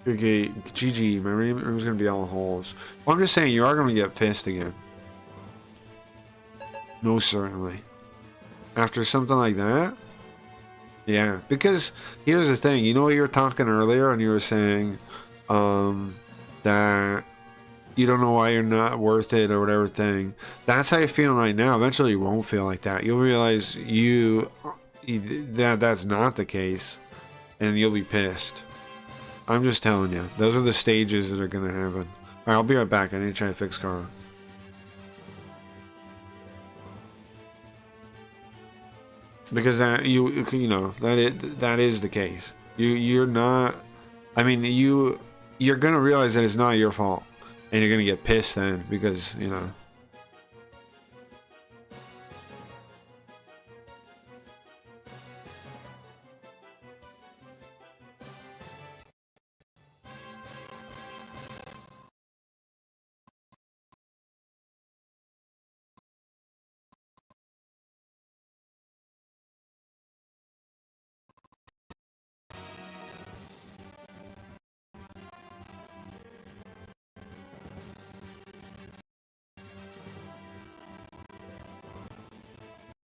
Okay, GG. My room's gonna be all holes. Well, I'm just saying, you are gonna get pissed again. Most certainly. After something like that? Yeah, because here's the thing. You know, you were talking earlier and you were saying that you don't know why you're not worth it or whatever thing. That's how you're feeling right now. Eventually you won't feel like that. You'll realize that's not the case, and you'll be pissed. I'm just telling you. Those are the stages that are going to happen. Alright, I'll be right back. I need to try to fix Carl. Because that that is the case. You're not... I mean, you're going to realize that it's not your fault. And you're going to get pissed then because, you know...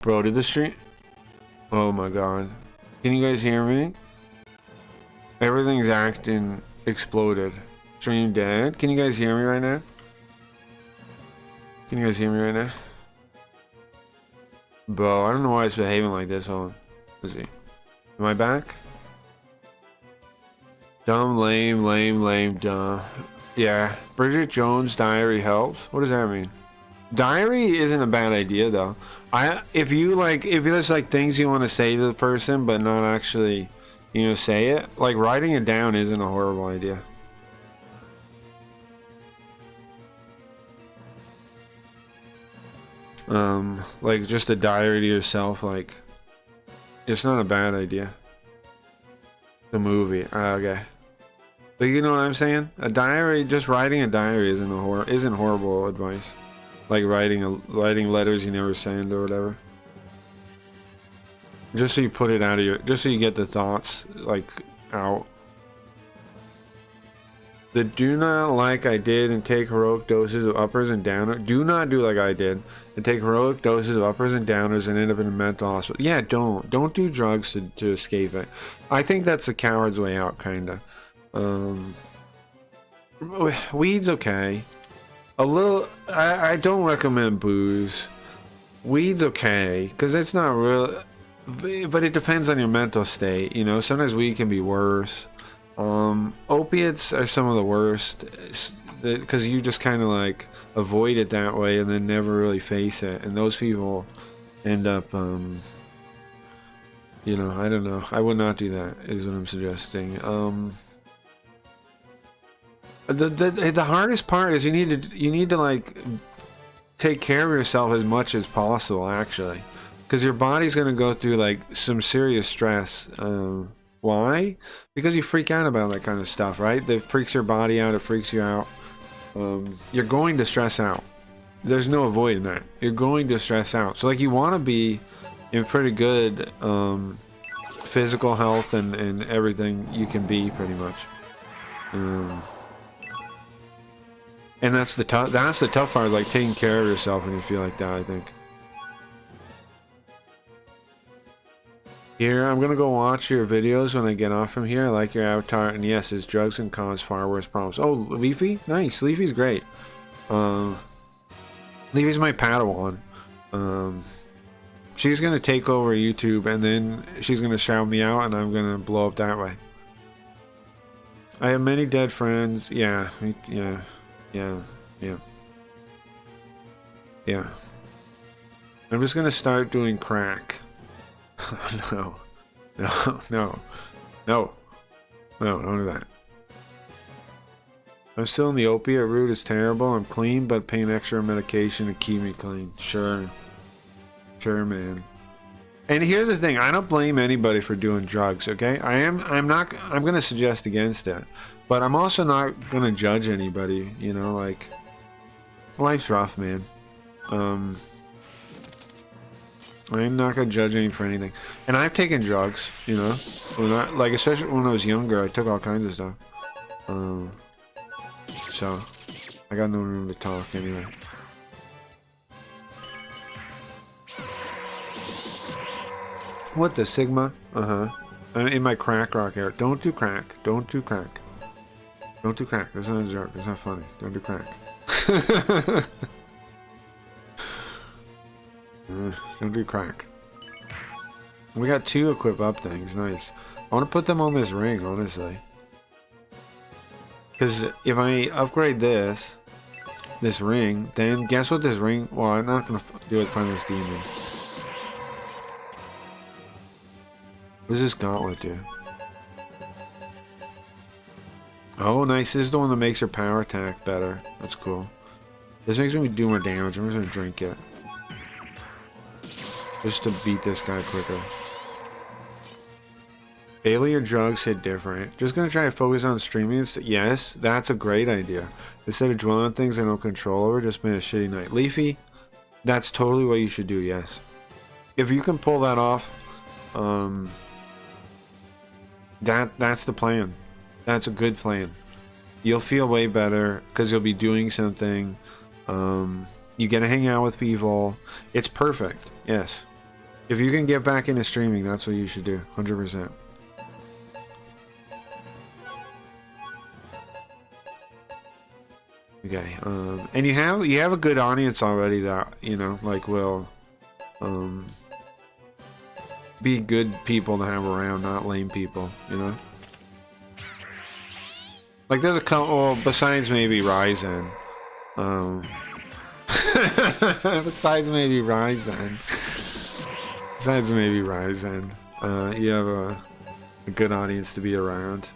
Bro, did the stream... Oh my god. Can you guys hear me? Everything's acting exploded. Stream dead. Can you guys hear me right now? Can you guys hear me right now? Bro, I don't know why it's behaving like this. Hold on. Let's see. Am I back? Dumb, lame, dumb. Yeah. Bridget Jones' diary helps? What does that mean? Diary isn't a bad idea though. If there's like things you want to say to the person but not actually, say it, like writing it down isn't a horrible idea. Like just a diary to yourself, like it's not a bad idea. The movie, okay. But you know what I'm saying? A diary, just writing a diary isn't horrible advice. Like writing letters you never send or whatever. Just so you put it out of just so you get the thoughts like out. The do not like I did and take heroic doses of uppers and downers. Do not do like I did and take heroic doses of uppers and downers and end up in a mental hospital. Yeah, don't do drugs to escape it. I think that's the coward's way out, kinda. Weed's okay. A little. I don't recommend booze. Weed's okay because it's not real, but it depends on your mental state. Sometimes weed can be worse. Opiates are some of the worst because you just kind of like avoid it that way and then never really face it, and those people end up I don't know. I would not do that is what I'm suggesting. The hardest part is you need to like take care of yourself as much as possible, actually, because your body's going to go through like some serious stress. Why? Because you freak out about that kind of stuff, right? That freaks your body out. It freaks you out. You're going to stress out. There's no avoiding that. You're going to stress out. So like you want to be in pretty good physical health and everything you can be, pretty much. And that's the tough part, is like taking care of yourself when you feel like that, I think. Here, I'm gonna go watch your videos when I get off from here. I like your avatar, and yes, his drugs can cause far worse problems. Oh, Leafy? Nice. Leafy's great. Leafy's my Padawan. She's gonna take over YouTube, and then she's gonna shout me out, and I'm gonna blow up that way. I have many dead friends. Yeah. I'm just gonna start doing crack. No, don't do that. I'm still in the opiate route. It's terrible. I'm clean, but paying extra medication to keep me clean. Sure, man. And here's the thing: I don't blame anybody for doing drugs. Okay, I'm gonna suggest against it, but I'm also not gonna judge anybody. Like life's rough, man. I'm not gonna judge anyone for anything, and I've taken drugs. Especially when I was younger, I took all kinds of stuff. So I got no room to talk anyway. What the Sigma? I'm in my crack rock era. Don't do crack. Don't do crack. That's not a joke. That's not funny. Don't do crack. Don't do crack. We got 2 equip up things. Nice. I want to put them on this ring, honestly. Because if I upgrade this ring, then guess what this ring... Well, I'm not going to do it in front of this demon. What does this gauntlet do? Oh, nice. This is the one that makes her power attack better. That's cool. This makes me do more damage. I'm just going to drink it. Just to beat this guy quicker. Daily or drugs hit different. Just gonna try to focus on streaming. Yes, that's a great idea. Instead of dwelling on things I don't control over, just been a shitty night. Leafy, that's totally what you should do, yes. If you can pull that off, that's the plan. That's a good plan. You'll feel way better because you'll be doing something. You get to hang out with people. It's perfect, yes. If you can get back into streaming, that's what you should do, 100%. Okay, and you have a good audience already that will be good people to have around, not lame people. Like there's a couple. Well, besides maybe Ryzen. Besides maybe Ryzen. Besides maybe Ryzen. You have a good audience to be around.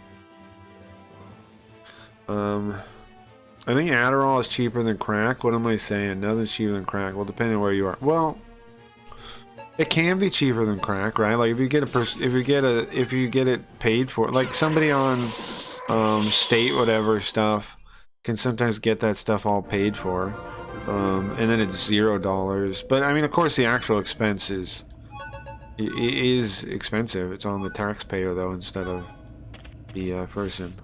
I think Adderall is cheaper than crack. What am I saying? Nothing's cheaper than crack. Well, depending on where you are. Well, it can be cheaper than crack, right? Like if you get it paid for, like somebody on state whatever stuff can sometimes get that stuff all paid for, and then it's $0. But I mean, of course, the actual expense is expensive. It's on the taxpayer though, instead of the person.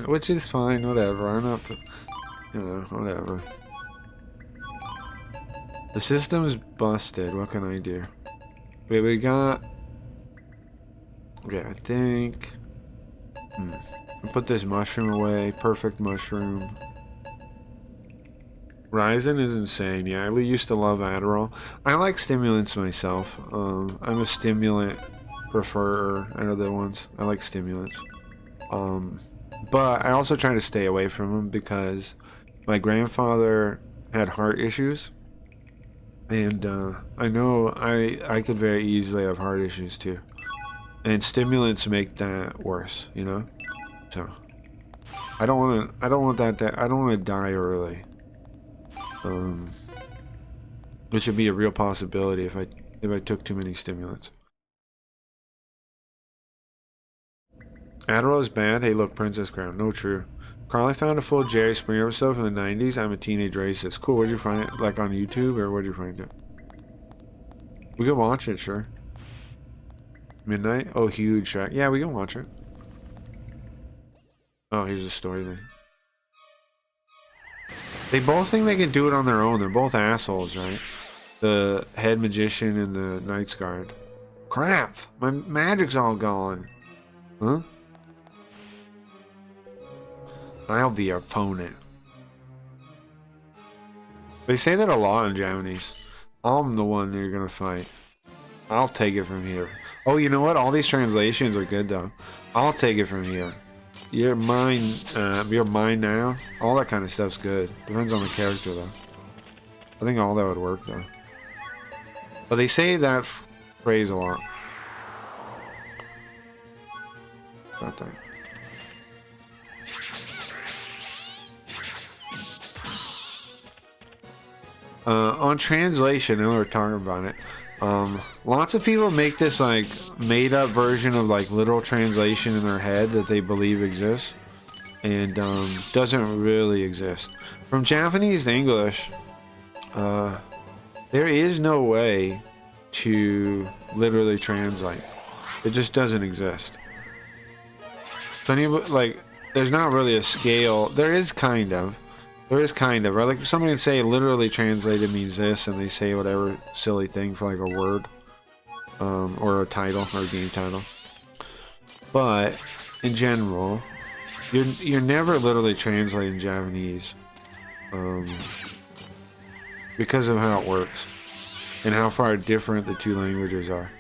Which is fine, whatever. I'm not, you know, whatever. The system's busted. What can I do? Wait, we got. Okay, I think. I'll put this mushroom away. Perfect mushroom. Ryzen is insane. Yeah, I used to love Adderall. I like stimulants myself. I'm a stimulant preferrer out of the ones. I like stimulants. But I also try to stay away from them because my grandfather had heart issues, and I know I could very easily have heart issues too, and stimulants make that worse, you know. So I don't want to die early, which would be a real possibility if I took too many stimulants. Adderall is bad. Hey, look, Princess Crown. No, true. Carl, I found a full Jerry Springer episode from the 90s. I'm a teenage racist. Cool. Where'd you find it? Like on YouTube, or where'd you find it? We can watch it, sure. Midnight? Oh, huge track. Yeah, we can watch it. Oh, here's the story thing. They both think they can do it on their own. They're both assholes, right? The head magician and the Knight's Guard. Crap! My magic's all gone. Huh? I'll be your opponent. They say that a lot in Japanese. I'm the one you're gonna fight. I'll take it from here. Oh, you know what? All these translations are good though. I'll take it from here. You're mine. You're mine now. All that kind of stuff's good. Depends on the character though. I think all that would work though. But they say that phrase a lot. Not that. On translation, and we were talking about it. Lots of people make this like made-up version of like literal translation in their head that they believe exists, and doesn't really exist. From Japanese to English, there is no way to literally translate. It just doesn't exist. So like, there's not really a scale. There is kind of. Right? Like somebody would say literally translated means this, and they say whatever silly thing for like a word, or a title, or a game title. But in general, you're never literally translating Japanese, because of how it works and how far different the two languages are.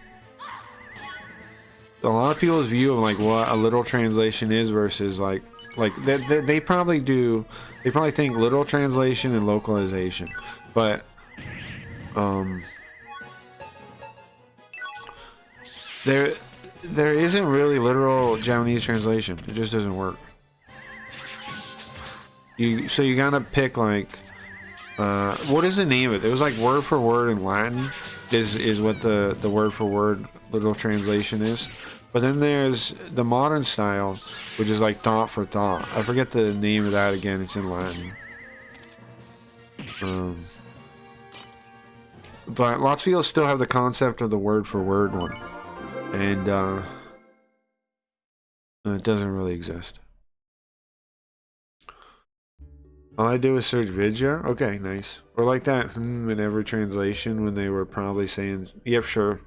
A lot of people's view of like what a literal translation is versus like they probably think literal translation and localization, but there isn't really literal Japanese translation. It just doesn't work. So you gotta pick like what is the name of it? It was like word for word in Latin is what the word for word literal translation is. But then there's the modern style, which is like thought for thought. I forget the name of that again. It's in Latin. But lots of people still have the concept of the word for word one. And it doesn't really exist. All I do is search vidya. Okay, nice. Or like that in every translation when they were probably saying, yep, sure.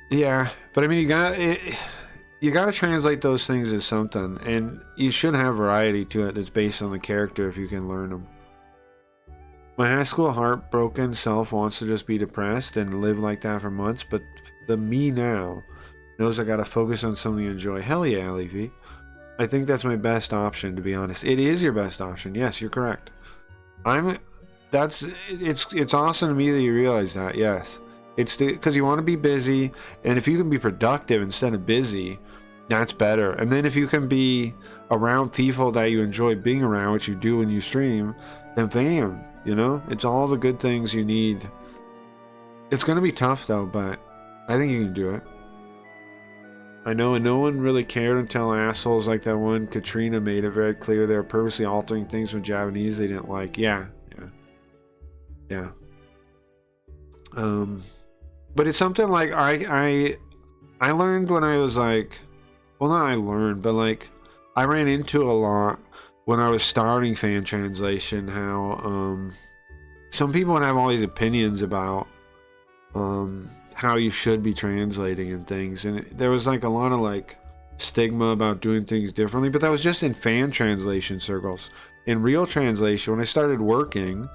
Yeah, but I mean, you gotta translate those things as something, and you should have variety to it that's based on the character if you can learn them. My high school heartbroken self wants to just be depressed and live like that for months, but the me now knows I gotta focus on something you enjoy. Hell yeah, Leafy. I think that's my best option, to be honest. It is your best option. Yes, you're correct. It's awesome to me that you realize that. Yes, it's because you want to be busy, and if you can be productive instead of busy, that's better. And then if you can be around people that you enjoy being around, which you do when you stream, then bam, it's all the good things you need. It's gonna be tough though, but I think you can do it. I know, and no one really cared until assholes like that one Katrina made it very clear they were purposely altering things from Japanese they didn't like. Yeah. But it's something like I learned when I was like, well, not I learned, but like I ran into a lot when I was starting fan translation, how some people would have all these opinions about how you should be translating and things, and there was like a lot of like stigma about doing things differently, but that was just in fan translation circles. In real translation, when I started working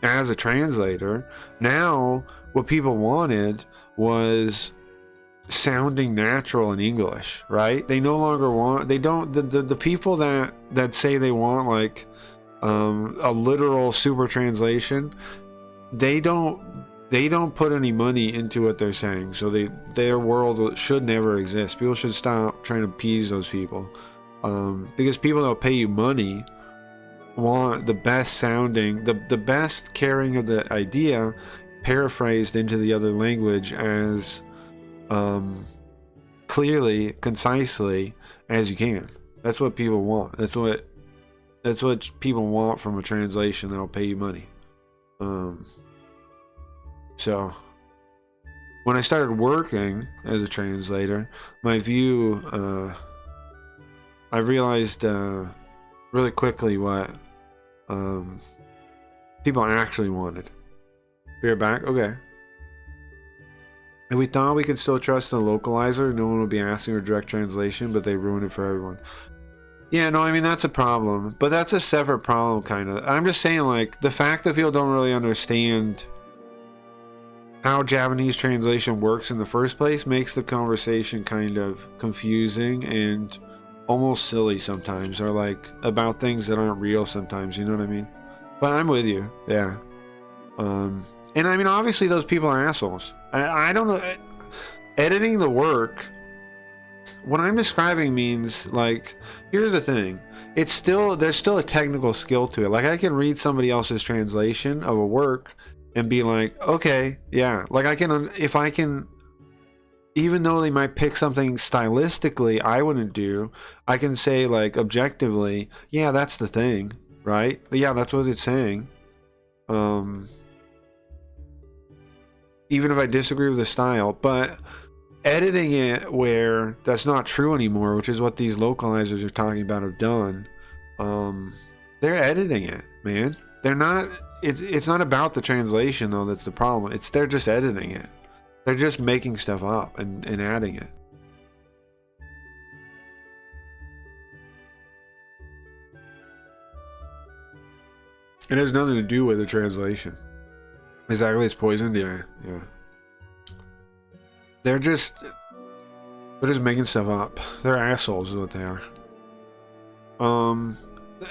as a translator, now what people wanted was sounding natural in English, right? They no longer want, they don't, the people that say they want like a literal super translation, they don't put any money into what they're saying, so their world should never exist. People should stop trying to appease those people, because people that'll pay you money want the best sounding, the best carrying of the idea paraphrased into the other language as clearly, concisely as you can. That's what people want. That's what people want from a translation that'll pay you money. So when I started working as a translator, my view, I realized really quickly what people actually wanted. We're back? Okay. And we thought we could still trust the localizer. No one would be asking for direct translation, but they ruined it for everyone. Yeah, no, I mean, that's a problem. But that's a separate problem, kind of. I'm just saying, like, the fact that people don't really understand how Japanese translation works in the first place makes the conversation kind of confusing and almost silly sometimes, or like about things that aren't real sometimes, you know what I mean? But I'm with you, yeah. And I mean, obviously those people are assholes. I don't know, editing the work, what I'm describing means, like, here's the thing, there's still a technical skill to it. Like, I can read somebody else's translation of a work and be like, okay, yeah, like if I can, even though they might pick something stylistically I wouldn't do, I can say, like, objectively, yeah, that's the thing, right? Yeah, that's what it's saying. Even if I disagree with the style, but editing it where that's not true anymore, which is what these localizers are talking about have done, they're editing it, man. They're not, it's not about the translation though that's the problem. They're just editing it. They're just making stuff up and adding it. It has nothing to do with the translation. Exactly, it's poisoned. Yeah. They're just making stuff up. They're assholes, is what they are.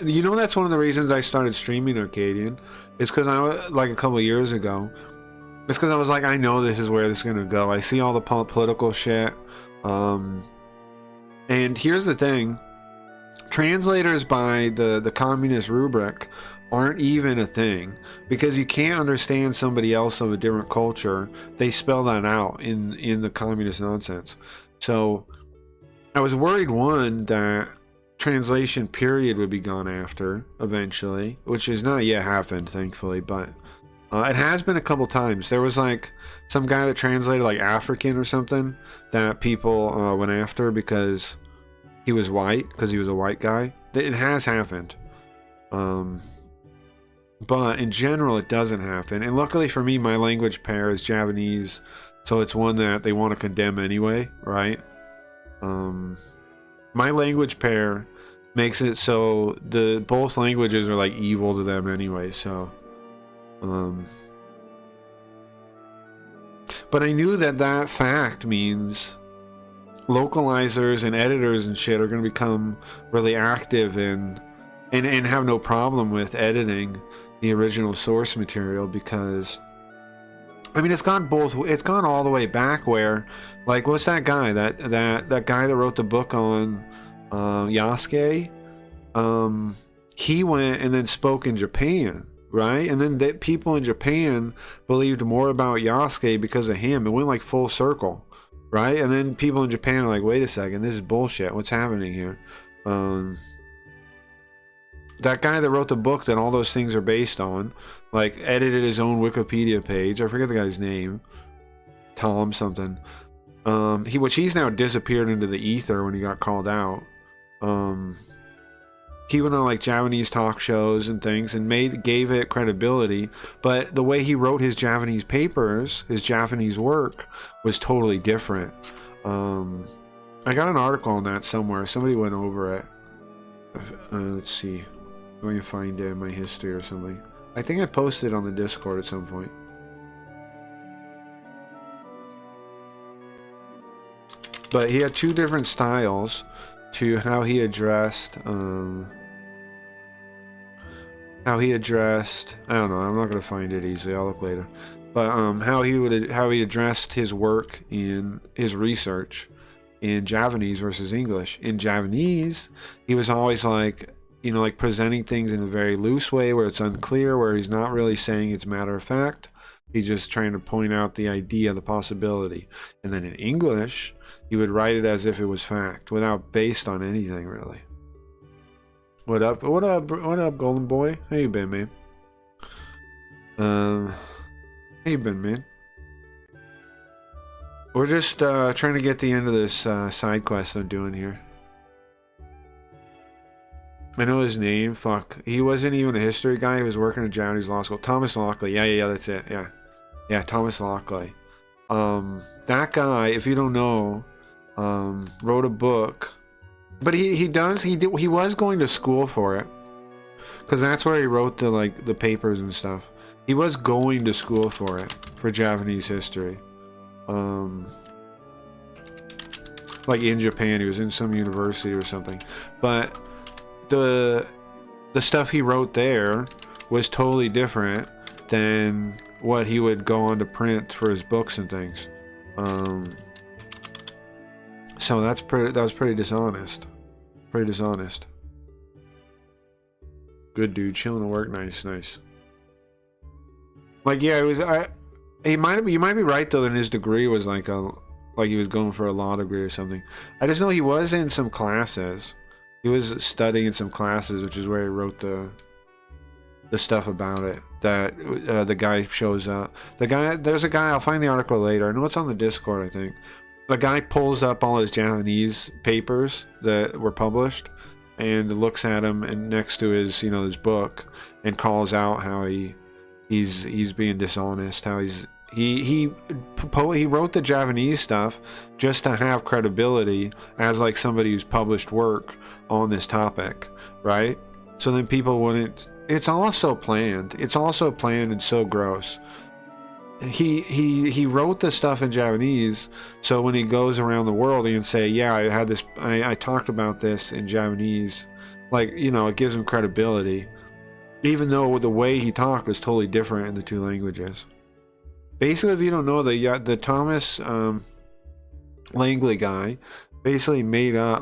You know, that's one of the reasons I started streaming Arcadian. It's because I was, like, a couple of years ago. It's because I was like, I know this is where this is gonna go. I see all the political shit. And here's the thing: translators by the communist rubric aren't even a thing, because you can't understand somebody else of a different culture. They spell that out in the communist nonsense. So I was worried, one, that translation period would be gone after eventually, which has not yet happened, thankfully, but it has been a couple times. There was like some guy that translated like African or something that people went after because he was white, because he was a white guy. It has happened. But in general, it doesn't happen. And luckily for me, my language pair is Japanese, so it's one that they want to condemn anyway, right? My language pair makes it so both languages are like evil to them anyway, so but I knew that fact means localizers and editors and shit are going to become really active and have no problem with editing the original source material, because I mean, it's gone all the way back where, like, what's that guy that guy that wrote the book on Yasuke? He went and then spoke in Japan, right? And then the people in Japan believed more about Yasuke because of him. It went like full circle, right? And then people in Japan are like, wait a second, this is bullshit. What's happening here? That guy that wrote the book that all those things are based on, like, edited his own Wikipedia page. I forget the guy's name. Tom something. He's now disappeared into the ether when he got called out. He went on like Japanese talk shows and things and gave it credibility, but the way he wrote his Japanese papers, his Japanese work, was totally different. I got an article on that somewhere. Somebody went over it. Let's see. Let me find it in my history or something. I think I posted it on the Discord at some point. But he had two different styles to how he addressed I don't know, I'm not going to find it easily, I'll look later. But how he addressed his work in his research in Japanese versus English. In Japanese, he was always like, you know, like presenting things in a very loose way where it's unclear, where he's not really saying it's matter of fact. He's just trying to point out the idea, the possibility. And then in English, he would write it as if it was fact, without based on anything really. What up, Golden Boy? How you been, man? How you been, man? We're just trying to get the end of this side quest I'm doing here. I know his name. Fuck. He wasn't even a history guy. He was working at Japanese law school. Thomas Lockley. Yeah, that's it. Yeah, Thomas Lockley. That guy, if you don't know, wrote a book. But he was going to school for it. Because that's where he wrote the papers and stuff. He was going to school for it, for Japanese history. Like in Japan, he was in some university or something. But the stuff he wrote there was totally different than what he would go on to print for his books and things. So that was pretty dishonest. Pretty dishonest. Good dude, chilling at work, nice. Like, yeah, you might be right though that his degree was like he was going for a law degree or something. I just know he was in some classes. He was studying in some classes, which is where he wrote the stuff about it. That the guy shows up. There's a guy. I'll find the article later. I know it's on the Discord, I think. The guy pulls up all his Japanese papers that were published and looks at them and next to his his book and calls out how he's being dishonest. How he wrote the Japanese stuff just to have credibility as like somebody who's published work on this topic, right? So then people wouldn't. It's also planned and so gross. He wrote the stuff in Japanese, so when he goes around the world he can say, yeah, I talked about this in Japanese. Like, it gives him credibility, even though the way he talked was totally different in the two languages. Basically, if you don't know, the Thomas Langley guy basically made up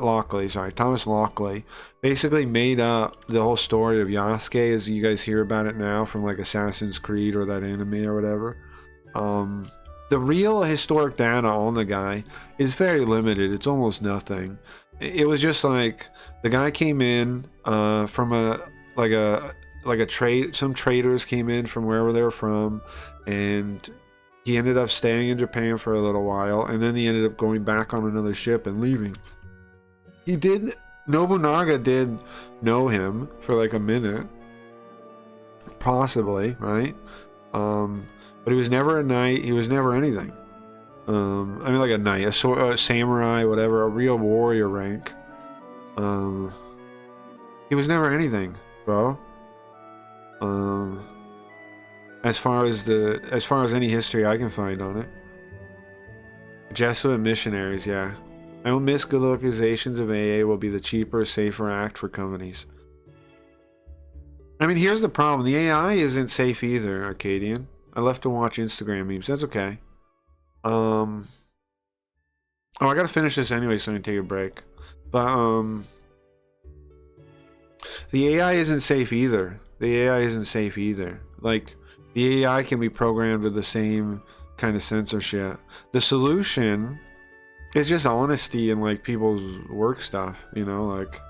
Thomas Lockley basically made up the whole story of Yasuke as you guys hear about it now from like Assassin's Creed or that anime or whatever. The real historic data on the guy is very limited. It's almost nothing. It was just like the guy came in from a trade. Some traders came in from wherever they were from, and he ended up staying in Japan for a little while, and then he ended up going back on another ship and leaving. Nobunaga did know him for like a minute, possibly, right? But he was never a knight. He was never anything. I mean, like a knight, a samurai, whatever, a real warrior rank. He was never anything, bro. As far as any history I can find on it. Jesuit missionaries, yeah. I don't miss good localizations of AA will be the cheaper, safer act for companies. I mean, here's the problem. The AI isn't safe either, Arcadian. I left to watch Instagram memes. That's okay. Oh, I gotta finish this anyway, so I can take a break. But, the AI isn't safe either. The AI isn't safe either. Like, the AI can be programmed with the same kind of censorship. The solution is just honesty and, like, people's work stuff, you know? Like,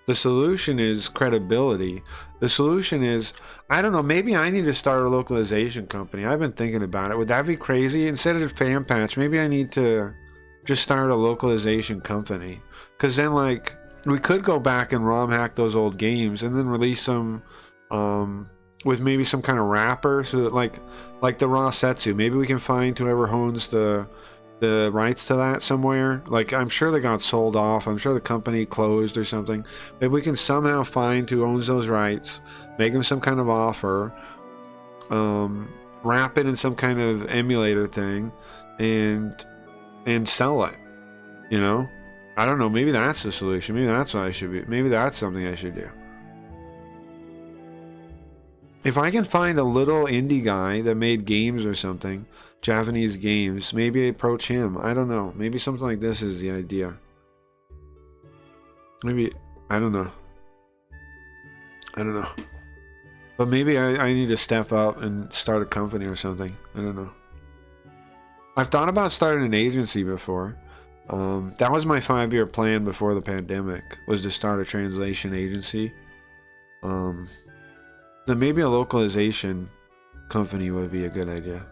the solution is credibility. The solution is, I don't know, maybe I need to start a localization company. I've been thinking about it. Would that be crazy? Instead of fan patch, maybe I need to just start a localization company. Because then, like, we could go back and ROM hack those old games and then release them with maybe some kind of wrapper, so that, like the raw setsu. Maybe we can find whoever owns the rights to that somewhere. Like, I'm sure they got sold off. I'm sure the company closed or something. Maybe we can somehow find who owns those rights, make them some kind of offer, wrap it in some kind of emulator thing, and sell it. You know? I don't know. Maybe that's the solution. Maybe that's what I should be. Maybe that's something I should do. If I can find a little indie guy that made games or something, Japanese games, maybe approach him. I don't know. Maybe something like this is the idea. Maybe, I don't know. I don't know. But maybe I need to step up and start a company or something. I don't know. I've thought about starting an agency before. That was my 5-year plan before the pandemic, was to start a translation agency. Then maybe a localization company would be a good idea.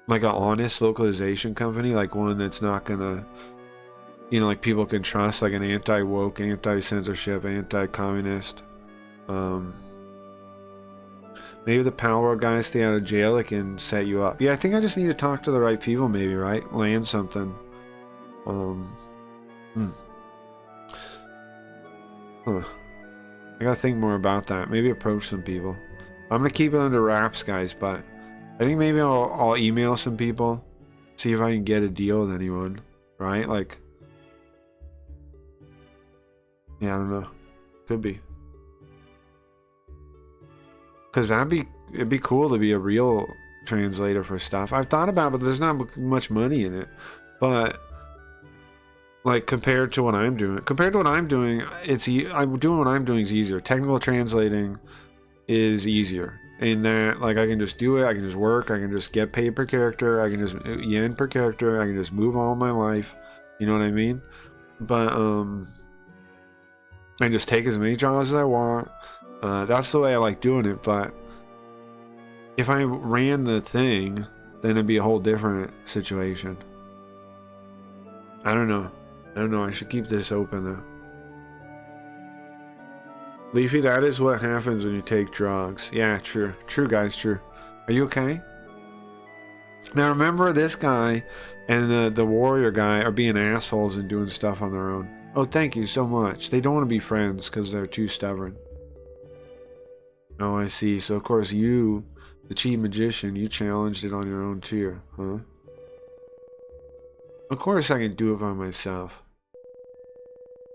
Like an honest localization company, like one that's not gonna, you know, like people can trust, like an anti-woke, anti-censorship, anti-communist. Maybe the power guys stay out of jail, it can set you up. Yeah, I think I just need to talk to the right people, maybe, right? Land something. I gotta think more about that. Maybe approach some people. I'm gonna keep it under wraps, guys, but I think maybe I'll email some people, see if I can get a deal with anyone, right? Like, yeah, I don't know. Could be. Because it'd be cool to be a real translator for stuff. I've thought about it, but there's not much money in it. But, like, compared to what I'm doing, I'm doing what I'm doing is easier. Technical translating is easier. In that, like, I can just do it, I can just work, I can just get paid per character, I can just yen per character, I can just move all my life. You know what I mean? But, I can just take as many jobs as I want. That's the way I like doing it, but if I ran the thing, then it'd be a whole different situation. I don't know. I should keep this open though. Leafy, that is what happens when you take drugs. Yeah, true. True, guys, true. Are you okay? Now remember, this guy and the warrior guy are being assholes and doing stuff on their own. Oh, thank you so much. They don't want to be friends because they're too stubborn. Oh, I see. So, of course, you, the cheap magician, you challenged it on your own too, huh? Of course I can do it by myself.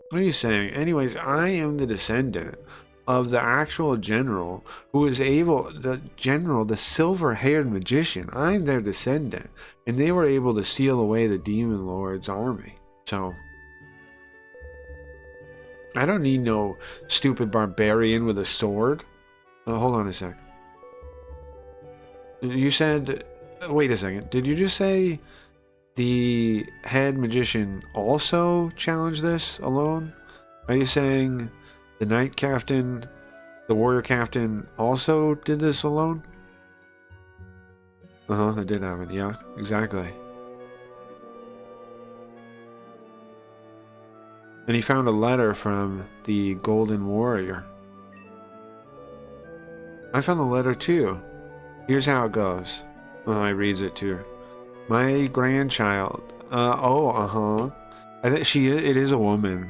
What are you saying? Anyways, I am the descendant of the actual general who is able, the silver-haired magician. I'm their descendant. And they were able to seal away the demon lord's army. So, I don't need no stupid barbarian with a sword. Hold on a sec. You said... Wait a second. Did you just say the head magician also challenged this alone? Are you saying the knight captain, the warrior captain also did this alone? It did happen. Yeah, exactly. And he found a letter from the golden warrior. I found the letter too. Here's how it goes. Oh, I reads it to her. My grandchild. I think it is a woman.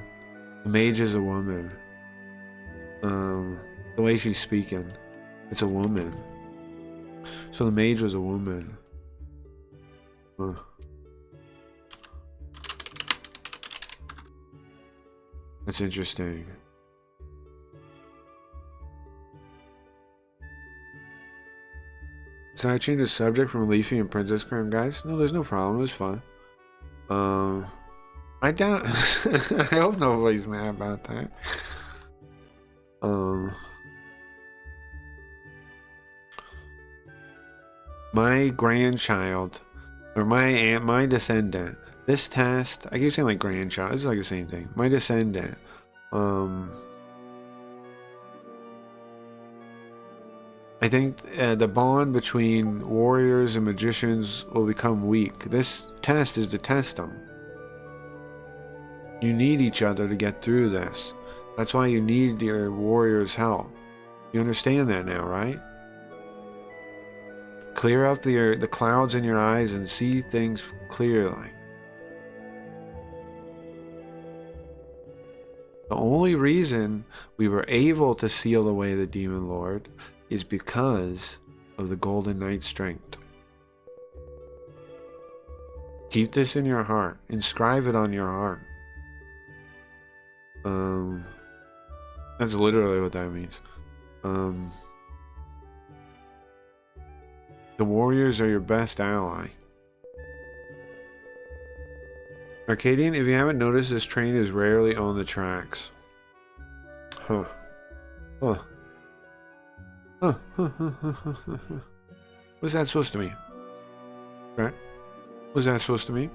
The mage is a woman. The way she's speaking, it's a woman. So the mage was a woman. Huh. That's interesting. So I changed the subject from Leafy and Princess Crime, guys? No, there's no problem. It was fun. I doubt. I hope nobody's mad about that. My grandchild, or my descendant. This test, I keep saying like grandchild. It's like the same thing. My descendant. I think the bond between warriors and magicians will become weak. This test is to test them. You need each other to get through this. That's why you need your warrior's help. You understand that now, right? Clear up the clouds in your eyes and see things clearly. The only reason we were able to seal away the Demon Lord is because of the Golden Knight's strength. Keep this in your heart. Inscribe it on your heart. That's literally what that means. The warriors are your best ally. Arcadian, if you haven't noticed, this train is rarely on the tracks. Huh. Huh. Huh. What's that supposed to mean? Right? What's that supposed to mean?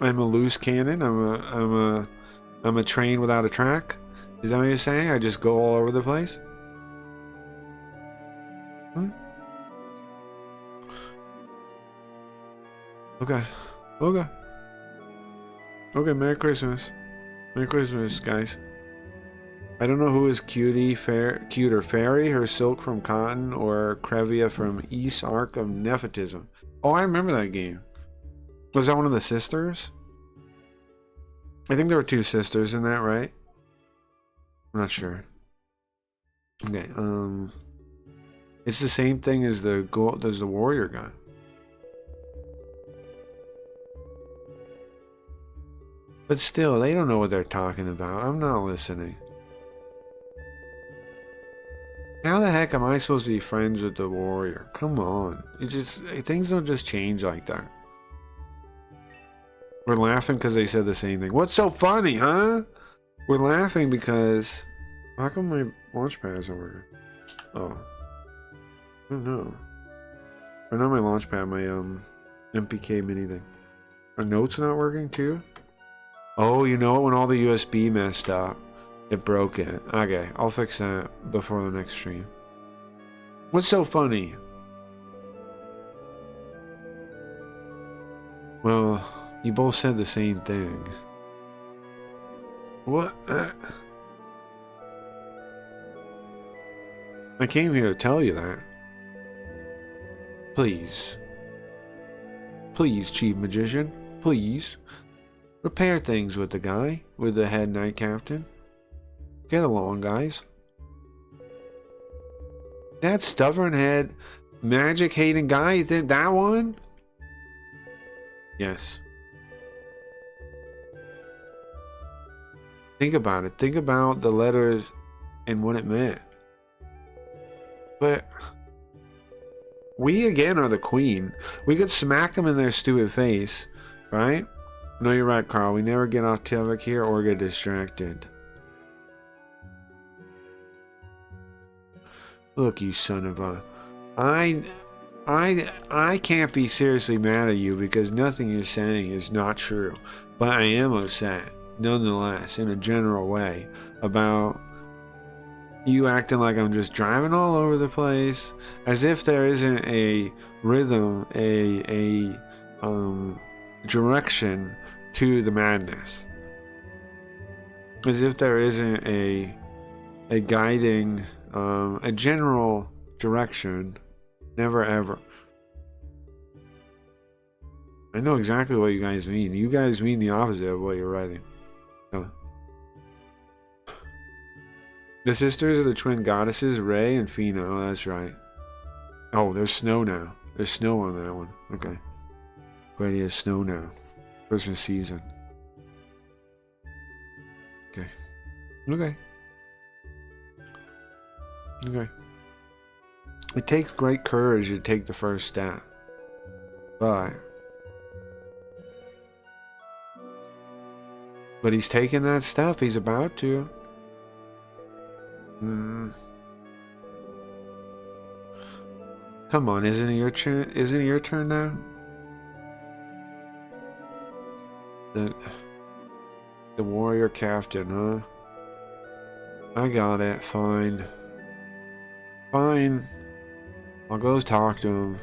I'm a loose cannon. I'm a train without a track. Is that what you're saying? I just go all over the place? Hmm? Okay. Okay. Okay, Merry Christmas. Merry Christmas, guys. I don't know who is cuter, Fairy, her silk from cotton, or Crevia from East Arc of Nepotism. Oh, I remember that game. Was that one of the sisters? I think there were two sisters in that, right? I'm not sure. Okay, it's the same thing as the warrior guy. But still, they don't know what they're talking about. I'm not listening. How the heck am I supposed to be friends with the warrior? Come on. Things don't just change like that. We're laughing because they said the same thing. What's so funny, huh? We're laughing because... How come my launchpad isn't working? Oh. I don't know. Or not my launchpad, my MPK mini thing. Are notes not working too? Oh, you know, when all the USB messed up, it broke it. Okay, I'll fix that before the next stream. What's so funny? Well, you both said the same thing. What? I came here to tell you that. Please. Please, Chief Magician. Please. Repair things with the guy, with the head knight captain. Get along, guys. That stubborn head, magic hating guy, you think that one? Yes. Think about it. Think about the letters and what it meant. But we again are the queen. We could smack them in their stupid face, right? No, you're right, Carl. We never get off topic here or get distracted. Look, you son of a... I can't be seriously mad at you because nothing you're saying is not true. But I am upset, nonetheless, in a general way, about you acting like I'm just driving all over the place, as if there isn't a rhythm, a direction to the madness, as if there isn't a guiding, a general direction. Never ever. I know exactly what you guys mean. You guys mean the opposite of what you're writing. Oh. The sisters are the twin goddesses, Ray and Fina. Oh, that's right. Oh, there's snow now. There's snow on that one. Okay. Great, he has snow now. Christmas season. Okay. Okay. Okay. It takes great courage to take the first step. But he's taking that step. He's about to. Come on, isn't it your turn? Isn't it your turn now? The warrior captain, huh? I got it. Fine. Fine. I'll go talk to him.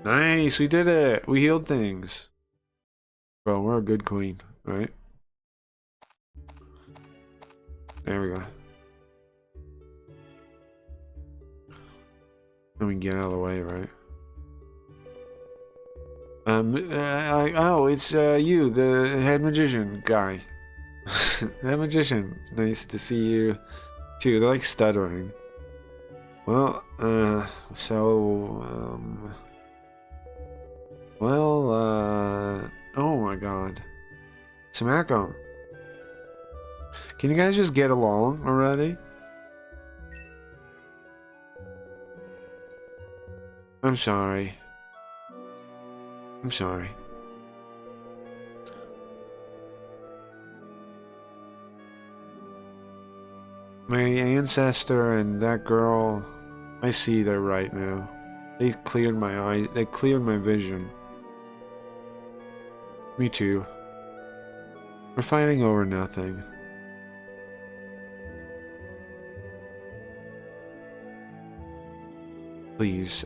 Nice, we did it. We healed things. Bro, we're a good queen, right? There we go. And we can get out of the way, right? Oh, it's you, the head magician guy. Head magician, nice to see you too. They're like stuttering. Well, oh my god. Samako. Can you guys just get along already? I'm sorry. I'm sorry. My ancestor and that girl, I see they're right now. They cleared my eye. They cleared my vision. Me too. We're fighting over nothing. Please,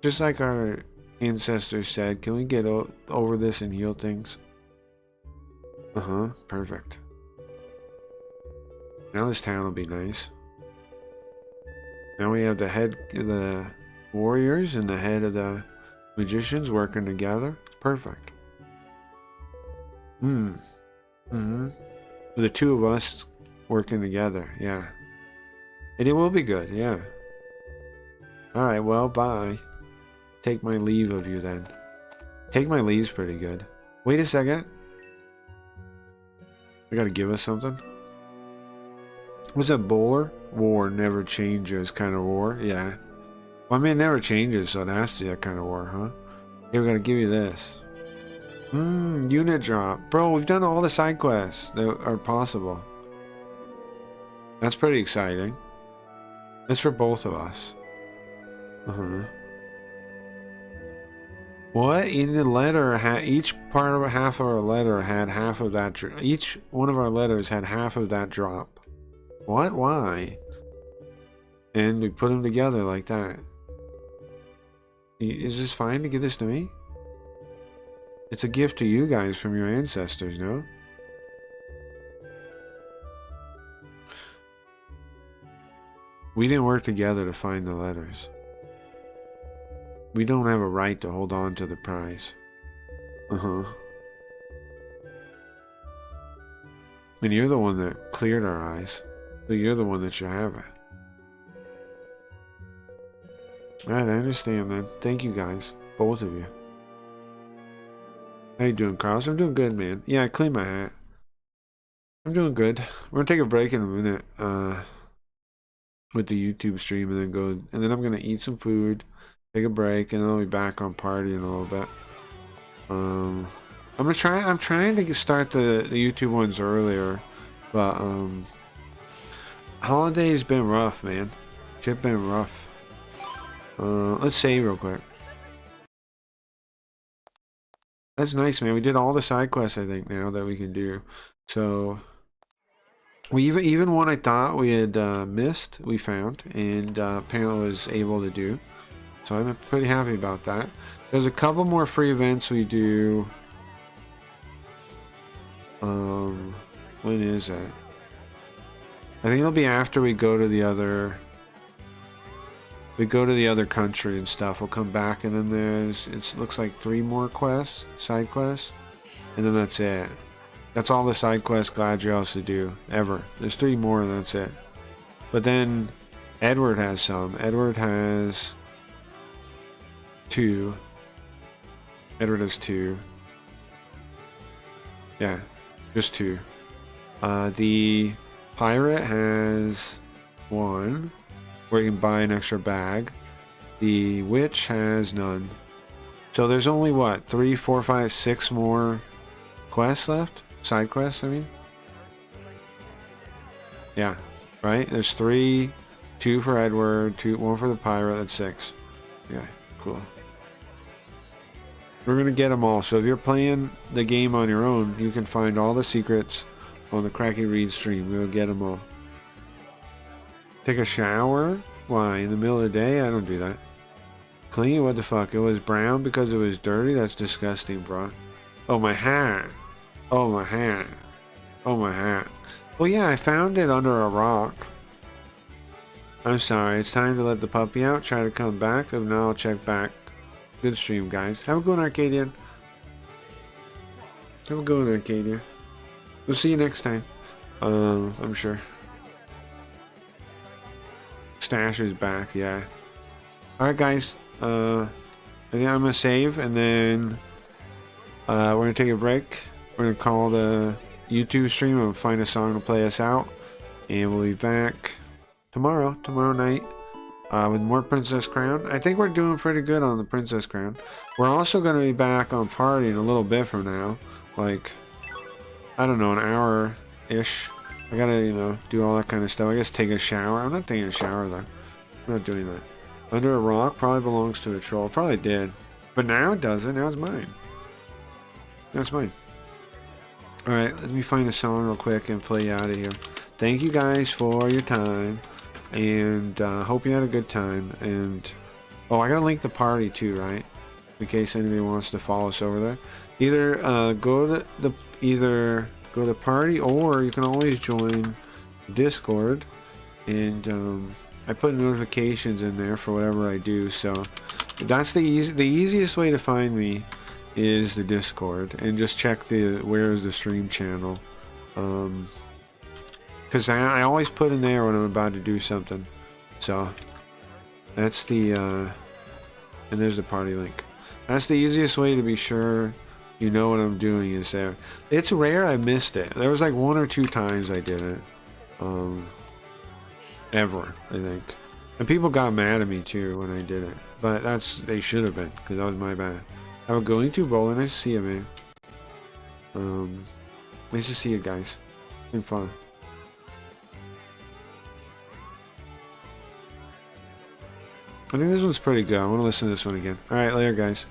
just like our ancestors said, can we get over this and heal things? Uh-huh, perfect. Now this town will be nice. Now we have the head of the warriors and the head of the magicians working together. Perfect. The two of us working together, yeah. And it will be good, yeah. Alright, well, bye. Take my leave of you then. Take my leave's pretty good. Wait a second. They gotta give us something. Was that bowler? War never changes kind of war, yeah. Well, I mean, it never changes, so it has to be that kind of war, huh? Here, we gotta give you this. Unit drop. Bro, we've done all the side quests that are possible. That's pretty exciting. That's for both of us. What? In the letter, each part of half of our letter had half of that. Each one of our letters had half of that drop. What? Why? And we put them together like that. Is this fine to give this to me? It's a gift to you guys from your ancestors, no? We didn't work together to find the letters. We don't have a right to hold on to the prize. And you're the one that cleared our eyes. So you're the one that should have it. Alright, I understand, man. Thank you guys. Both of you. How you doing, Carlos? I'm doing good, man. Yeah, I cleaned my hat. I'm doing good. We're gonna take a break in a minute, with the YouTube stream, and then I'm gonna eat some food, take a break, and then I'll be back on party in a little bit. I'm trying to start the YouTube ones earlier, but holiday's been rough, man. Shit been rough. Let's save real quick. That's nice, man. We did all the side quests, I think, now that we can do. So we even one I thought we had missed, we found, and apparently was able to do. So I'm pretty happy about that. There's a couple more free events we do. When is it? I think it'll be after we go to the other. We go to the other country and stuff. We'll come back, and then it looks like 3 more quests, side quests, and then that's it. That's all the side quests Galadriel has to do ever. There's 3 more, and that's it. But then Edward has some. Edward has 2. Edward has 2. Yeah. Just 2. The pirate has 1, where you can buy an extra bag. The witch has none. So there's only what, 3, 4, 5, 6 more quests left? Side quests, I mean. Yeah, right? There's 3, 2 for Edward, 1 for the pirate, that's 6. Yeah, cool. We're gonna get them all. So if you're playing the game on your own, you can find all the secrets on the Cracky Read stream. We'll get them all. Take a shower? Why? In the middle of the day? I don't do that. Clean? What the fuck? It was brown because it was dirty? That's disgusting, bro. Oh, my hat. Oh, my hat. Oh, my hat. Well, yeah, I found it under a rock. I'm sorry. It's time to let the puppy out. Try to come back. If not, I'll check back. Good stream, guys. Have a good one, Arcadian. Have a good one, Arcadia. We'll see you next time. I'm sure. Stash is back, yeah. Alright, guys. I think I'm gonna save, and then we're gonna take a break. We're gonna call the YouTube stream and find a song to play us out. And we'll be back tomorrow night. With more Princess Crown. I think we're doing pretty good on the Princess Crown. We're also going to be back on Party in a little bit from now. Like, I don't know, an hour-ish. I gotta, you know, do all that kind of stuff. I guess take a shower. I'm not taking a shower, though. I'm not doing that. Under a rock probably belongs to a troll. Probably did. But now it doesn't. Now it's mine. Now it's mine. Alright, let me find a song real quick and play you out of here. Thank you guys for your time. And hope you had a good time. And oh, I gotta link the party too, right? In case anybody wants to follow us over there. Either go to the party, or you can always join Discord. And I put notifications in there for whatever I do. So that's the easiest way to find me is the Discord, and just check the where is the stream channel. Because I always put in there when I'm about to do something. So that's the and there's the party link. That's the easiest way to be sure you know what I'm doing is there. It's rare I missed it. There was like 1 or 2 times I did it. Ever, I think. And people got mad at me too when I did it. But they should have been, because that was my bad. Have a going to bowling. Nice to see you, man. Nice to see you guys. It's been fun. I think this one's pretty good. I want to listen to this one again. Alright, later, guys.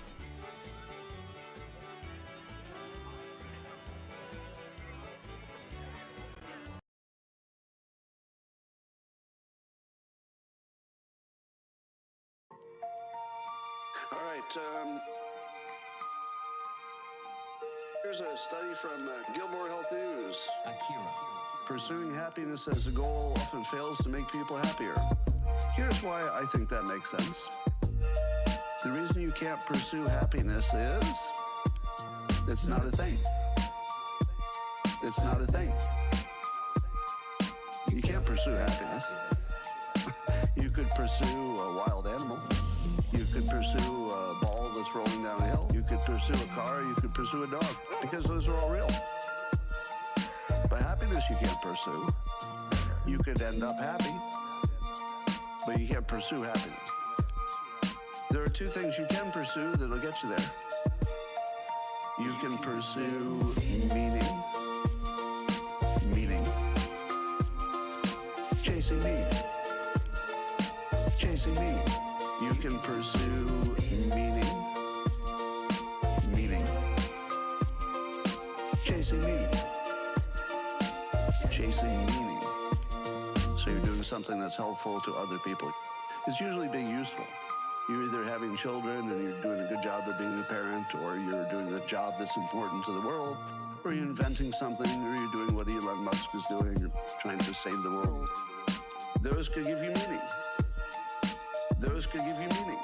Alright, here's a study from Gilmore Health News. Pursuing happiness as a goal often fails to make people happier. Here's why I think that makes sense. The reason you can't pursue happiness is it's not a thing. It's not a thing. You can't pursue happiness. You could pursue a wild animal. You could pursue a ball that's rolling down a hill. You could pursue a car. You could pursue a dog, because those are all real. But happiness you can't pursue. You could end up happy, but you can't pursue happiness. There are 2 things you can pursue that'll get you there. You can pursue meaning. Meaning. Chasing meaning. Chasing meaning. You can pursue meaning. Meaning. Chasing meaning. Chasing meaning. So you're doing something that's helpful to other people. It's usually being useful. You're either having children and you're doing a good job of being a parent, or you're doing a job that's important to the world, or you're inventing something, or you're doing what Elon Musk is doing, you're trying to save the world. Those could give you meaning. Those could give you meaning.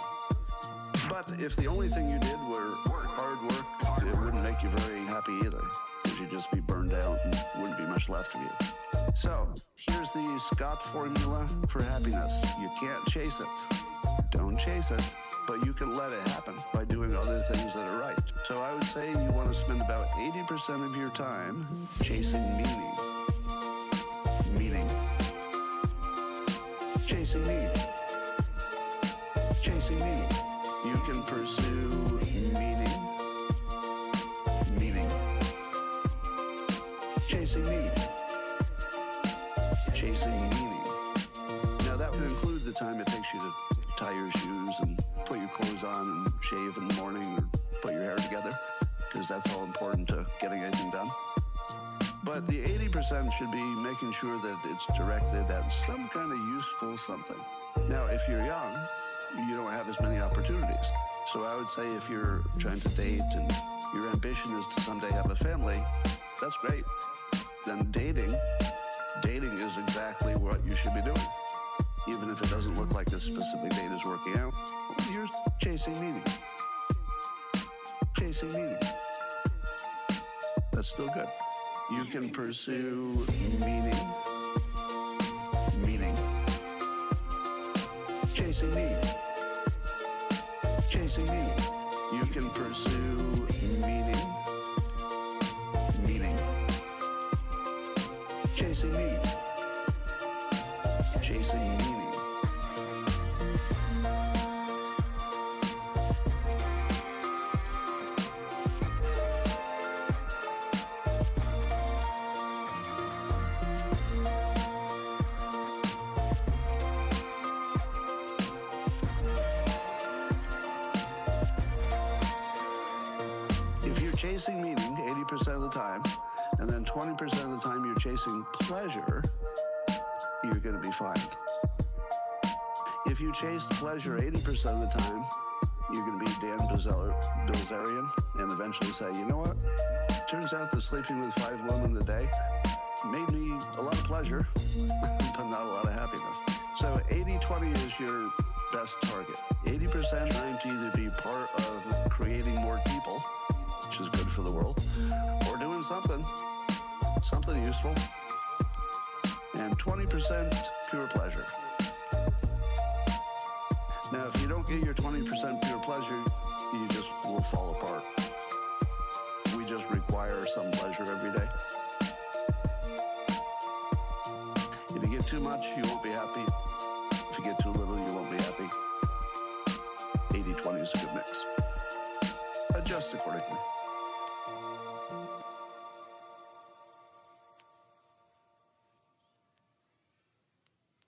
But if the only thing you did were hard work, it wouldn't make you very happy either, because you'd just be burned out and wouldn't be much left of you. So, here's the Scott formula for happiness. You can't chase it. Don't chase it. but you can let it happen by doing other things that are right. So I would say you want to spend about 80% of your time chasing meaning. Meaning. Chasing meaning. Chasing meaning. You can pursue meaning. Meaning. Chasing meaning. Chasing meaning. Now that would include the time it takes you to tie your shoes and put your clothes on and shave in the morning or put your hair together, because that's all important to getting anything done. But the 80% should be making sure that it's directed at some kind of useful something. Now, if you're young, you don't have as many opportunities. So I would say if you're trying to date and your ambition is to someday have a family, that's great. Then dating is exactly what you should be doing. Even if it doesn't look like this specific date is working out, you're chasing meaning. Chasing meaning. That's still good. You can pursue meaning. Meaning. Chasing meaning. Chasing meaning. You can pursue meaning. Meaning. Chasing meaning. Chasing meaning. If you're chasing meaning 80% of the time, and then 20% of the time you're chasing pleasure, you're going to be fine. If you chase pleasure 80% of the time, you're going to be Dan Bilzerian and eventually say, you know what? Turns out that sleeping with 5 women a day made me a lot of pleasure, but not a lot of happiness. So 80-20 is your best target. 80% trying to either be part of creating more people, which is good for the world, or doing something useful, and 20% pure pleasure. Now, if you don't get your 20% pure pleasure, you just will fall apart. We just require some pleasure every day. If you get too much, you won't be happy. If you get too little, you won't be happy. 80-20 is a good mix. Adjust accordingly.